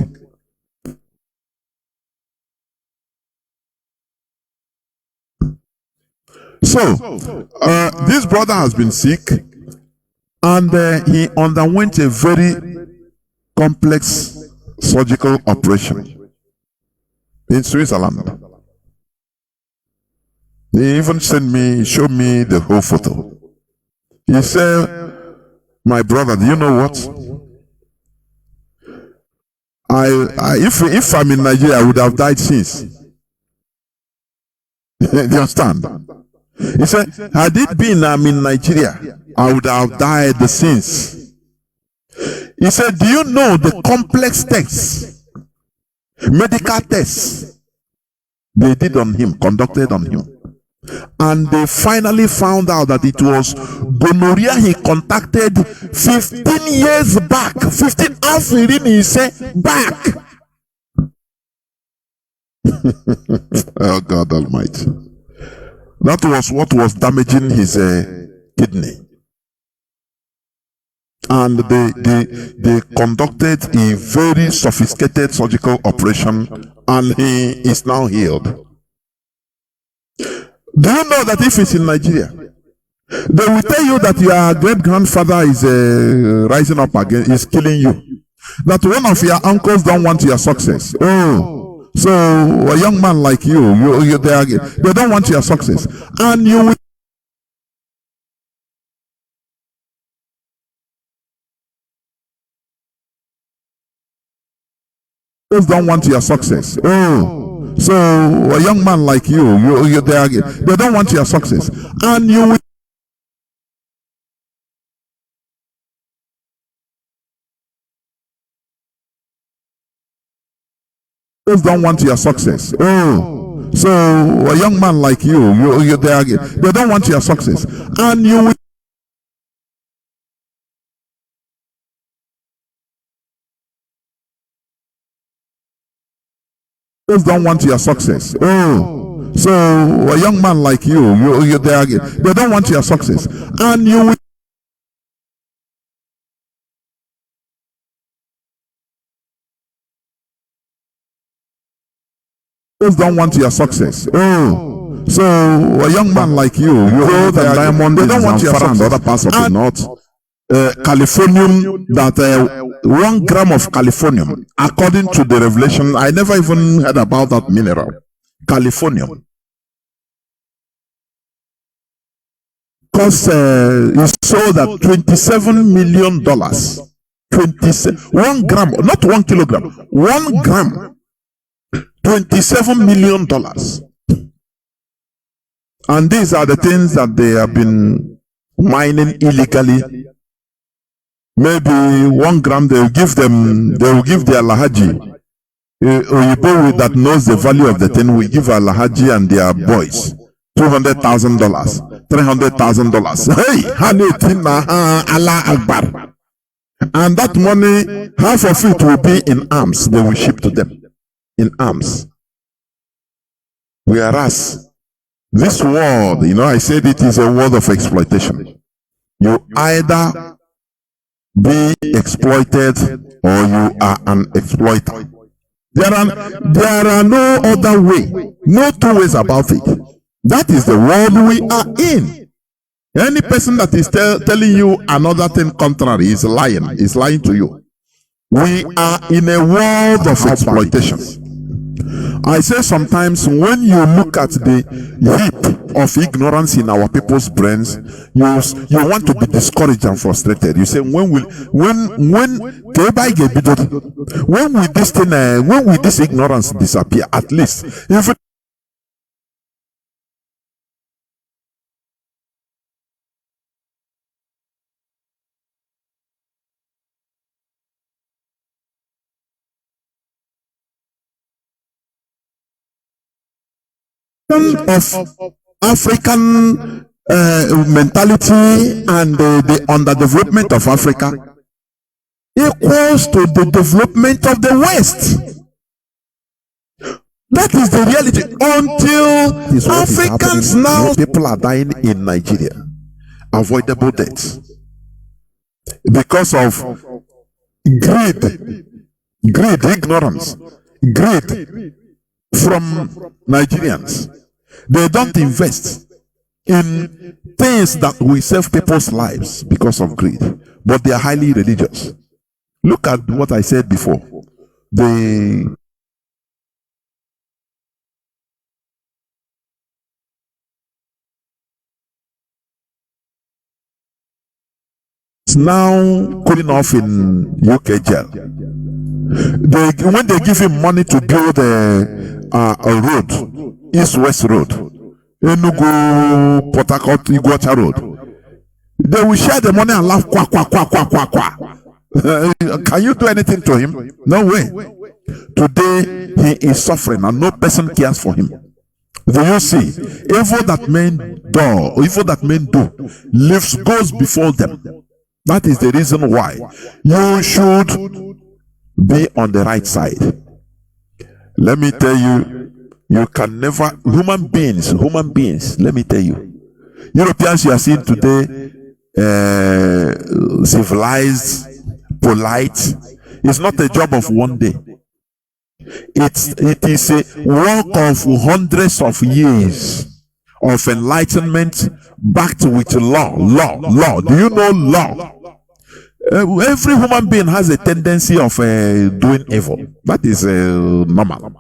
So, this brother has been sick, and he underwent a very complex surgical operation in Switzerland. He even showed me the whole photo. He said, My brother, do you know what? If I'm in Nigeria, I would have died since. Do you understand? He said, had it been I'm in Nigeria, I would have died since. He said, do you know the complex tests, medical tests they did on him, conducted on him? And they finally found out that it was gonorrhea he contacted 15 years back. 15 after he said back. Oh God Almighty. That was what was damaging his kidney. And they conducted a very sophisticated surgical operation, and he is now healed. Do you know that if it's in Nigeria, they will tell you that your great-grandfather is rising up again, is killing you. That one of your uncles don't want your success. Oh, so a young man like you they don't want your success. And you will don't want your success. Oh, so a young man like you they don't want your success. And you will don't want your success. Oh, so a young man like you they don't want your success. And you will don't want your success. Oh, so a young man like you they don't want your success. And you will don't want your success. Oh, so a young man like you they don't want your success. Other parts of the north, californium, that 1 gram of californium, according to the revelation, I never even heard about that mineral, californium. Because it's sold at $27 million. 1 gram, not 1 kilogram, 1 gram. $27 million. And these are the things that they have been mining illegally. Maybe 1 gram they will give their Lahaji. Oyibo that knows the value of the thing will give a Lahaji and their boys $200,000, $300,000. Hey, Allah Akbar. And that money, half of it will be in arms. They will ship to them in arms. Whereas this world, I said it is a world of exploitation. You either be exploited or you are an exploiter. There are no other way, no two ways about it. That is the world we are in. Any person that is telling you another thing contrary is lying to you. We are in a world of exploitation. I say sometimes when you look at the heap of ignorance in our people's brains, you want to be discouraged and frustrated. You say, when will this ignorance disappear? At least if of African mentality and the underdevelopment of Africa equals to the development of the West. That is the reality. Until Africans now, people are dying in Nigeria, avoidable deaths because of greed, ignorance, greed from Nigerians. They don't invest in things that will save people's lives because of greed, but they are highly religious. Look at what I said before. The is now cooling off in UK jail. When they give him money to build a road, East-West Road, Enugu, Port Harcourt, Iguacha Road, they will share the money and laugh, quack, quack, quack, quack, quack, quack. Can you do anything to him? No way. Today, he is suffering and no person cares for him. Do you see? Evil that men do, goes before them. That is the reason why you should be on the right side. Let me tell you, you can never, human beings, let me tell you, Europeans you are seeing today, civilized, polite, it's not a job of one day. It is a work of hundreds of years of enlightenment backed with law. Do you know law? Every human being has a tendency of doing evil. That is normal.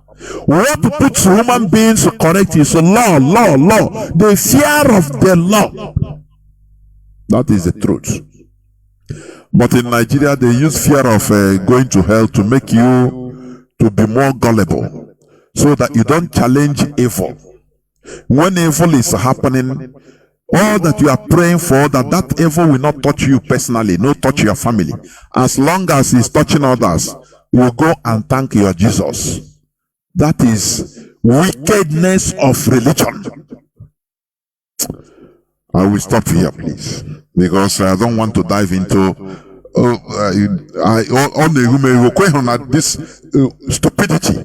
What puts human beings correct is law. The fear of the law. That is the truth. But in Nigeria, they use fear of going to hell to make you to be more gullible, so that you don't challenge evil. When evil is happening, all that you are praying for, that evil will not touch you personally, not touch your family. As long as it's touching others, you go and thank your Jesus. That is wickedness of religion. I will stop here, please, because I don't want to dive into this stupidity.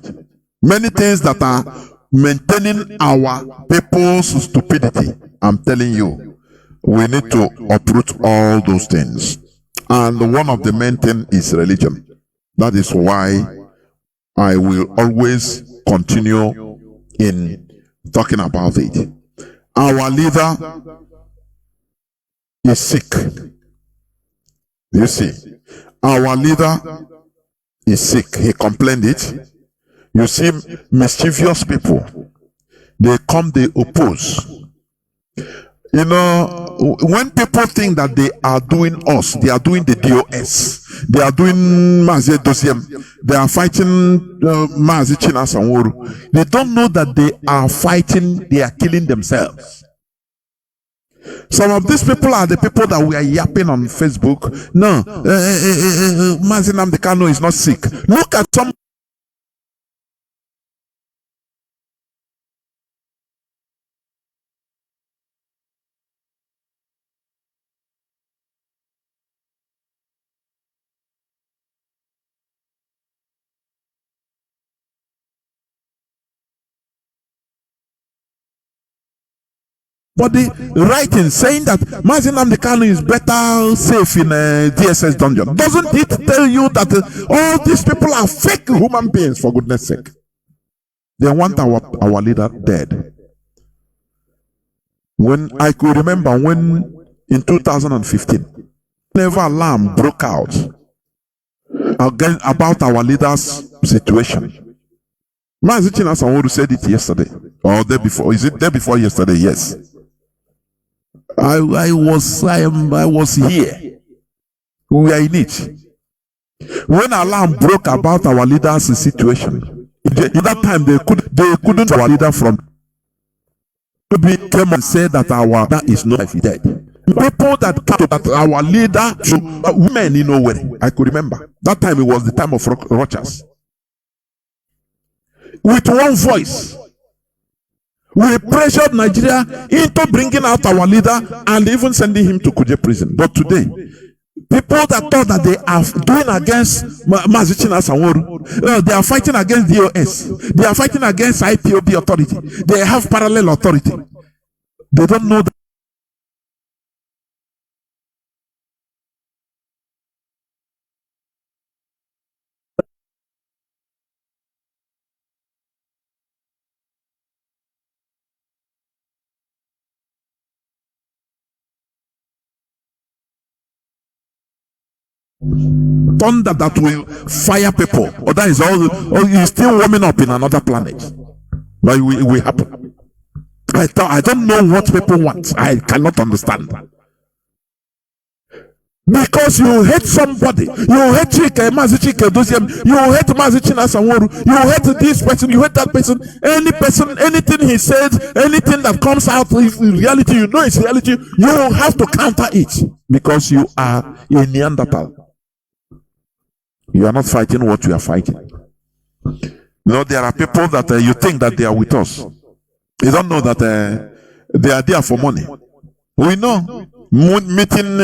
Many things that are maintaining our people's stupidity. I'm telling you, we need to uproot all those things. And one of the main things is religion. That is why I will always continue in talking about it. Our leader is sick. You see, our leader is sick. He complained it. You see, mischievous people, they come, they oppose. You know, when people think that they are doing us, they are doing the DOS. They are doing Mazi Dosiem. They are fighting Mazi Chinasanworu. They don't know that they are fighting, they are killing themselves. Some of these people are the people that we are yapping on Facebook. No, Mazi Nnamdi Kanu is not sick. Look at some. But the writing saying that Mazi Nnamdi Kanu is better safe in a DSS dungeon, doesn't it tell you that all these people are fake human beings, for goodness sake? They want our leader dead. When I could remember when in 2015, whenever alarm broke out again about our leader's situation, Mazi Chinasanworu said it yesterday or day before. Is it day before yesterday? Yes. I was here. We were in it. When alarm broke about our leader's situation, in that time they couldn't our leader from came and said that our leader is not dead. People that came that our leader, women in nowhere. I could remember that time. It was the time of Rogers. With one voice, we pressured Nigeria into bringing out our leader and even sending him to Kuje prison. But today, people that thought that they are doing against Mazi Chinasanworu, they are fighting against DOS, they are fighting against IPOB authority, they have parallel authority. They don't know that. Thunder that will fire people, or that is all is still warming up in another planet. But it will happen. I don't know what people want. I cannot understand. Because you hate somebody, you hate Mazi you hate Mazi Chinasanworu, you hate this person, you hate that person, anything he says, anything that comes out in reality, you know it's reality, you have to counter it because you are a Neanderthal. You are not fighting what you are fighting. There are people that you think that they are with us. You don't know that they are there for money. We know. Meeting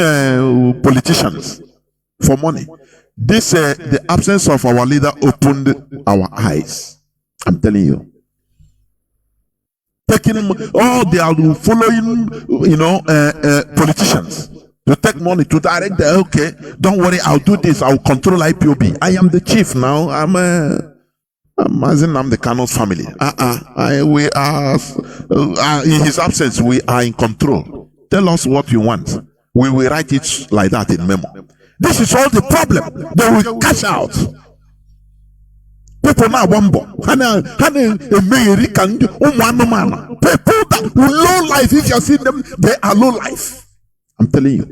politicians for money. This the absence of our leader opened our eyes. I'm telling you. Taking they are following, politicians to take money to direct the okay. Don't worry, I'll do this. I'll control IPOB. I am the chief now. I'm the Kano's family. We are in his absence. We are in control. Tell us what you want. We will write it like that in memo. This is all the problem. They will cash out. People now wambo. People that low life, if you see them, they are low life. I'm telling you.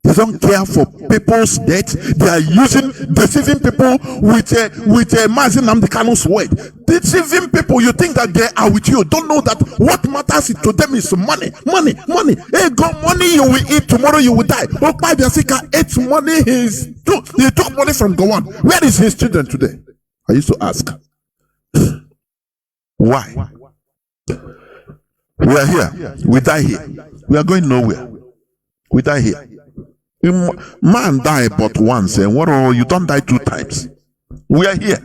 They don't care for people's death. They are deceiving people with Mazi Nnamdi Kanu's word. Deceiving people, you think that they are with you. Don't know that what matters to them is money. Hey, God, money you will eat, tomorrow you will die. Okpa Biasika ate money, he took money from Gowon. Where is his children today? I used to ask. Why? We are here. We die here. We are going nowhere. We die here. Man die but once, and you don't die 2 times. We are here.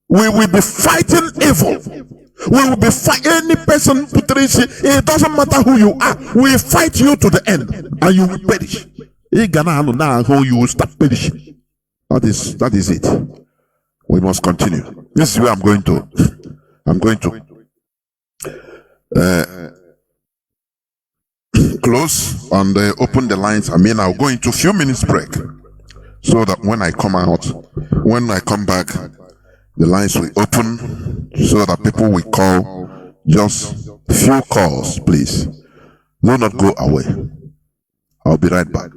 We will be fighting evil. We will be fighting any person. It doesn't matter who you are. We fight you to the end, and you will perish. You will start perishing. That is it. We must continue. This is where I'm going to close and open the lines. I'll go into a few minutes break so that when I come back, the lines will open so that people will call. Just few calls, please. Do not go away. I'll be right back.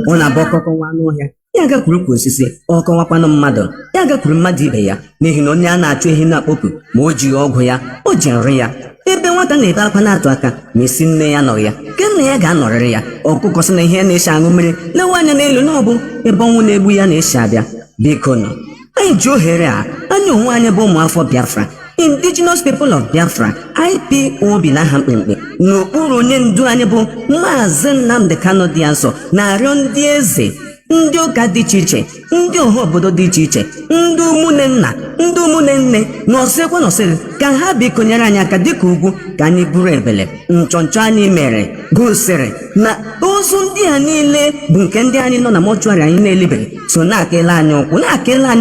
Ọ na-abụ ọkọkọwa n'ọhịa ya gakwuru kwa osisi ọkọwakwanụ mmadụ ya gakwuru mmadụ ibe ya n'ihi na onye a na-achụ ehi na-akpọku ma o jighị ọgwụ ya o ji nri ya ebe nwata na-ebe akwa na-atụ aka ma esi nne ya nọrọ ya ke nna ya ga-anọrịrị ya ọkụkọ sị na ihe na-esi aṅụ mmiri lewe anya n'elu na ọ bụ ebe ọnwụ na-egbu ya na-esi abịa. Biko nọ anyị ji ohere a anya onwe anyị bụ ụmụafọ Biafra, Indigenous People of Biafra, IPOB n'aha mkpimkpi n'okpuru onye ndu anyị bụ Mazi Nnamdi Kanu dị Nsọ na-arịọ ndị eze, ndị ụka dị iche iche, ndị ọha obodo dị iche iche, ndị ụmụnne nna, ndị ụmụnne nne n'ọsịkwa n'ọsịrị ka ha bikonyere anyị aka dịka ugwu ka anyị buru ebele. Nchọnchọ anyị mere gosiri na ozu ndị a niile bụ nke ndị anyị nọ na mọchụarị anyị na-elibeghị so na-akele anyị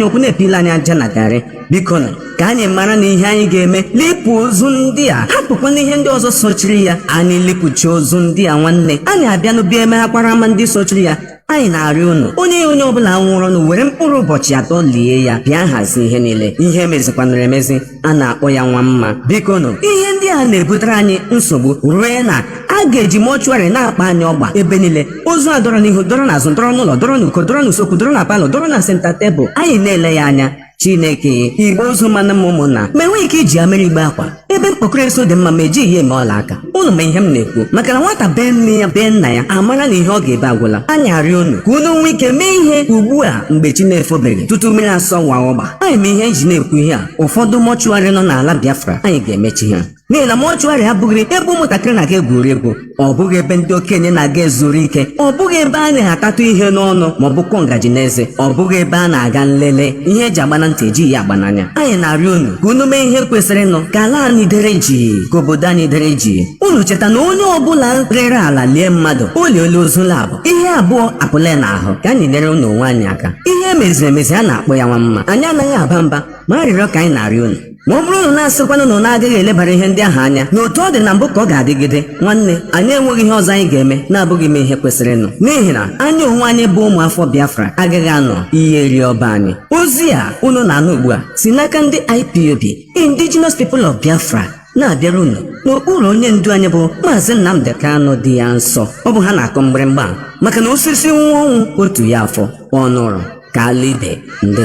ụkwụ na-epile anyị aja na garị. Biko na ka anyị mara na ihe anyị ga-eme lipụ ozu ndị a, hapụkwa n'ihe ndị ọzọ sochiri ya. Anyị lipụchi ozu ndị a nwanne, anyị abịa n'obi emeghakwara ama ndị sochiri ya. Anyị na-arịọ unu onye ọbụla nwụrụ n'u were mkpụrụ ụbọchị 3 lie ya, bịa hazie ihe niile. Ihe mezikwanụrụ emezi a na-akpọ ya nwa mma. Biko nụ ihe ndị a na-ebutere anyị nsogbu ruo na a ga-eji mọchụarị na-akpa anyị ọgba ebe niile. Ozu a dọrọ n'ihu, dọrọ n'azụ, dọrọ n'ụlọ, dọrọ n'uko, dọrọ n'usekwu, dọrọ na palọ, dọrọ na senta tebụl. Anyị na-ele ya anya. Chineke igbe ozu mana m ụmụnna ma enweghị ike iji amịrị igbe akwa ebe mkpọkọrọ eso dị mma ma ejighị ya eme ọla aka. Unu ma ihe m na-ekwu maka na nwata bee nne ya bee nna ya amara na ihe ọ ga-ebe agwụla. Anyị arịọ unu ka unu nwee ike mee ihe ugbu a mgbe chi na-efobeghị tutu mmiri asọ wa ọgba. Anyị ma ihe eji na-ekwu ihe a, ụfọdụ mọchụarị nọ n'ala Biafra anyị ga-emechi ha n'ihi na mọchụarị abụghị ebe ụmụntakịrị na-aga egwuregwu, ọ bụghị ebe ndị okenye na-aga ezuru ike, ọ bụghị ebe a na-atatụ ihe n'ọnụ ma ọ bụ kụọ ngaji n'eze, ọ bụghị ebe a na-aga nlele ihe eji agba na ntị eji ya agba n'anya. Anyị na-arịọ unu ka unu mee ihe kwesịrị nọ ka ala anyị dere jii, ka obodo anyị dere jii. Unu cheta na onye ọbụla rere ala lie mmadụ oliole ozu labụ ihe abụọ apụle n'ahụ. Ka anyị nyere unu onwe anyị aka. Ihe emeziri emezi a na-akpọ ya nwa mma. Anyị anaghị aba mba ma arịrịọ ka anyị na-arịọ unu ma ọ bụrụ na asịkwanụ na ọ na-agaghị elebara ihe ndị ahụ anya na otu ọ dị na mbụ ka ọ ga-adịgide nwanne anyị enweghị ihe ọzọ anyị ga-eme na-abụghị ime ihe kwesịrị nụ n'ihi na anyị onwe anyị bụ ụmụ afọ Biafra agaghị anọ ihe eri ọba anyị. Ozi a unu na-anụ ugbu a si n'aka ndị IPOB Indigenous People of Biafra na-abịara unu n'okpuru onye ndu anyị bụ Mazi Nnamdi Kanu dị ya nsọ. Ọ bụ ha na-akụ mgbịrịmgba maka na osisi nwa ọnwụ otu ya afọ ọnụrụ ka ala ibe ndị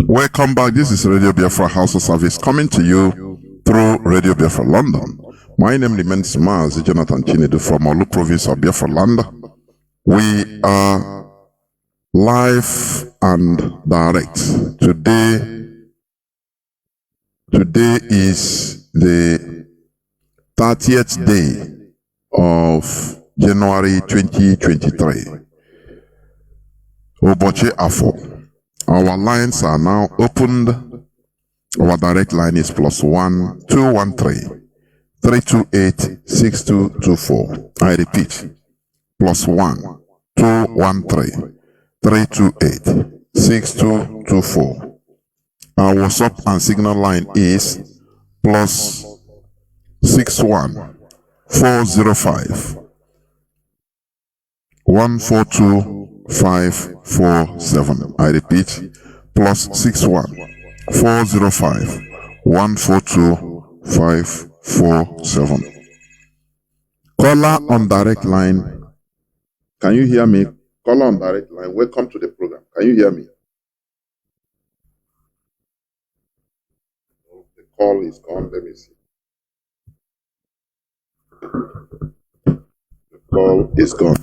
Welcome back. This is Radio Biafra House of Service coming to you through Radio Biafra London. My name remains Mazi Jonathan Chinedu from Olu province of Biafra land. We are live and direct. Today is the 30th day of January 2023. Oboche Afo. Our lines are now opened. Our direct line is +1 213 328 6224. I repeat, +1 213 328 6224. Our WhatsApp and Signal line is +61 405 142 547. I repeat, +61 405 142 547. Caller on direct line. Can you hear me? Caller on direct line. Welcome to the program. Can you hear me? The call is gone. Let me see. The call is gone.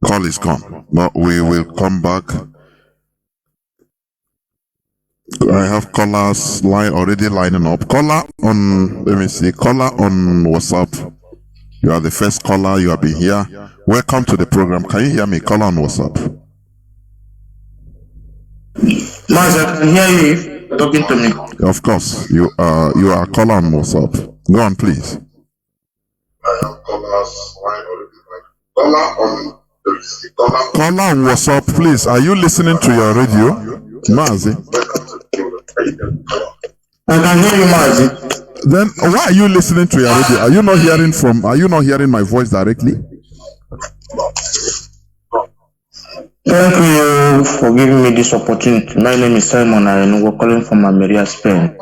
Call is gone, but we will come back. I have callers line already lining up. Caller on, let me see, caller on WhatsApp. You are the first caller. You have been here. Welcome to the program. Can you hear me? Caller on WhatsApp. Mazi, I can hear you talking to me. Of course, you are a caller on WhatsApp. Go on, please. I have callers line already lining up. Caller on. Caller on WhatsApp, please. Are you listening to your radio, Mazi? I can hear you, Mazi. Then why are you listening to your radio? Are you not hearing my voice directly? Thank you for giving me this opportunity. My name is Simon and we're calling from Ameria, Spain.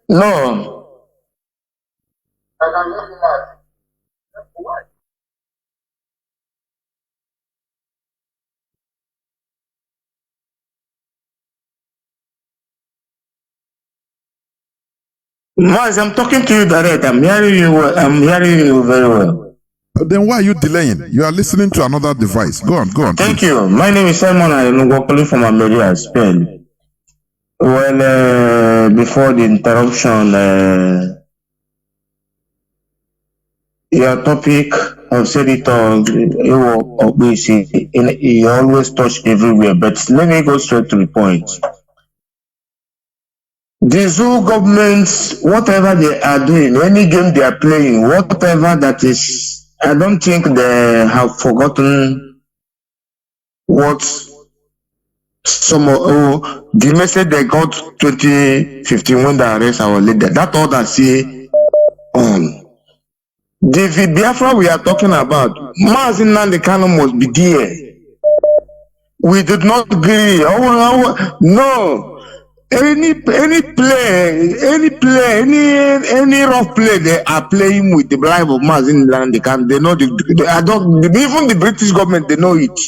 No. I can hear you, Mazi. Mazi, I'm talking to you direct. I'm hearing you very well. Then why are you delaying? You are listening to another device. Go on. Thank please. you. My name is Simon and we're calling from Ameria, Spain. Well, before the interruption, your topic, I've said it all, you always touch everywhere, but let me go straight to the point. These whole governments, whatever they are doing, any game they are playing, whatever that is, I don't think they have forgotten what the message they got 2015 when they arrest our leader. That's all I see on. The Biafra we are talking about, Mazi Nnamdi Kanu must be there. We did not agree. No. Any rough play they are playing with the life of Mazi Nnamdi Kanu, they know even the British government, they know it.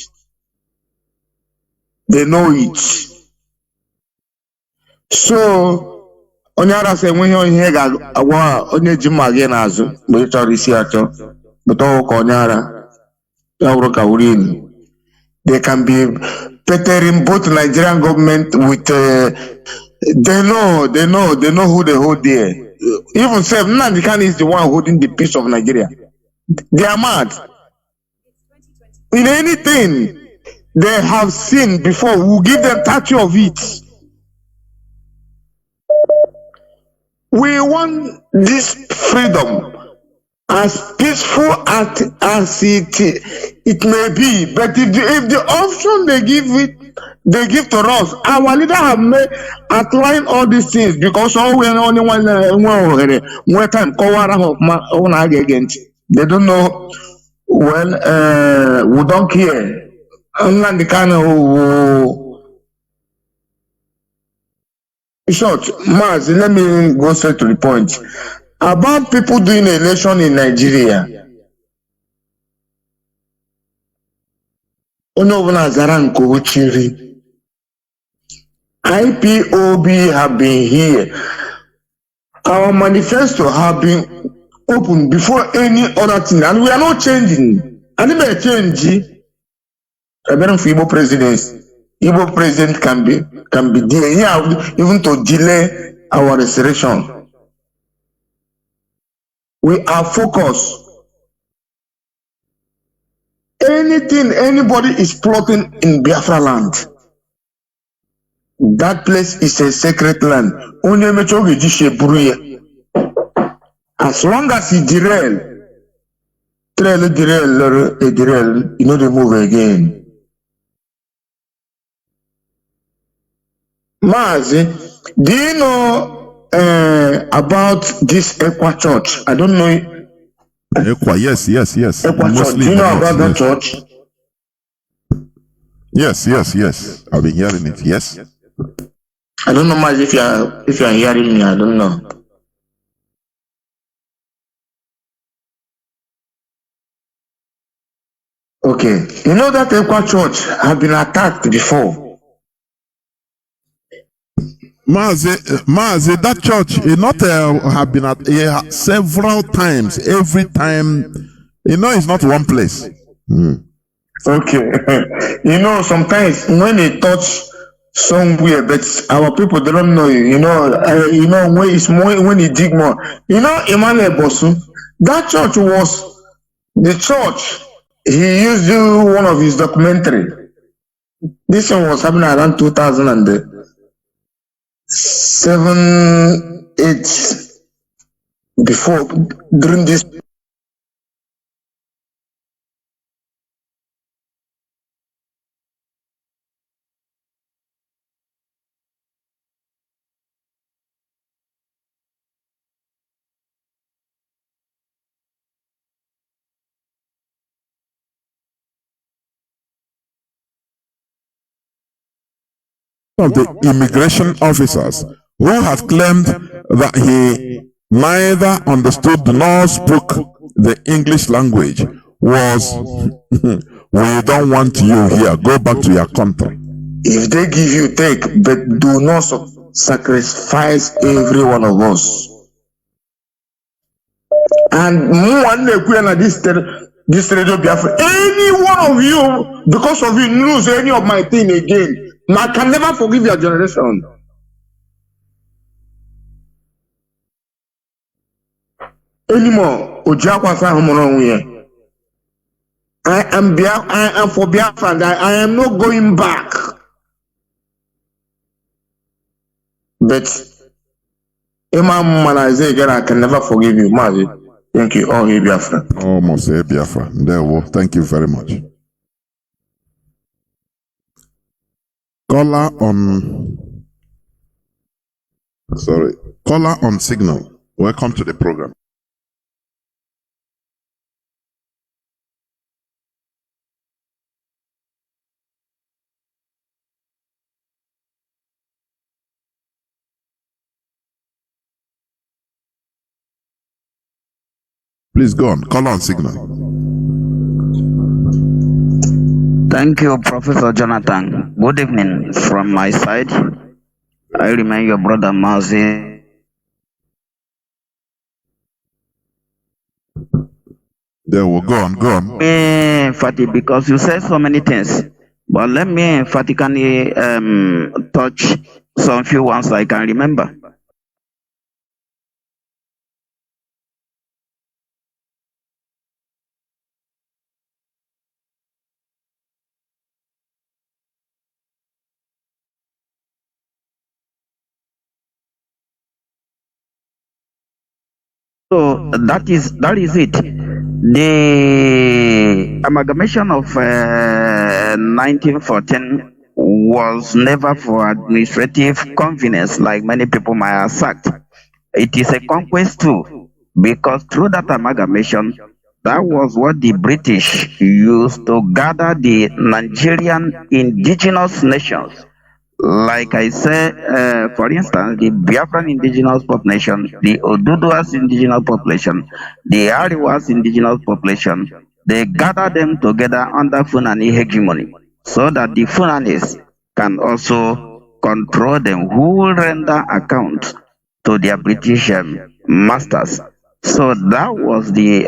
They know it. So Onyara say when you hear onye ji magi na azu mgbe ị chọrọ isi achọ but Onyara they can be bettering both Nigerian government with they know who they hold there. Even Sef Nnamdi Kanu is the one holding the peace of Nigeria. They are mad. In anything they have seen before, we'll give them 30 of it. We want this freedom as peaceful as it may be, but if the option they give it they give to us. Our leader have made outline all these things because all we only one time they don't know. Well, we don't care. Unlike the kind of short, Mazi, let me go straight to the point. About people doing election in Nigeria. IPOB have been here. Our manifesto have been open before any other thing, and we are not changing. And if we change, Igbo president can be there, yeah, even to delay our restoration. We are focused. Anything anybody is plotting in Biafra land, that place is a sacred land. As long as he derail, you know they move again. Mazi, do you know about this Equa Church? I don't know. Equa, yes. Equa Church. Do you know about that church? Yes. I've been hearing it. Yes. I don't know much if you are hearing me. I don't know. Okay, you know that Equa Church have been attacked before. Mazi, that church have been several times. Every time, it's not one place. Okay, sometimes when they touch somewhere, but our people they don't know. When it's more, when you dig more. Emmanuel Bosu, that church was the church he used to do one of his documentary. This one was happening around 2007, 8 before during this. Of the immigration officers who had claimed that he neither understood nor spoke the English language was, we don't want you here, go back to your country. If they give you, take, but do not sacrifice every one of us. And this radio Biafra, any one of you, because of you, lose any of my thing again. I can never forgive your generation. Anymore. I am for Biafra and I am not going back. But I can never forgive you, Mazi. Thank you. Oh, Biafra. Almost Biafra. Thank you very much. Caller on signal. Welcome to the program. Please go on. Caller on signal. Thank you, Professor Jonathan. Good evening from my side. I remain your brother Mazi. There we go on. Fatih, because you said so many things, but let me emphatically touch some few ones I can remember. So that is it. The amalgamation of 1914 was never for administrative convenience, like many people might assert. It is a conquest too, because through that amalgamation, that was what the British used to gather the Nigerian indigenous nations. Like I said, for instance, the Biafran indigenous population, the Oduduwa's indigenous population, the Ariwa's indigenous population, they gather them together under Fulani hegemony so that the Fulanis can also control them, who will render account to their British masters. So that was the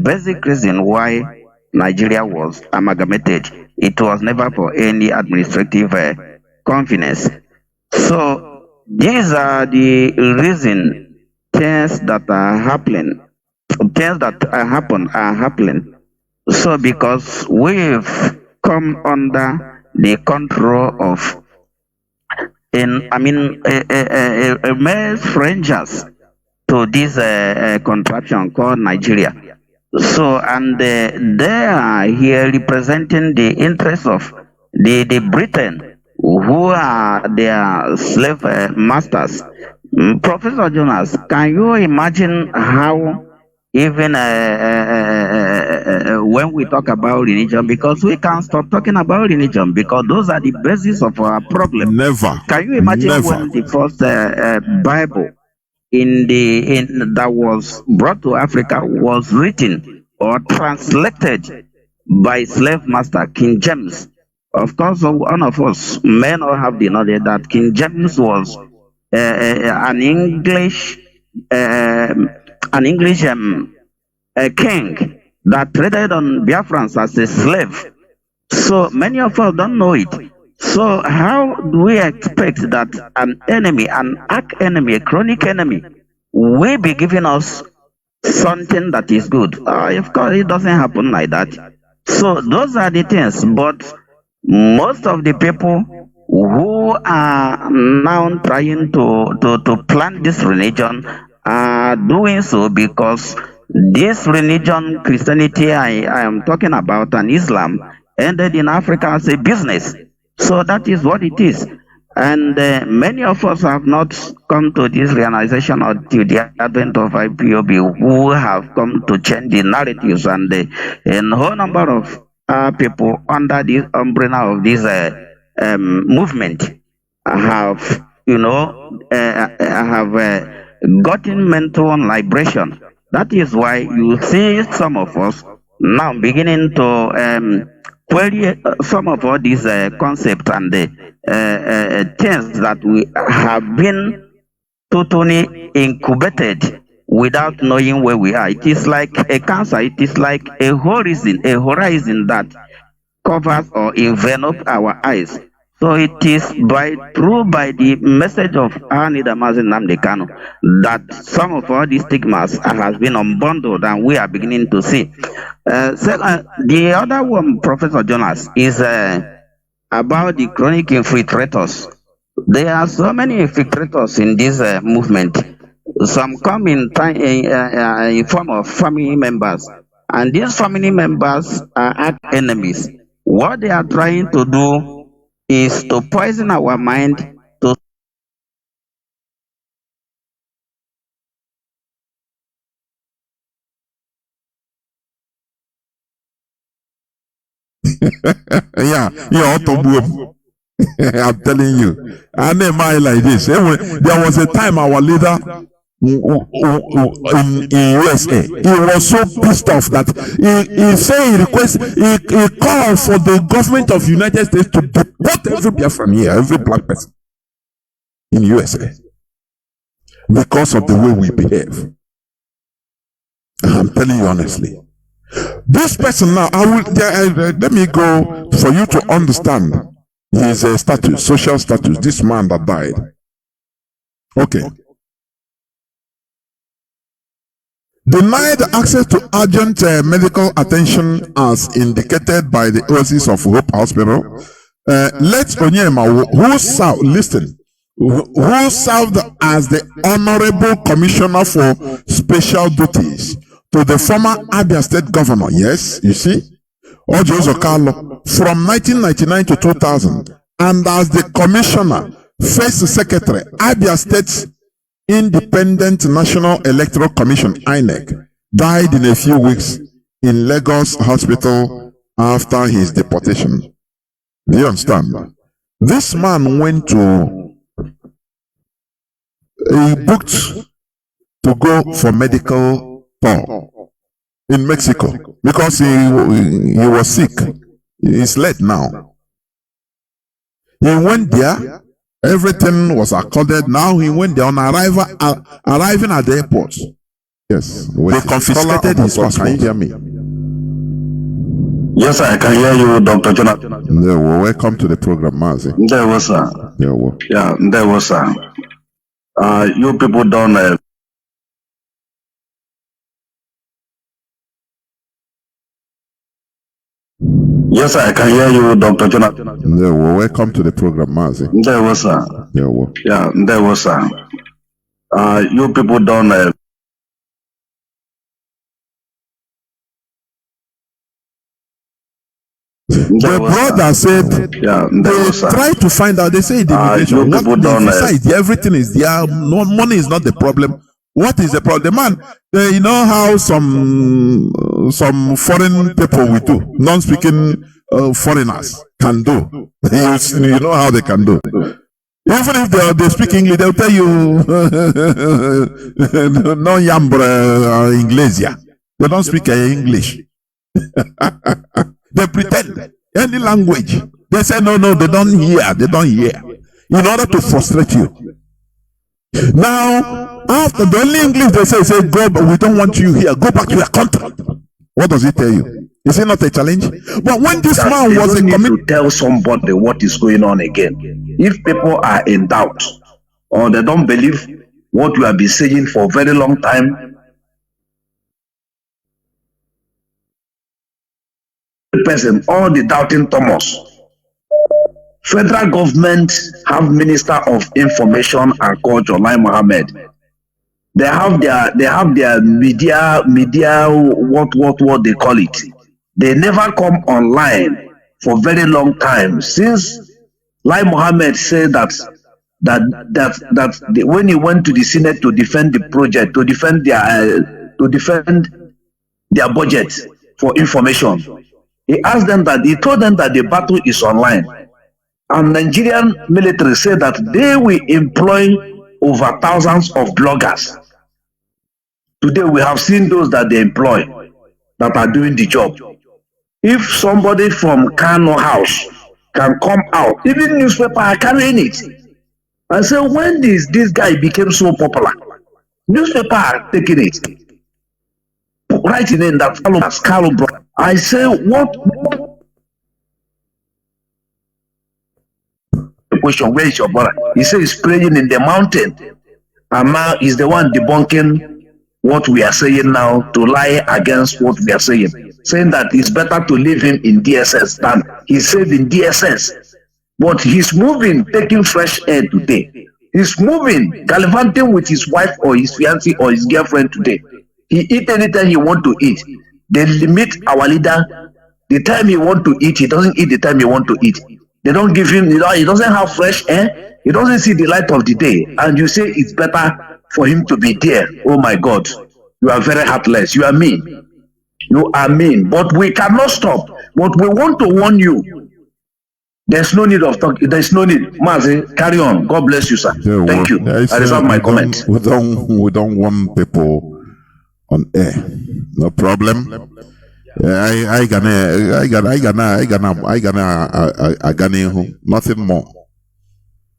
basic reason why Nigeria was amalgamated. It was never for any administrative convenience. So these are the reason things that are happening. Things that are happening. So because we've come under the control of male strangers to this contraption called Nigeria. So, and they are here representing the interests of the Britain, who are their slave masters. Professor Jonas, can you imagine how even when we talk about religion, because we can't stop talking about religion, because those are the basis of our problem. Never. Can you imagine Never. when the first Bible that was brought to Africa was written or translated by slave master King James? Of course, one of us may not have the knowledge that King James was an English king that traded on Biafrans as a slave. So many of us don't know it. So how do we expect that an enemy, an arch enemy, a chronic enemy, will be giving us something that is good? Of course, it doesn't happen like that. So those are the things. But most of the people who are now trying to plant this religion are doing so because this religion, Christianity I am talking about, and Islam, ended in Africa as a business. So that is what it is. And many of us have not come to this realization until the advent of IPOB, who have come to change the narratives, and a whole number of people under the umbrella of this movement have, gotten mental liberation. That is why you see some of us now beginning to query some of all these concepts and things that we have been totally incubated without knowing where we are. It is like a cancer. It is like a horizon that covers or envelops our eyes. So it is by the message of Anida Mazi Namdekano that some of all these stigmas has been unbundled, and we are beginning to see. The other one, Professor Jonas, is about the chronic infiltrators. There are so many infiltrators in this movement. Some come in form of family members, and these family members are enemies. What they are trying to do is to poison our mind, to yeah, I'm telling you. I never mind like this. There was a time our leader in USA, he was so pissed off that he said he called for the government of United States to deport every Biafran here, every black person in USA, because of the way we behave. I'm telling you honestly. This person now, let me go for you to understand his status, social status, this man that died. Okay. Denied access to urgent medical attention as indicated by the Oasis of Hope Hospital. Let Onyema, who served as the Honorable Commissioner for Special Duties to the former Abia State Governor. Yes, you see? Ojo Zokalo. from 1999 to 2000, and as the commissioner, first secretary, Abia State Independent National Electoral Commission, INEC, died in a few weeks in Lagos hospital after his deportation. Do you understand? This man went to, he booked to go for medical tour in Mexico because he was sick. He's late now. He went there. Everything was accorded. Now he went there on arriving at the airport. Yes, they confiscated his passport. Can you hear me? Yes, I can hear you, Dr. Jonathan. Welcome to the program, Mazi. There was sir. Yeah, there was sir. You people don't. Yes, I can hear you, Dr. Jonathan. Welcome to the program, Mazi. There was sir. Yeah, there was sir. You people don't. The brother said they try to find out. They say the immigration. Besides, everything is there. No money is not the problem. What is the problem? Man, you know how some foreign people will do, non-speaking foreigners can do. You know how they can do. Even if they speak English, they'll tell you no yambra Inglesia. They don't speak English. They pretend any language. They say no, they don't hear. They don't hear. In order to frustrate you. Now, after the only English they say go, but we don't want you here. Go back to your country. What does it tell you? Is it not a challenge? But when this man was a to tell somebody what is going on again. If people are in doubt or they don't believe what you have been saying for a very long time, person, all the doubting Thomas. Federal government have Minister of Information and Culture, Lai Mohammed. They have their media, what they call it. They never come online for a very long time since Lai Mohammed said that when he went to the Senate to defend the project, to defend their budget for information. He asked them he told them that the battle is online. And Nigerian military said that they will employ over thousands of bloggers. Today we have seen those that they employ that are doing the job. If somebody from Kano House can come out, even newspaper are carrying it. I say, when this guy became so popular, newspaper are taking it. Writing in that follow bro. I say, what? The question, where is your brother? He says he's praying in the mountain. And now he's the one debunking what we are saying now, to lie against what we are saying. Saying that it's better to leave him in DSS than he's safe in DSS. But he's moving, taking fresh air today. He's moving, gallivanting with his wife or his fiancée or his girlfriend today. He eat anytime he want to eat. They limit our leader. The time he want to eat, he doesn't eat the time he want to eat. They don't give him, he doesn't have fresh air. He doesn't see the light of the day. And you say it's better for him to be there. Oh my God, you are very heartless. You are mean. You are mean. But we cannot stop. But we want to warn you. There's no need of talking. There's no need. Mazi, carry on. God bless you, sir. Yeah, Thank you. I reserve my comment. We don't want people on air. No problem. I gonna nothing more.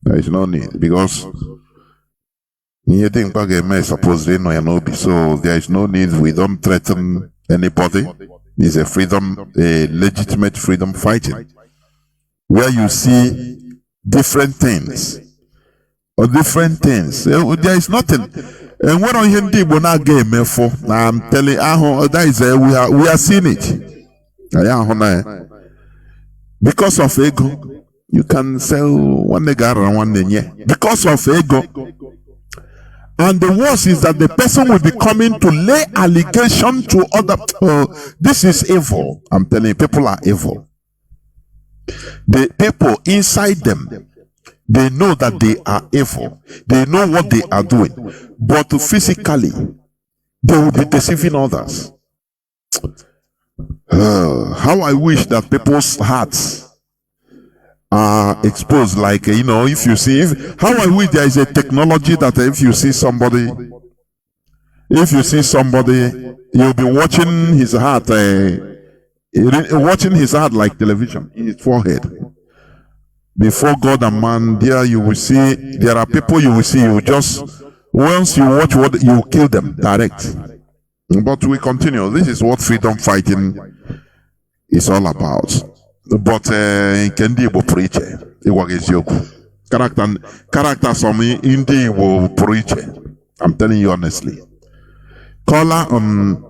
There is no need because you think supposedly no so there is no need. We don't threaten anybody. It's a freedom, a legitimate freedom fighting. Where you see different things or different things. There is nothing. And what on Hindi bona game for? I'm telling that is we are seeing it. Because of ego, you can sell one nigga and one nenye. Because of ego. And the worst is that the person will be coming to lay allegation to other. This is evil. I'm telling you, people are evil. The people inside them, they know that they are evil. They know what they are doing. But physically, they will be deceiving others. How I wish that people's hearts are exposed. Like, if you see, how I wish there is a technology that if you see somebody, you'll be watching his heart, like television in his forehead. Before God and man, there you will see, there are people you will see, you just, once you watch what, you kill them direct. But we continue. This is what freedom fighting is all about. But Kendi will preach character some Indi will preach. I'm telling you honestly. Caller on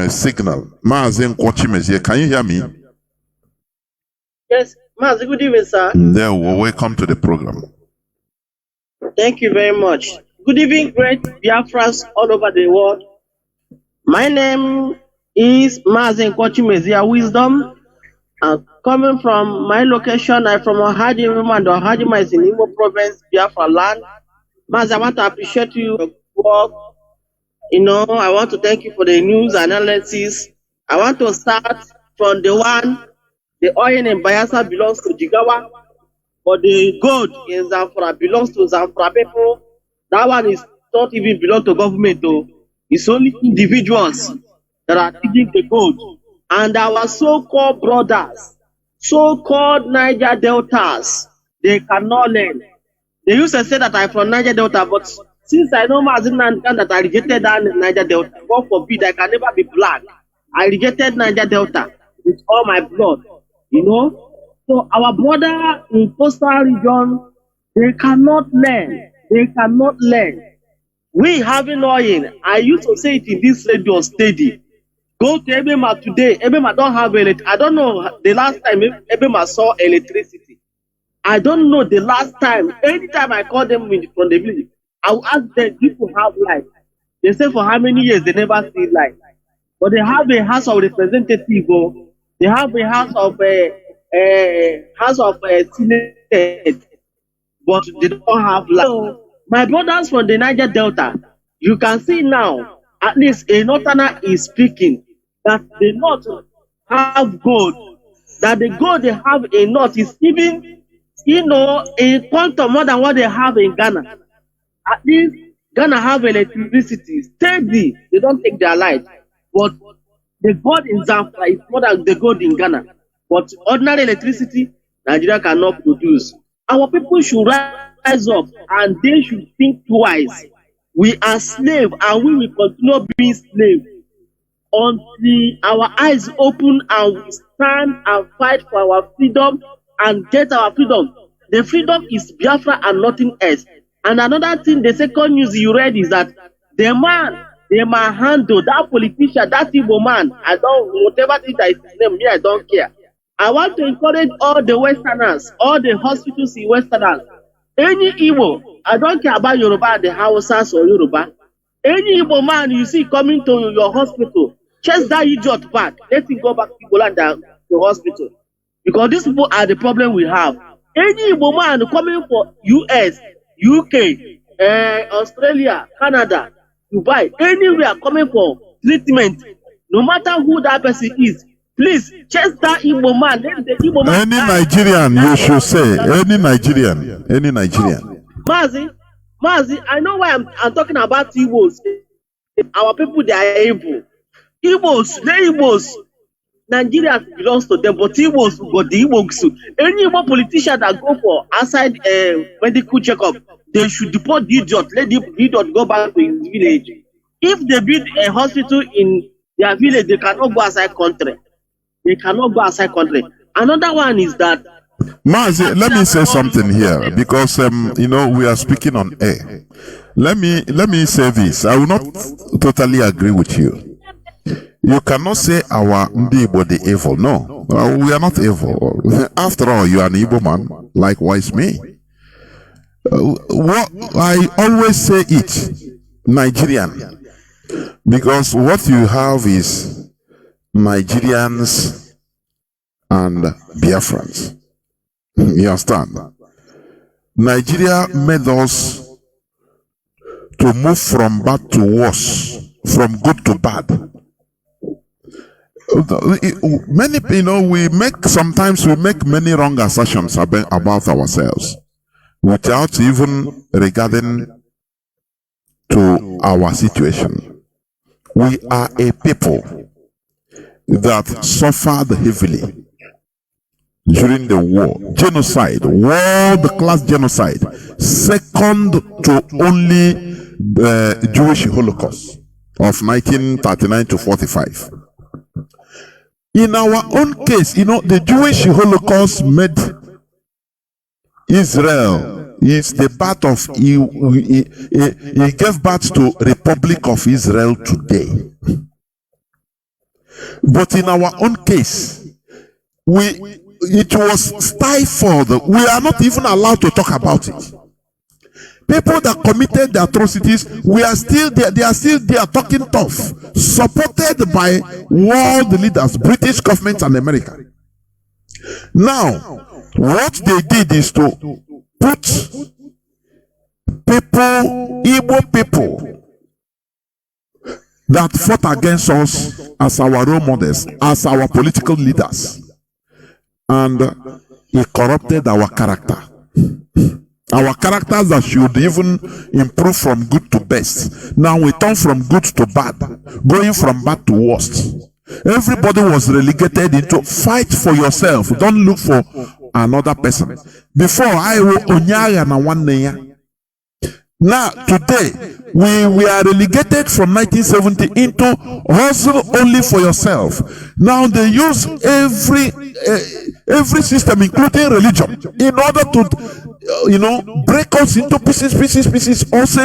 signal. Mazi Nkwachimezi, can you hear me? Yes, Mazi, good evening, sir. There, welcome to the program. Thank you very much. Good evening, great Biafras all over the world. My name is Mazi Nkwachimezi Wisdom. Coming from my location, I'm from Ohadima, and Ohadima is in Imo Province, Biafra land. Mazi, I want to appreciate you for your work. I want to thank you for the news analysis. I want to start from the one, the oil in Bayelsa belongs to Jigawa, but the gold in Zamfara belongs to Zamfara people. That one is not even belong to government though. It's only individuals that are taking the gold. And our so-called brothers, so-called Niger Deltas, they cannot learn. They used to say that I'm from Niger Delta, but since I know Mazi that I rejected that Niger Delta, God forbid, I can never be black. I rejected Niger Delta with all my blood, So our brother in coastal region, they cannot learn. They cannot learn. We having oil. I used to say it in this radio steady. Go to Ebema today. Ebema don't have electricity. I don't know the last time Ebema saw electricity. I don't know the last time. Anytime I call them from the village, I will ask them, people have light. They say for how many years they never see light. But they have a house of representative. They have a house of Senate, but they don't have light. So, my brothers from the Niger Delta, you can see now, at least a northerner is speaking that the North have gold. That the gold they have in North is even, a quantum more than what they have in Ghana. At least Ghana have electricity steady. They don't take their light. But the gold in Zamfara is more than the gold in Ghana. But ordinary electricity, Nigeria cannot produce. Our people should rise up and they should think twice. We are slaves and we will continue being slaves until our eyes open and we stand and fight for our freedom and get our freedom. The freedom is Biafra and nothing else. And another thing, the second news you read is that the man, they might handle that politician, that evil man. Whatever thing that is his name, me, I don't care. I want to encourage all the Westerners, all the hospitals in Westerners. Any Igbo, I don't care about Yoruba, the Hausas or Yoruba. Any Igbo man you see coming to your hospital, chase that idiot back. Let him go back to Igbo and the hospital. Because these people are the problem we have. Any Igbo man coming for US, UK, Australia, Canada, Dubai, anywhere coming for treatment, no matter who that person is, please chase that Igbo man. Let the Igbo man. Any Nigerian, you should say. Any Nigerian. Any Nigerian. Mazi, I know why I'm talking about Igbos. Our people, they are evil. Igbos, Nigeria belongs to them, but Igbos, but the Igbos, any Igbo politician that go for outside medical checkup, they should deport the idiot. Let the idiot go back to his village. If they build a hospital in their village, they cannot go outside country. They cannot go outside country. Another one is that. Mazi, let me say something here because we are speaking on air. Let me say this. I will not totally agree with you. You cannot say our Ndibo the evil. No, we are not evil. After all, you are an Igbo man. Likewise, me. What I always say it, Nigerian, because what you have is Nigerians and and Biafrans. You understand? Nigeria made us to move from bad to worse, from good to bad. Many, sometimes we make many wrong assertions about ourselves without even regarding to our situation. We are a people that suffered heavily during the war, genocide, world-class genocide, second to only the Jewish Holocaust of 1939 to 45. In our own case, the Jewish Holocaust made Israel is the birth of, he gave birth to Republic of Israel today. But in our own case, it was stifled. We are not even allowed to talk about it. People that committed the atrocities, we are still there. They are still there talking tough, supported by world leaders, British government and America. Now, what they did is to put people, Igbo people, that fought against us as our role models, as our political leaders. And it corrupted our character. Our characters that should even improve from good to best. Now we turn from good to bad, going from bad to worst. Everybody was relegated into fight for yourself. Don't look for another person. Before I will onyaga na one year. Now today we are relegated from 1970 into hustle only for yourself. Now they use every system, including religion, in order to break us into pieces. Also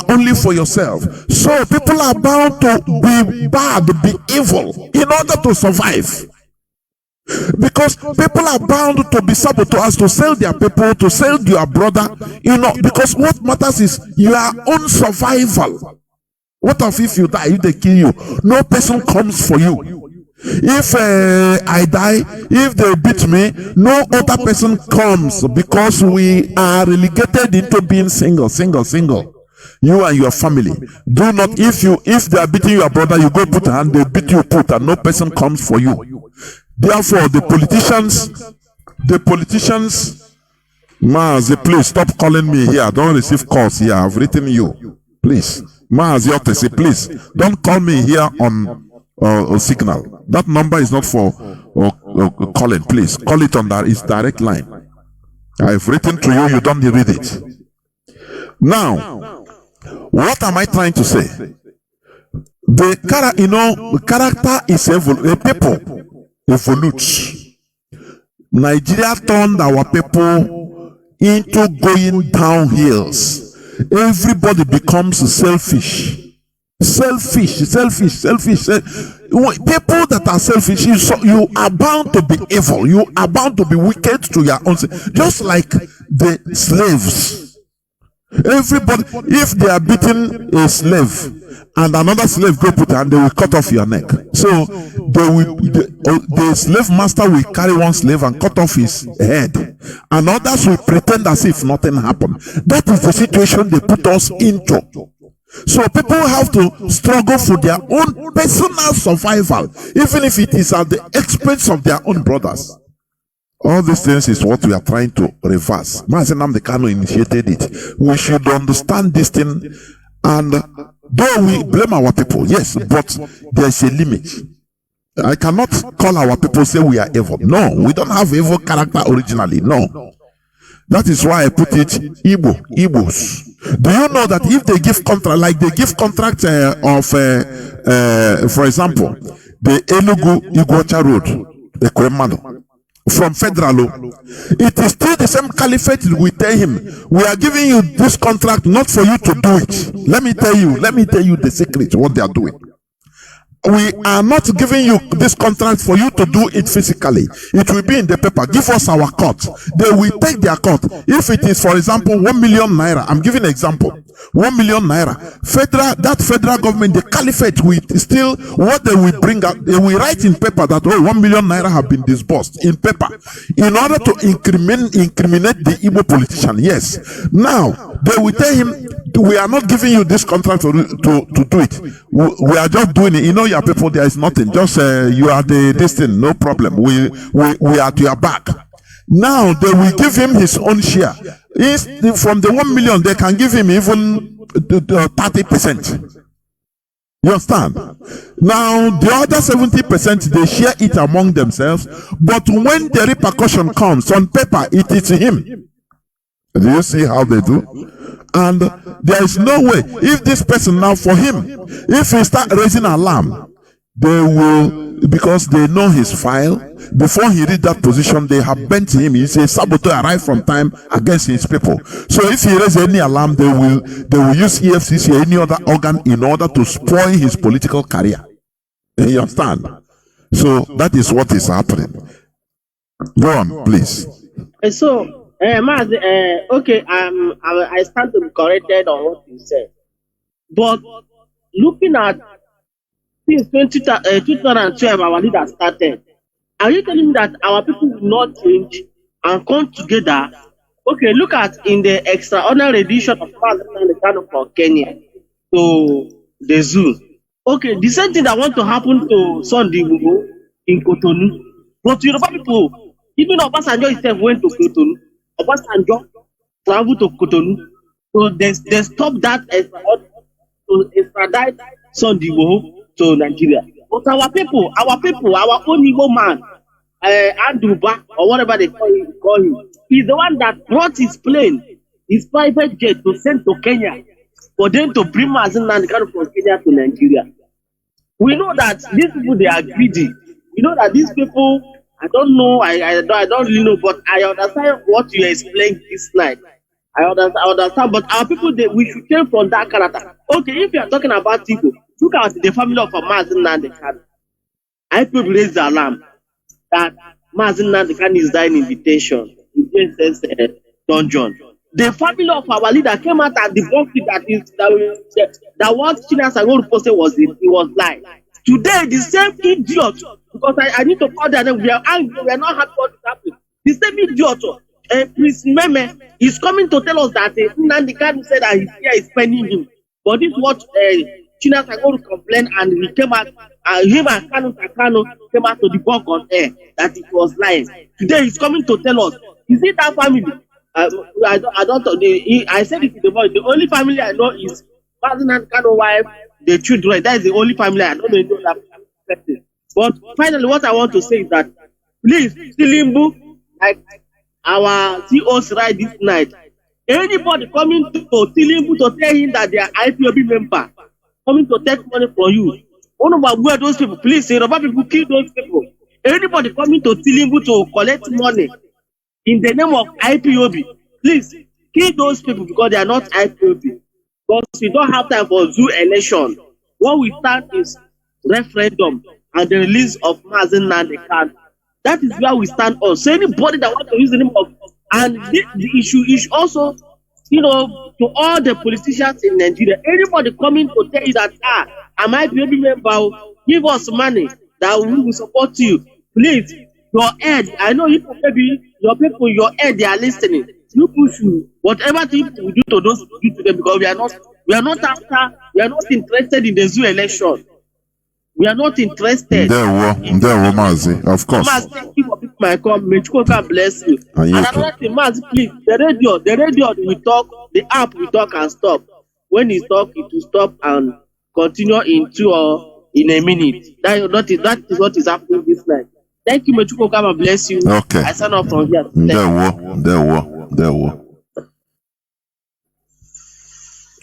only for yourself. So people are bound to be bad, be evil, in order to survive. Because people are bound to be saboteurs, to sell their people, to sell their brother, because what matters is your own survival. What if you die, if they kill you? No person comes for you. If I die, if they beat me, no other person comes, because we are relegated into being single. You and your family. Do not, if they are beating your brother, you go put a hand, they beat you, and no person comes for you. Therefore, the politicians, Mazi, please stop calling me here. Don't receive calls here. I've written you. Please. Mazi, please. Don't call me here on signal. That number is not for calling. Please. Call it on its direct line. I've written to you. You don't read it. Now, what am I trying to say? The character is a people. Evolutes. Nigeria turned our people into going downhills. Everybody becomes selfish. People that are selfish, you are bound to be evil. You are bound to be wicked to your own. Just like the slaves. Everybody, if they are beating a slave and another slave go put and they will cut off your neck. So the slave master will carry one slave and cut off his head, and others will pretend as if nothing happened. That is the situation they put us into. So people have to struggle for their own personal survival, even if it is at the expense of their own brothers. All these things is what we are trying to reverse. Mazi Nnamdi Kanu initiated it. We should understand this thing, and though we blame our people, yes, but there is a limit. I cannot call our people, say we are evil. No, we don't have evil character originally. No. That is why I put it Igbos. Do you know that if they give contract, like they give contract for example, the Enugu-Iguacha Road, the Kwemado, from Federal, it is still the same caliphate. We tell him, we are giving you this contract not for you to do it. Let me tell you the secret, what they are doing. We are not giving you this contract for you to do it physically. It will be in the paper. Give us our cut. They will take their cut. If it is, for example, 1 million naira, I'm giving an example. 1 million naira. That federal government, the caliphate, will still, what they will bring up, they will write in paper that 1 million naira have been disbursed in paper in order to incriminate the Igbo politician. Yes. Now they will tell him, we are not giving you this contract to do it. We are just doing it. You know, your people, there is nothing. Just you are this thing, no problem. We are to your back. Now they will give him his own share. From the 1 million, they can give him even 30%. You understand? Now the other 70%, they share it among themselves. But when the repercussion comes on paper, it is him. Do you see how they do? And there is no way, if this person now, for him, if he start raising alarm, they will, because they know his file, before he reach that position, they have bent him. He's a saboteur right from time against his people. So if he raises any alarm, they will use EFCC or any other organ in order to spoil his political career. You understand? So that is what is happening. Go on, please. So, Mazi, okay, I stand to be corrected on what you said. But looking at since 2012, our leader started, are you telling me that our people will not change and come together? Okay, look at in the extraordinary edition of Mazi for Kenya to the zoo. Okay, the same thing that want to happen to Sunday in Cotonou. But Yoruba people, even Obasanjo himself went to Cotonou. Obasanjo traveled to Cotonou. So they stopped that to extradite Sunday to Nigeria. But our people, our own Igbo man, Andruba, or whatever they call him, is the one that brought his plane, his private jet, to send to Kenya for them to bring Mazi from Kenya to Nigeria. We know that these people, they are greedy. We know that these people, I don't know, I don't really know, but I understand what you explained this night. I understand, but our people, we should change from that character. Okay, if you are talking about people, look at the family of Mazi Nnamdi Kanu. I people raise the alarm that Mazi Nnamdi Kanu is dying in detention in JSS dungeon. The family of our leader came out and debunked it that what Chinedu posted was lie. Today, the same idiot, because I need to call their name, we are angry, we are not happy what is happening. The same idiot, Prince Meme, is coming to tell us that Nnamdi Kanu said that his fear is penning him. But this is what Chinedu complained, and he came out, him and Kanu came out to debunk on air that it was lying. Today, he's coming to tell us, is it that family? I said it to the boy. The only family I know is Mazi Nnamdi Kanu wife, the children. That is the only family I don't know that person. But finally, what I want to say is that please, Tilimbu, like our CEOs right this night, anybody coming to Tilimbu to tell him that they are IPOB member, coming to take money from you, one of where those people, please say, Yoruba people kill those people. Anybody coming to Tilimbu to collect money in the name of IPOB, please kill those people because they are not IPOB. Because we don't have time for zoo election. What we start is referendum and the release of Mazi Nnamdi Kanu. That is where we stand on. So anybody that wants to use the name of, and the issue is also, to all the politicians in Nigeria, anybody coming to tell you that, am I IPOB member, give us money that we will support you. Please, your head, I know you maybe your people, your head, they are listening. You push you, whatever thing we do to those, do to them, because we are not interested in the zoo election. We are not interested. Mazi, of course. Mazi, thank you for picking my call. May God bless you. And another thing, Mazi, please, the radio we talk, the app we talk and stop. When it talk, it will stop and continue in 2 or in a minute. That is what is happening this night. Thank you, Mechuko. God bless you. Okay. I sign off from here. There were.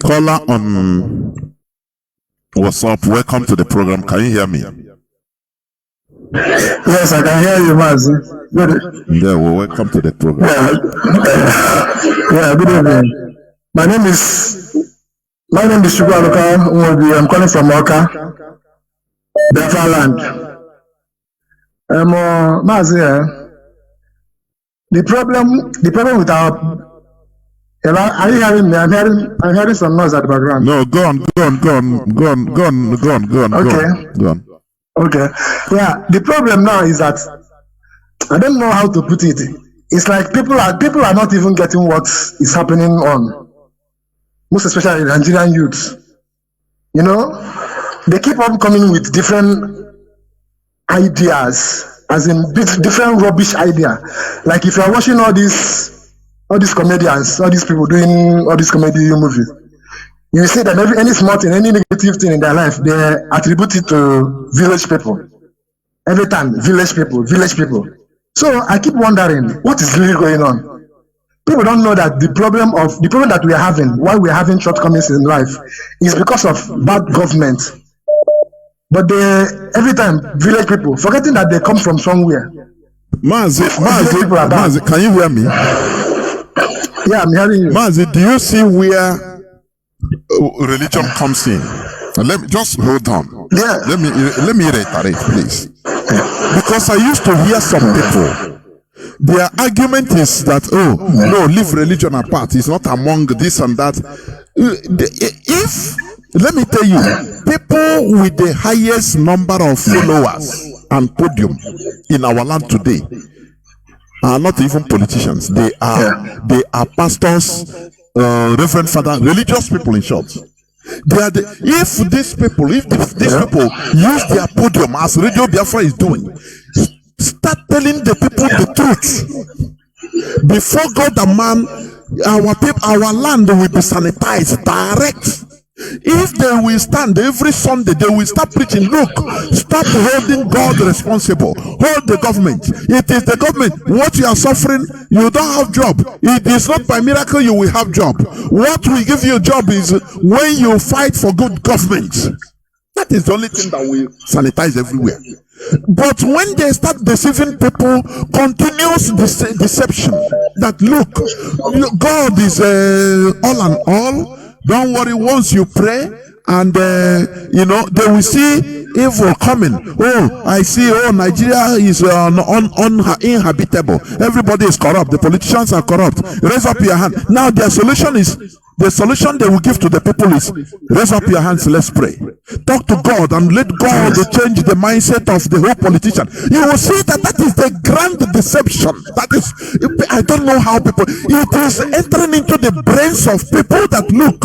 Caller on WhatsApp, welcome to the program. Can you hear me? Yes, I can hear you, Mazi. There were. Welcome to the program. Good evening. My name is Shukwu Aluka. I'm calling from Oka, Biafra land. Mazi, the problem with our Hello, are you hearing me? I'm hearing some noise at the background. No, go on. Okay. Yeah, the problem now is that I don't know how to put it. It's like people are not even getting what is happening on, most especially Nigerian youths. You know, they keep on coming with different ideas, as in different rubbish idea. Like if you are watching all these comedians, all these people doing all these comedy movies, you see that any small thing, any negative thing in their life, they attribute it to village people. Every time, village people. So I keep wondering, what is really going on? People don't know that the problem that we are having, why we are having shortcomings in life, is because of bad government. But every time, village people, forgetting that they come from somewhere. Mazi, can you hear me? Yeah, I'm hearing you. Mazi, do you see where religion comes in? Let me just hold on. Yeah. Let me reiterate, please. Because I used to hear some people. Their argument is that, no, leave religion apart. It's not among this and that. Let me tell you, people with the highest number of followers and podium in our land today are not even politicians. They are pastors, reverend father, religious people in short. If these people use their podium as Radio Biafra is doing, start telling the people the truth. Before God and man, our land will be sanitized direct. If they will stand every Sunday, they will start preaching, look, stop holding God responsible, hold the government. It is the government. What you are suffering, you don't have job. It is not by miracle you will have job. What will give you a job is when you fight for good government. That is the only thing that will sanitize everywhere. But when they start deceiving people, continuous deception, that look, God is all and all. Don't worry, once you pray and they will see evil coming. Oh, I see, Nigeria is uninhabitable. Everybody is corrupt. The politicians are corrupt. Raise up your hand. Now the solution they will give to the people is, raise up your hands, let's pray. Talk to God and let God change the mindset of the whole politician. You will see that is the grand deception. That is, I don't know how people, it is entering into the brains of people that look,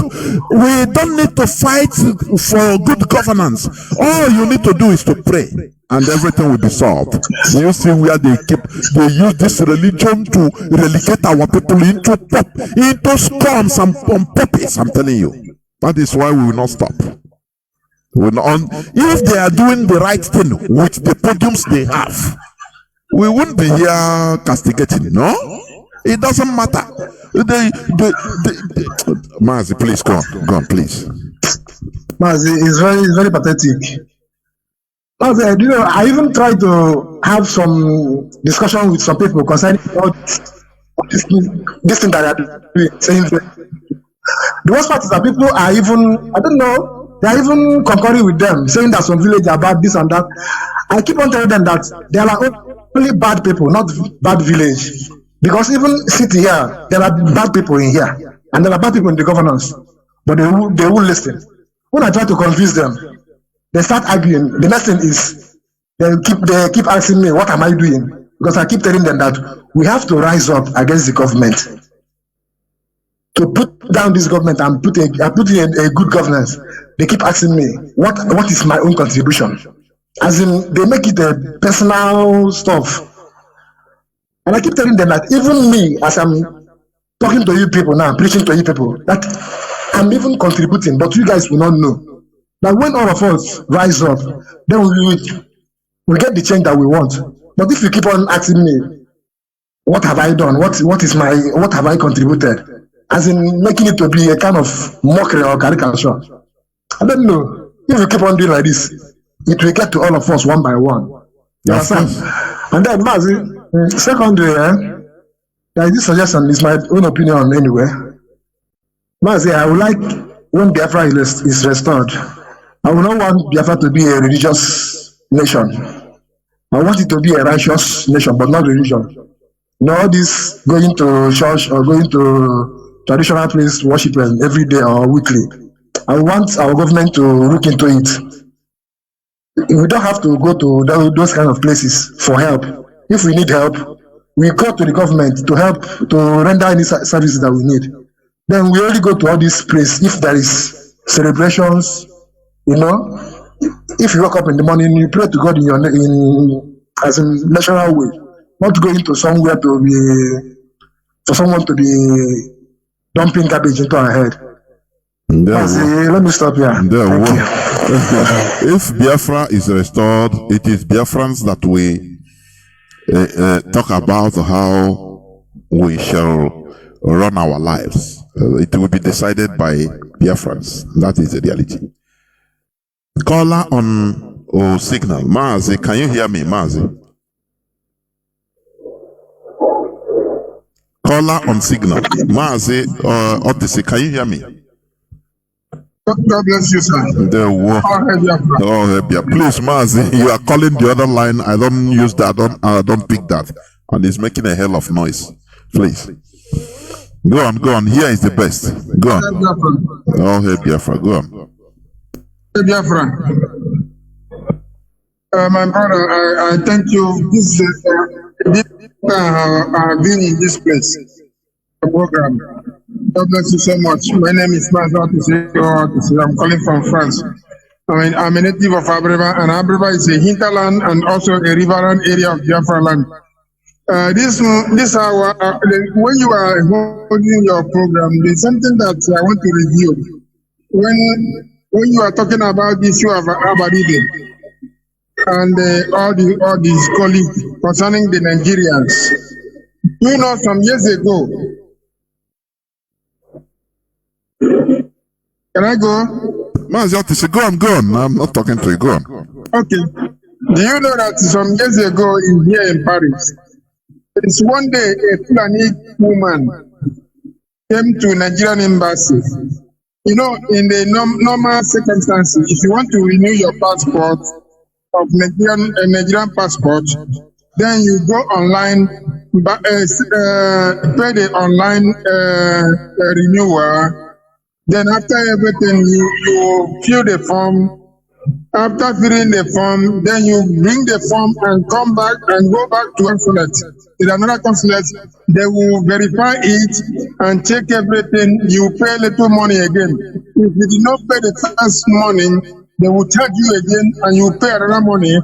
we don't need to fight for good governance. All you need to do is to pray and everything will be solved. You see where they use this religion to relegate our people into scums and puppies. I'm telling you. That is why we will not stop. If they are doing the right thing with the podiums they have, we wouldn't be here castigating, no? It doesn't matter. Mazi, please go on, please. Mazi, it's very pathetic. Mazi, I even tried to have some discussion with some people concerning all this thing that they are doing. Saying the worst part is that people are even, I don't know, they are even concurring with them, saying that some village are bad, this and that. I keep on telling them that there are only bad people, not bad village. Because even city here, there are bad people in here, and there are bad people in the governance, but they won't listen. When I try to convince them, they start arguing. The next thing is they keep asking me, what am I doing? Because I keep telling them that we have to rise up against the government, to put down this government and put in a good governance. They keep asking me, what is my own contribution? As in, they make it a personal stuff. And I keep telling them that even me, as I'm talking to you people now, preaching to you people, that I'm even contributing, but you guys will not know. That when all of us rise up, then we get the change that we want. But if you keep on asking me, what have I done? What have I contributed? As in making it to be a kind of mockery or caricature. I don't know. If you keep on doing like this, it will get to all of us one by one. You understand? And then, Mazi, secondly, this suggestion is my own opinion anyway. Mazi, I would like, when Biafra is restored, I would not want Biafra to be a religious nation. I want it to be a righteous nation, but not religion. No, all this going to church or going to traditional place worship every day or weekly. I want our government to look into it. We don't have to go to those kind of places for help. If we need help, we go to the government to help to render any services that we need. Then we only go to all these places if there is celebrations, If you wake up in the morning, you pray to God as a national way, not going to somewhere for someone to be dumping garbage into our head. Let me stop here. If Biafra is restored, it is Biafrans that we talk about how we shall run our lives. It will be decided by Biafrans. That is the reality. Caller on signal. Mazi, can you hear me, Mazi? Caller on signal. Mazi, Odyssey, can you hear me? God bless you, sir. Please, Mazi, you are calling the other line. I don't use that. I don't pick that. And it's making a hell of noise. Please. Go on. Here is the best. Go on. Oh, hey, Biafra. Go on. Hey, Biafra. My brother, I thank you. This is I've been in this place, the program. God bless you so much. My name is Mazi. I'm calling from France. I'm a native of Abreba, and Abreba is a hinterland and also a riverine area of Biafra land. This hour, when you are holding your program, there's something that I want to review. When you are talking about the issue of Abadide and all these colleagues concerning the Nigerians, some years ago. Can I go? Mazi, go on. I'm not talking to you. Go on. Okay. Do you know that some years ago here in Paris, it's one day a Fulani woman came to Nigerian embassy. In the normal circumstances, if you want to renew your passport of Nigerian passport, then you go online, pay the online renewal. Then after everything, you fill the form. After filling the form, then you bring the form and come back and go back to consulate. In another consulate, they will verify it and check everything. You pay a little money again. If you did not pay the first morning, they will charge you again and you pay another money.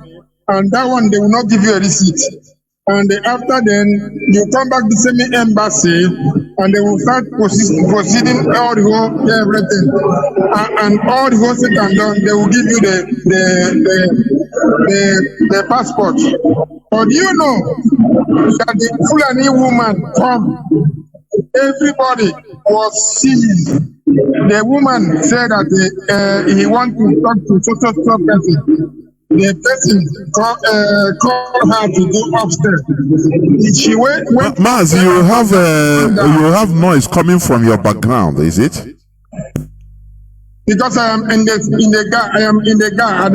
And that one, they will not give you a receipt. And after then, you come back to the same embassy and they will start proceeding all the whole everything. And all the whole set and done, they will give you the passport. But do you know that the Fulani woman come, everybody was seized. The woman said that he want to talk to social person. The person called her to go upstairs. She went. Mazi, you have noise coming from your background, is it? Because I am in the car. I am in the car. I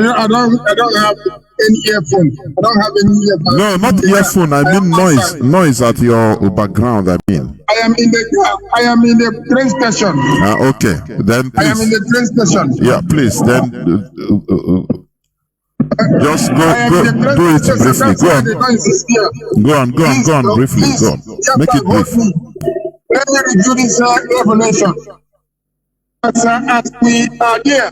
don't have any earphone. I don't have any earphone. No, not earphone. I mean noise at your background. I mean. I am in the car. I am in the train station. Okay, then please. I am in the train station. Yeah, please. Then. Just do it briefly. Go on, briefly. Go on. Make it brief. Let me review this revelation. As we are there,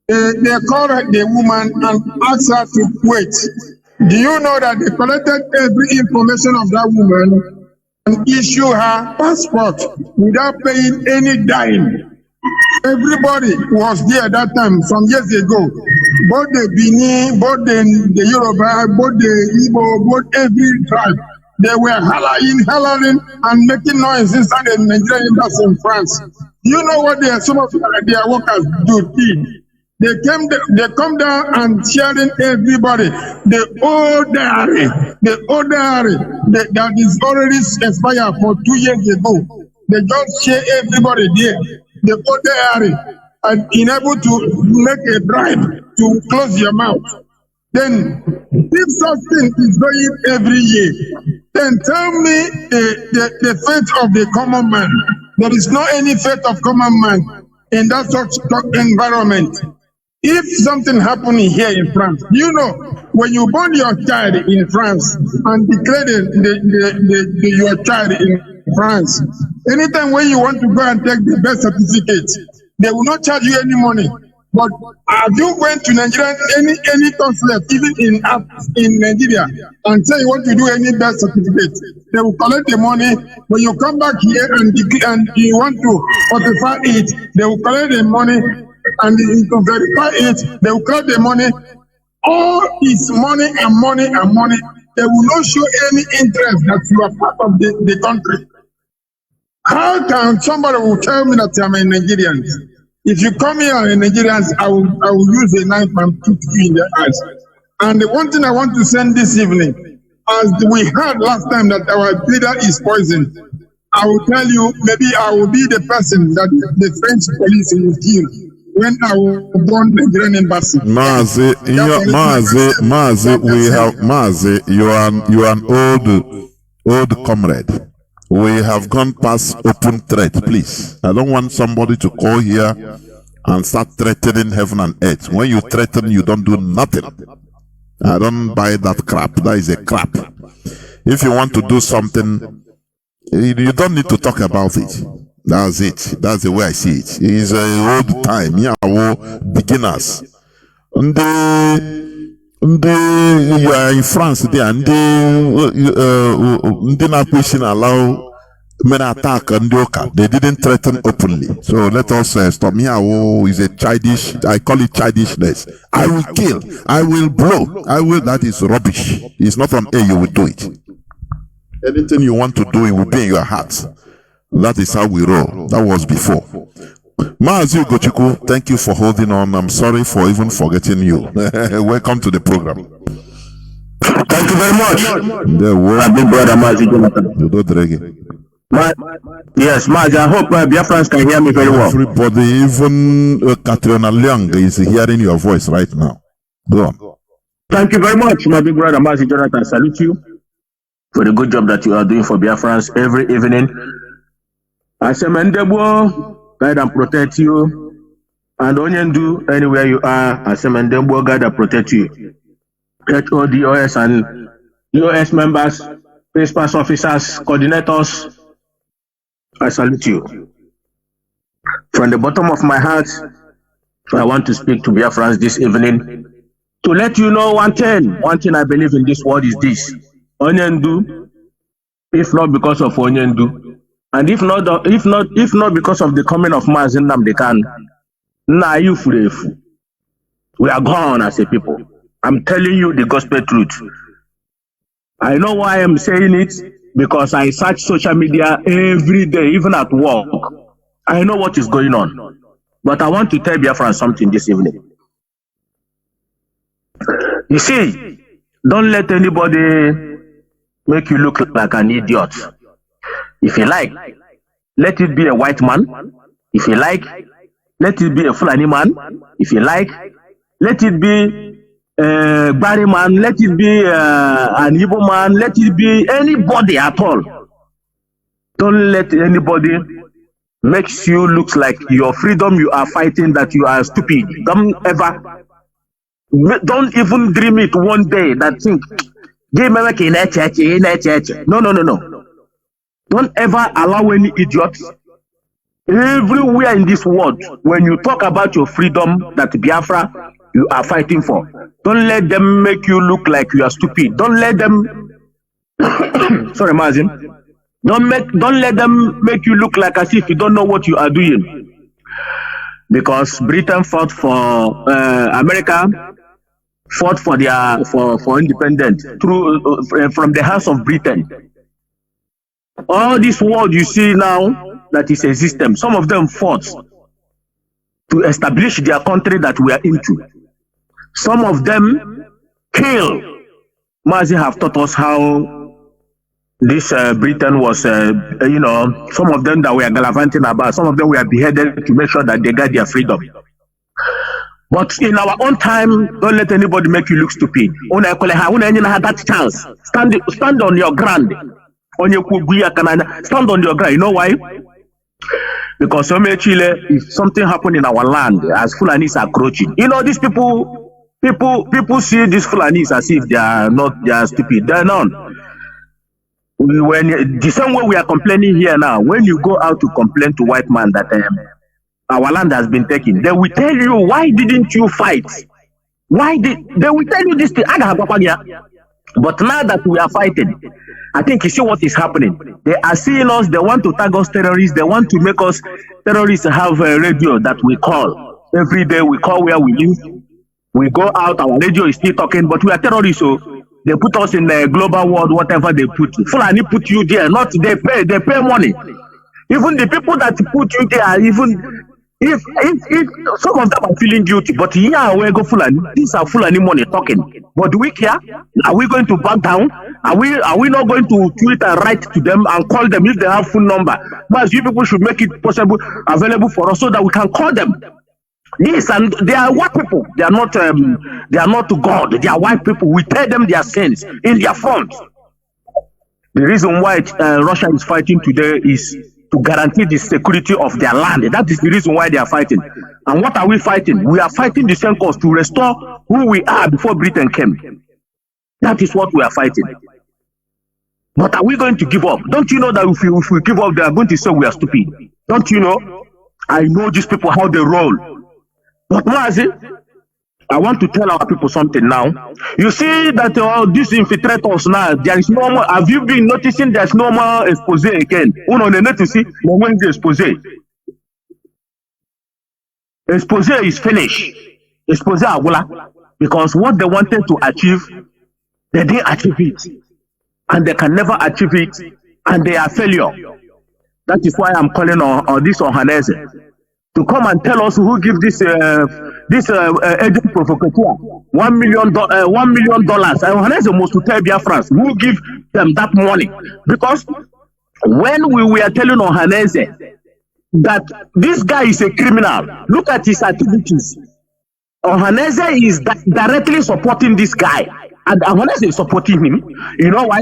they called the woman and asked her to wait. Do you know that they collected every information of that woman and issued her passport without paying any dime? Everybody was there that time, some years ago. Both the Bini, both the Yoruba, both the Igbo, both every tribe. They were hollering and making noise inside the Nigerian embassy in France. You know what some of their workers do? They come down and sharing everybody. The old diary that is already expired for 2 years ago. They just share everybody there. The old diary and unable to make a bribe to close your mouth. Then, if something is going every year, then tell me the fate of the common man. There is no any fate of common man in that such environment. If something happened here in France, you know, when you born your child in France and declare your child in France, anytime when you want to go and take the birth certificate, they will not charge you any money. But have you went to Nigeria, any consulate, even in Nigeria, and say you want to do any birth certificate? They will collect the money. When you come back here and you want to fortify it, they will collect the money. And to verify it, they will collect the money. All is money and money and money. They will not show any interest that you are part of the country. How can somebody will tell me that I'm a Nigerian? If you come here and Nigerians, I will use a knife and put you in the eyes. And the one thing I want to send this evening, as we heard last time that our leader is poisoned, I will tell you, maybe I will be the person that the French police will kill when I will burn the Nigerian embassy. Mazi, you are an old comrade. We have gone past open threat, please. I don't want somebody to call here and start threatening heaven and earth. When you threaten, you don't do nothing. I don't buy that crap. That is a crap. If you want to do something, you don't need to talk about it. That's it. That's the way I see it. It's a old time. Yeah, beginners. And you are in France there, and they not pushing allow men attack and they didn't threaten openly. So let us stop. Meow is a childish. I call it childishness. I will kill. I will blow. I will. That is rubbish. It's not on air. You will do it. Anything you want to do, it will be in your heart. That is how we roll. That was before. Mazi Gochiku, thank you for holding on. I'm sorry for even forgetting you. Welcome to the program. Thank you very much. My big brother Mazi Jonathan. Yes, Mazi, I hope Biafrans can hear me very well. Everybody, even Katrina Leung is hearing your voice right now. Go on. Thank you very much, my big brother Mazi Jonathan. I salute you for the good job that you are doing for Biafrans every evening. I say, Mendebo, guide and protect you. And Onyendu, anywhere you are, I say, Mendebo, guide and protect you. HODOS and US members, principal officers, coordinators, I salute you. From the bottom of my heart, I want to speak to Biafrans this evening to let you know one thing. One thing I believe in this world is this. Onyendu, if not because of Onyendu, and if not because of the coming of Mazi Nnamdi, we are gone as a people. I'm telling you the gospel truth. I know why I'm saying it, because I search social media every day, even at work. I know what is going on. But I want to tell Biafra something this evening. You see, don't let anybody make you look like an idiot. If you like, let it be a white man. If you like, let it be a Fulani man. If you like, let it be a Bari man. Let it be an Igbo man. Let it be anybody at all. Don't let anybody makes you look like your freedom you are fighting, that you are stupid. Don't even dream it one day that think, no. Don't ever allow any idiot everywhere in this world, when you talk about your freedom that Biafra you are fighting for, don't let them make you look like you are stupid. Don't let them sorry, Mazi. Don't let them make you look like as if you don't know what you are doing. Because Britain fought for America fought for their for independence through from the House of Britain. All this world you see now that is a system. Some of them fought to establish their country that we are into. Some of them killed. Mazi have taught us how this Britain was, some of them that we are gallivanting about, some of them were beheaded to make sure that they got their freedom. But in our own time, don't let anybody make you look stupid. That chance. Stand on your ground. Stand on your ground. You know why? Because so many Chile, if something happened in our land, as Fulanis are crouching, you know, these people see these Fulanis as if they are stupid. They're not. When the same way we are complaining here now, when you go out to complain to white man that our land has been taken, they will tell you, why didn't you fight? They will tell you this thing? But now that we are fighting, I think you see what is happening. They are seeing us, they want to tag us terrorists, they want to make us terrorists have a radio that we call. Every day we call where we live. We go out, our radio is still talking, but we are terrorists, so they put us in the global world, whatever they put. Fulani put you there, not they pay money. Even the people that put you there, even if some of them are feeling guilty, but yeah, we go Fulani. These are Fulani money talking. But do we care? Are we going to back down? Are we not going to tweet and write to them and call them if they have phone number? But you people should make it possible, available for us so that we can call them. Yes, and they are white people. They are not God. They are white people. We tell them their sins in their front. The reason why Russia is fighting today is to guarantee the security of their land. That is the reason why they are fighting. And what are we fighting? We are fighting the same cause, to restore who we are before Britain came. That is what we are fighting. But are we going to give up? Don't you know that if we give up, they are going to say we are stupid? Don't you know? I know these people, how they roll. But Mazi, I want to tell our people something now. You see that these infiltrators now, there is no more. Have you been noticing there's no more expose again? Uno need to see when the expose. Expose is finished. Expose agula, because what they wanted to achieve, they didn't achieve it, and they can never achieve it, and they are failure. That is why I'm calling on this Ohanese to come and tell us who give this agent provocateur $1 million. Ohanese must tell Biafrans who give them that money, because when we were telling Ohanese that this guy is a criminal, look at his activities. Ohanese is directly supporting this guy, and Ohanese is supporting him. You know why?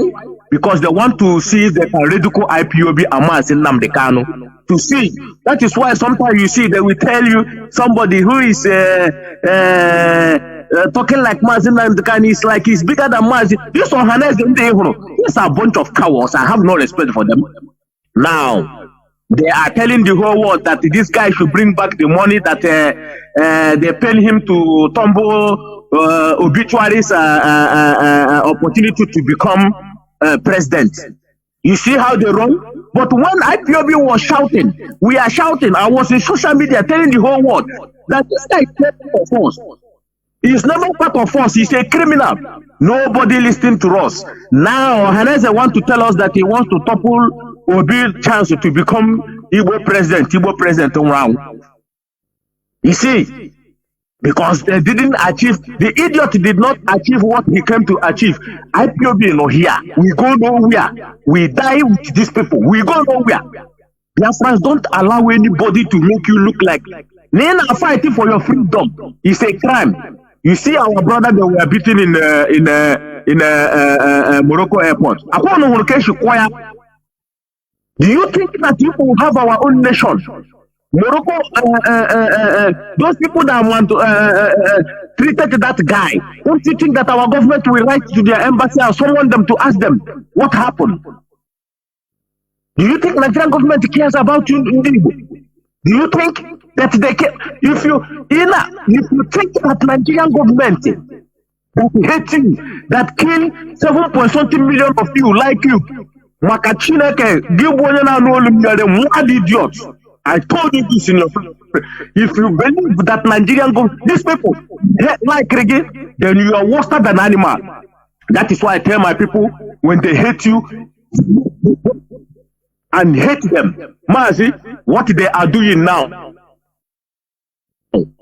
Because they want to see the radical IPOB Amas in Nnamdi Kanu. To see, that is why sometimes you see they will tell you somebody who is talking like Mazi Nnamdi Kanu is like he's bigger than Mazi. This Ohanese, these are a bunch of cowards. I have no respect for them. Now they are telling the whole world that this guy should bring back the money that they pay him to tumble obituaries opportunity to become president. You see how they run? But when IPOB was shouting, we are shouting. I was in social media telling the whole world that this guy is not part of us. He's never part of us. He's a criminal. Nobody listening to us. Now, Ohanese want to tell us that he wants to topple Obi's chance to become Igbo president around. You see, because they didn't achieve, the idiot did not achieve what he came to achieve. IPOB no here. We go nowhere. We die with these people. We go nowhere. Biafrans, don't allow anybody to make you look like Nena fighting for your freedom. It's a crime. You see our brother that were beaten in Morocco airport. Do you think that people will have our own nation? Morocco, those people that want to treated that guy, don't you think that our government will write to their embassy and summon them to ask them what happened? Do you think Nigerian government cares about you? Do you think that they care? If you think that Nigerian government that hate you, that kill 7.something million of you like you, idiots. I told you this in your face. If you believe that Nigerian government, these people like reggae, then you are worse than animal. That is why I tell my people, when they hate you and hate them, Mazi, what they are doing now. Some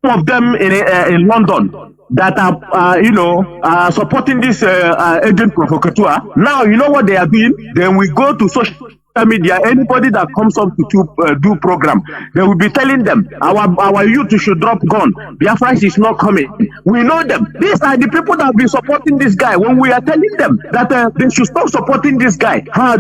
of them in London that are supporting this agent provocateur. Now you know what they are doing. Then we go to social media, anybody that comes up to do program, they will be telling them our youth should drop gun. Biafra is not coming. We know them. These are the people that have been supporting this guy. When we are telling them that they should stop supporting this guy, now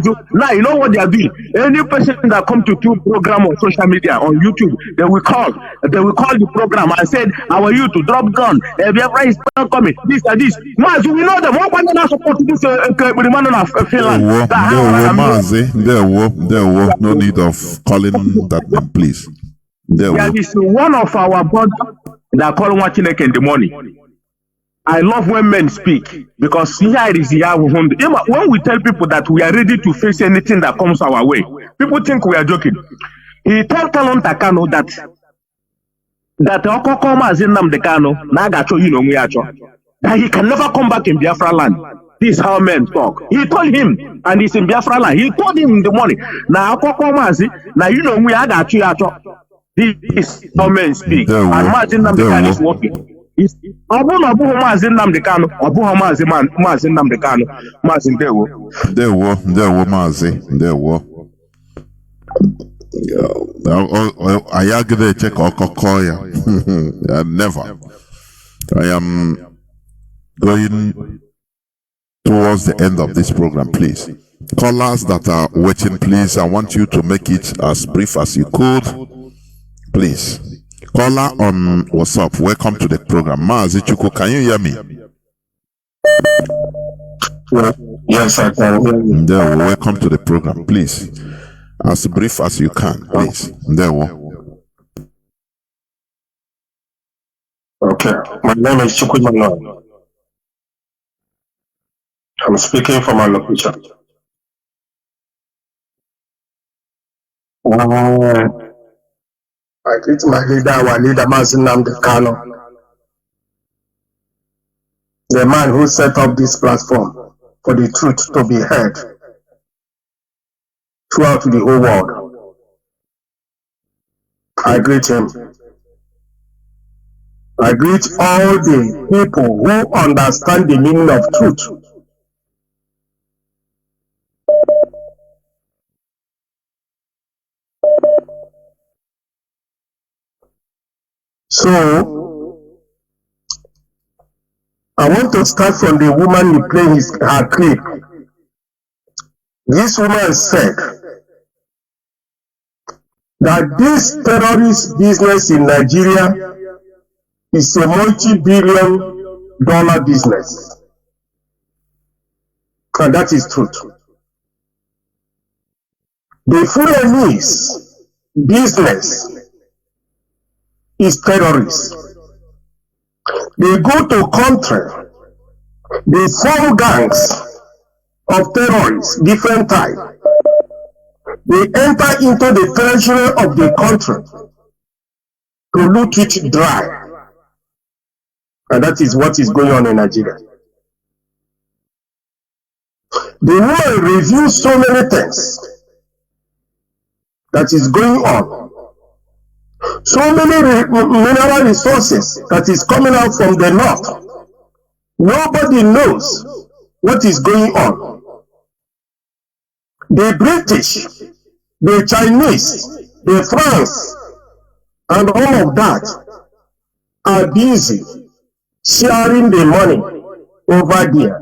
you know what they are doing. Any person that come to do program on social media on YouTube, they will call the program and said our youth to drop gun. Biafra is not coming. This and this. Mazi, we know them. Why can't they not support this man of Finland? Mazi, no need of calling that name, please. There is one of our brothers that call Wachineke in the morning. I love when men speak because here is the when we tell people that we are ready to face anything that comes our way, people think we are joking. He told Talon Takano that Okokoma Zinam Dekano, Nagacho, you know, that he can never come back in Biafra land. This is how men talk. He told him, and he's in Biafra land. He told him in the morning, now you know we had that. This is how men speak. And Mazin Namdekan is working. I check never. I am going towards the end of this program, please. Callers that are waiting, please, I want you to make it as brief as you could. Please. Caller on WhatsApp, welcome to the program. Mazi Chuku, can you hear me? Yes, I can hear you. There, welcome to the program, please. As brief as you can, please. There. Okay, my name is Chukwumano. I'm speaking from a location. I greet my leader, our leader, Mazi Namdekano, the man who set up this platform for the truth to be heard throughout the whole world. I greet him. I greet all the people who understand the meaning of truth. So, I want to start from the woman who played her clip. This woman said that this terrorist business in Nigeria is a multi-billion-dollar business. And that is truth. The Fulanese business is terrorists. They go to country, they form gangs of terrorists, different types. They enter into the treasury of the country to loot it dry. And that is what is going on in Nigeria. The woman reviews so many things that is going on. So many mineral resources that is coming out from the north. Nobody knows what is going on. The British, the Chinese, the France, and all of that are busy sharing the money over there.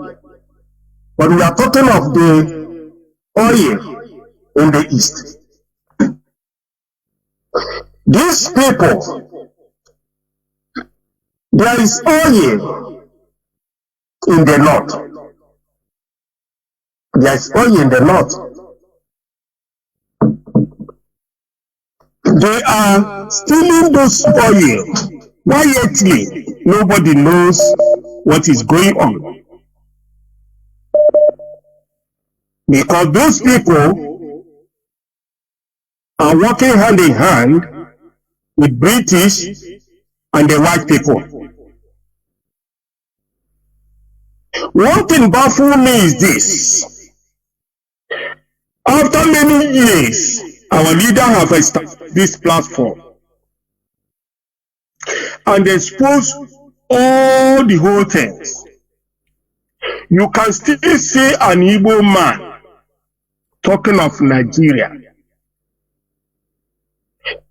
But we are talking of the oil in the east. These people, there is oil in the north. There is oil in the north. They are stealing those oil quietly. Nobody knows what is going on. Because those people are working hand in hand with British and the white people. One thing baffles me is this. After many years, our leader have established this platform and exposed all the whole things. You can still see an Igbo man talking of Nigeria.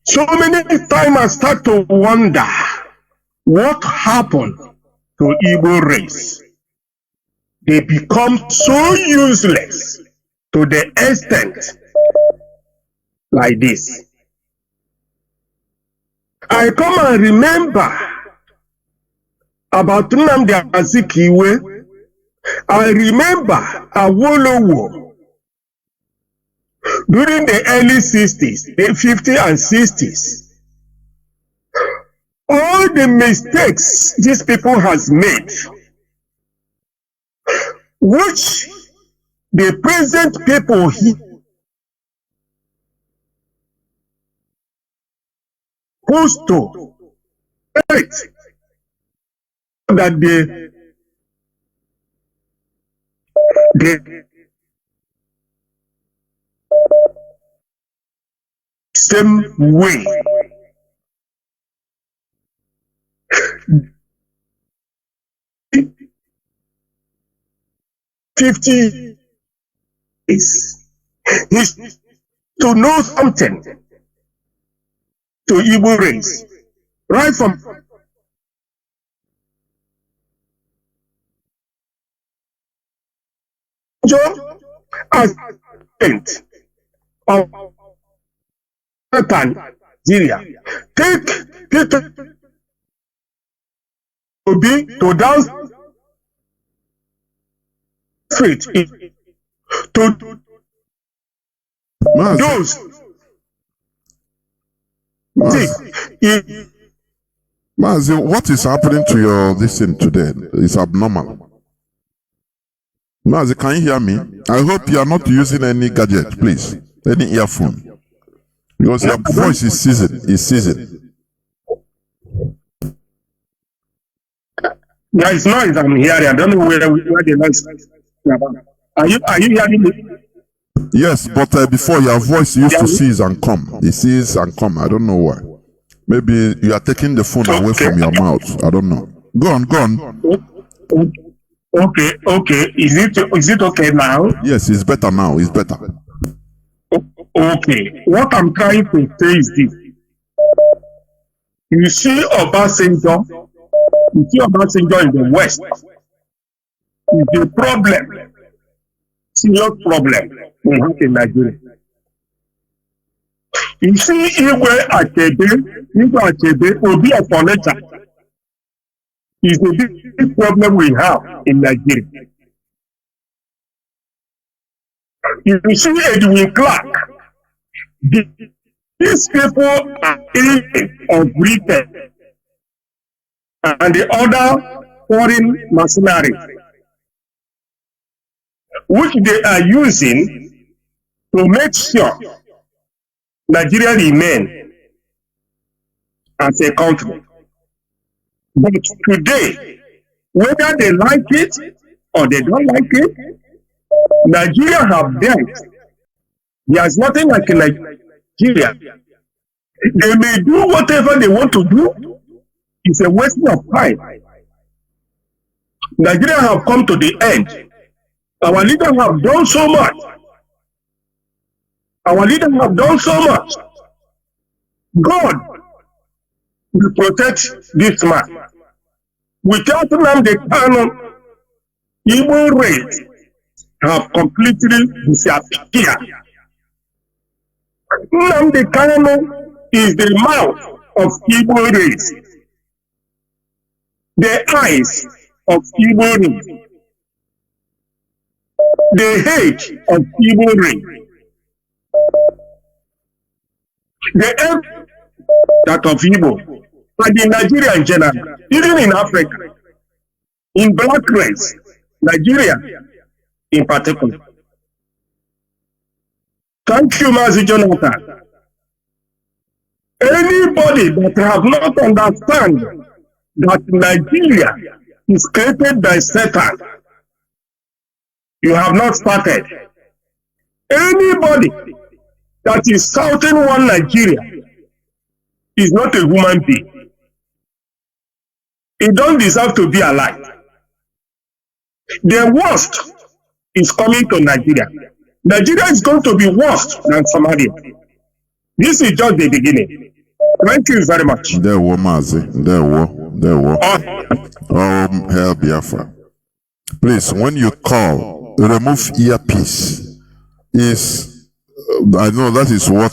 So many times I start to wonder what happened to Igbo race. They become so useless to the extent like this. I come and remember about Nnamdi Azikiwe. I remember Awolowo during the early 60s, the 50s and 60s. All the mistakes these people has made, which the present people supposed to that the same way. $50 is to know something to Igbo race, right from Joe as of Nigeria. Take people to be to dance street to those Mazi, what is happening to your this thing today? It's abnormal. Mazi, can you hear me? I hope you are not using any gadget, please. Any earphone. Because your voice is seasoned. There is noise I'm hearing. I don't know where the noise is. Are you hearing me? Yes, but before your voice used to cease and come. It ceases and come. I don't know why. Maybe you are taking the phone away from your mouth. I don't know. Go on. Okay. Is it okay now? Yes, it's better now. It's better. Okay. What I'm trying to say is this. You see Obasanjo in the West is a problem. Serious problem we have in Nigeria. You see, Igwe Achebe, Obi Afoneta is a big problem we have in Nigeria. You see, Edwin Clark, these people are of Britain and the other foreign mercenaries, which they are using to make sure Nigeria remain as a country. But today, whether they like it or they don't like it, Nigeria have dealt. There's nothing like Nigeria. They may do whatever they want to do. It's a waste of time. Nigeria have come to the end. Our leaders have done so much. God will protect this man. Without Nnamdi Kanu, Igbo race have completely disappeared. Nnamdi Kanu is the mouth of Igbo race, the eyes of Igbo race, the head of Igbo race, the end that of Igbo, and in Nigeria in general, even in Africa, in black race, Nigeria in particular. Thank you, Mazi Jonathan. Anybody that have not understand that Nigeria is created by Satan, you have not started. Anybody that is shouting one Nigeria is not a human being. He don't deserve to be alive. The worst is coming to Nigeria. Nigeria is going to be worse than Somalia. This is just the beginning. Thank you very much. There were Mazi. There were. Hail Biafra. Please, when you call, remove earpiece. I know that is what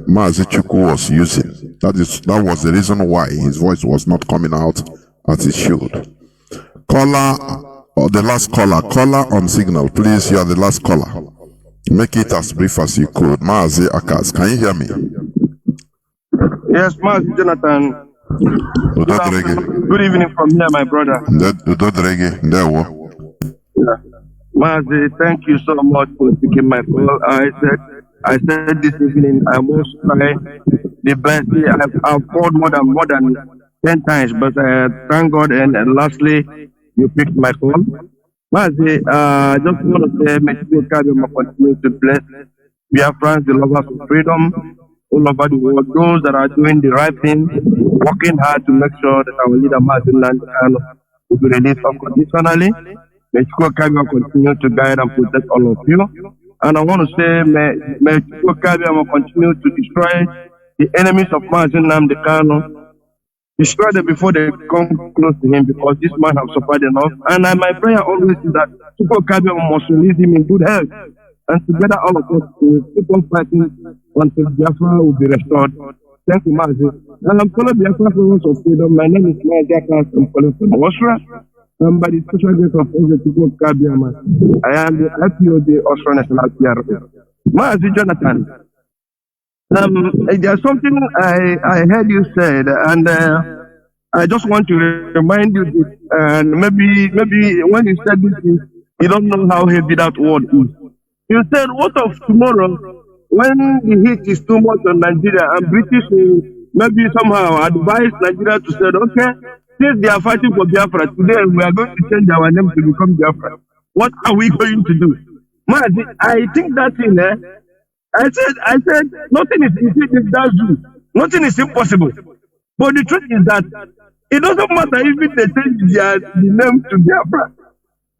Mazi Chukwu was using. That was the reason why his voice was not coming out as it should. Caller, or the last caller on signal, please. You are the last caller. Make it as brief as you could. Mazi Akas, can you hear me? Yes, Mazi Jonathan. Good evening from here, my brother. Mazi, thank you so much for taking my call. I said this evening I must try the best. I've called more than 10 times, but thank God. And lastly, you picked my call. Mazi, I just want to say, Mexico Academy continue to bless Biafrans, the lovers of freedom, all over the world, those that are doing the right thing, working hard to make sure that our leader Martin Landano will be released unconditionally. Mexico Academy continue to guide and protect all of you. And I want to say, Mexico Academy will continue to destroy the enemies of Martin Landano. Destroy them before they come close to him, because this man has suffered enough. And my prayer always is that Super Kabia must release him in good health. And together all of us will keep on fighting until Biafra will be restored. Thank you, Mazi. And I'm calling Biafra Friends of Freedom. My name is Mazi. I'm calling from Austria. I'm by the special grace of the Super Kabia. I am the IPOD Austrian National PRO. Mazi Jonathan. There's something I heard you said, and I just want to remind you this. And maybe when you said this, you don't know how heavy that word is. You said, what of tomorrow when the heat is too much on Nigeria and British will maybe somehow advise Nigeria to say, okay, since they are fighting for Biafra today, we are going to change our name to become Biafra. What are we going to do? Man, I think that in there. I said, nothing is easy, nothing is impossible. But the truth is that it doesn't matter if they change the name to Biafra.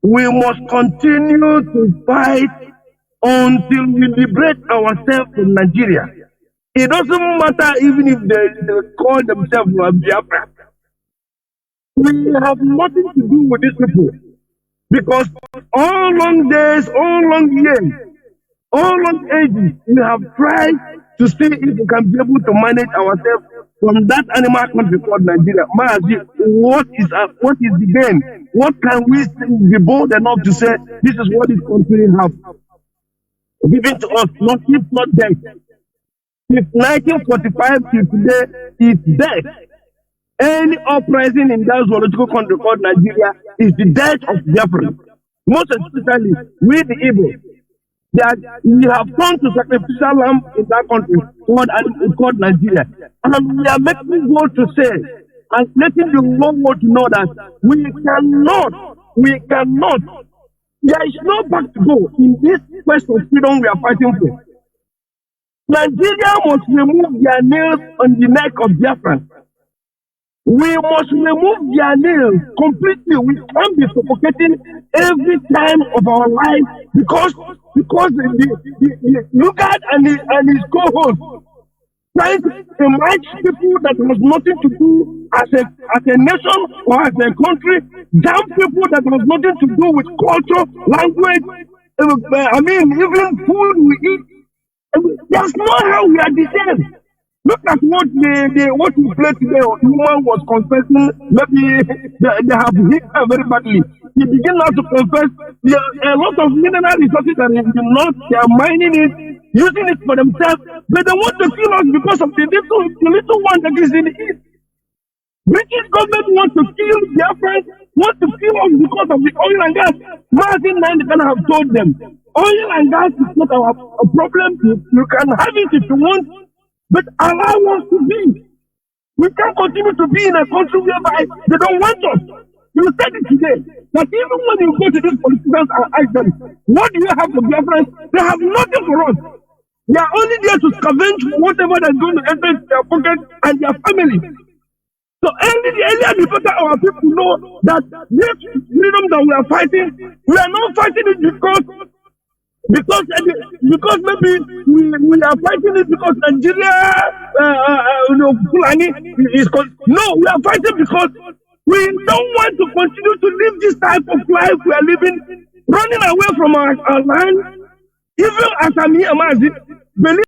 We must continue to fight until we liberate ourselves from Nigeria. It doesn't matter even if they call themselves Biafra. We have nothing to do with these people. Because all long days, all long years, all long ages, we have tried to see if we can be able to manage ourselves from that animal country called Nigeria. Mazi, what is the gain? What can we be bold enough to say, this is what this country has given to us, not if not death. Since 1945 till today, it's death. Any uprising in that zoological country called Nigeria is the death of Biafra. Most especially, we the Igbo. That we have turned to sacrificial lamb in that country called Nigeria. And we are making God to say, and letting the whole world to know that we cannot, there is no back to go in this quest of freedom we are fighting for. Nigeria must remove their nails on the neck of Biafra. We must remove their nails completely. We can't be suffocating every time of our life because the Lugard and his co-host trying to emerge people that has nothing to do as a nation or as a country, damn people that has nothing to do with culture, language, even food we eat. That's not how we are designed. Look at what we played today. The woman was confessing, maybe they have hit her very badly. He began now to confess there are a lot of mineral resources that in the north, they are mining it, using it for themselves, but they want to kill us because of the little one that is in the east. British government wants to kill their friends, want to kill us because of the oil and gas. Martin Landon have told them, oil and gas is not our problem. You can have it if you want, but allow us to be. We can't continue to be in a country whereby they don't want us. You said it today, that even when you go to these politicians and ask them, what do you have for their friends? They have nothing for us. They are only there to scavenge whatever they're going to enter into their pocket and their family. So earlier the better our people know that this freedom that we are fighting, we are not fighting it because because maybe we are fighting it because Nigeria, Fulani no, we are fighting because we don't want to continue to live this type of life we are living, running away from our land. Even as I'm here, Mazi, believe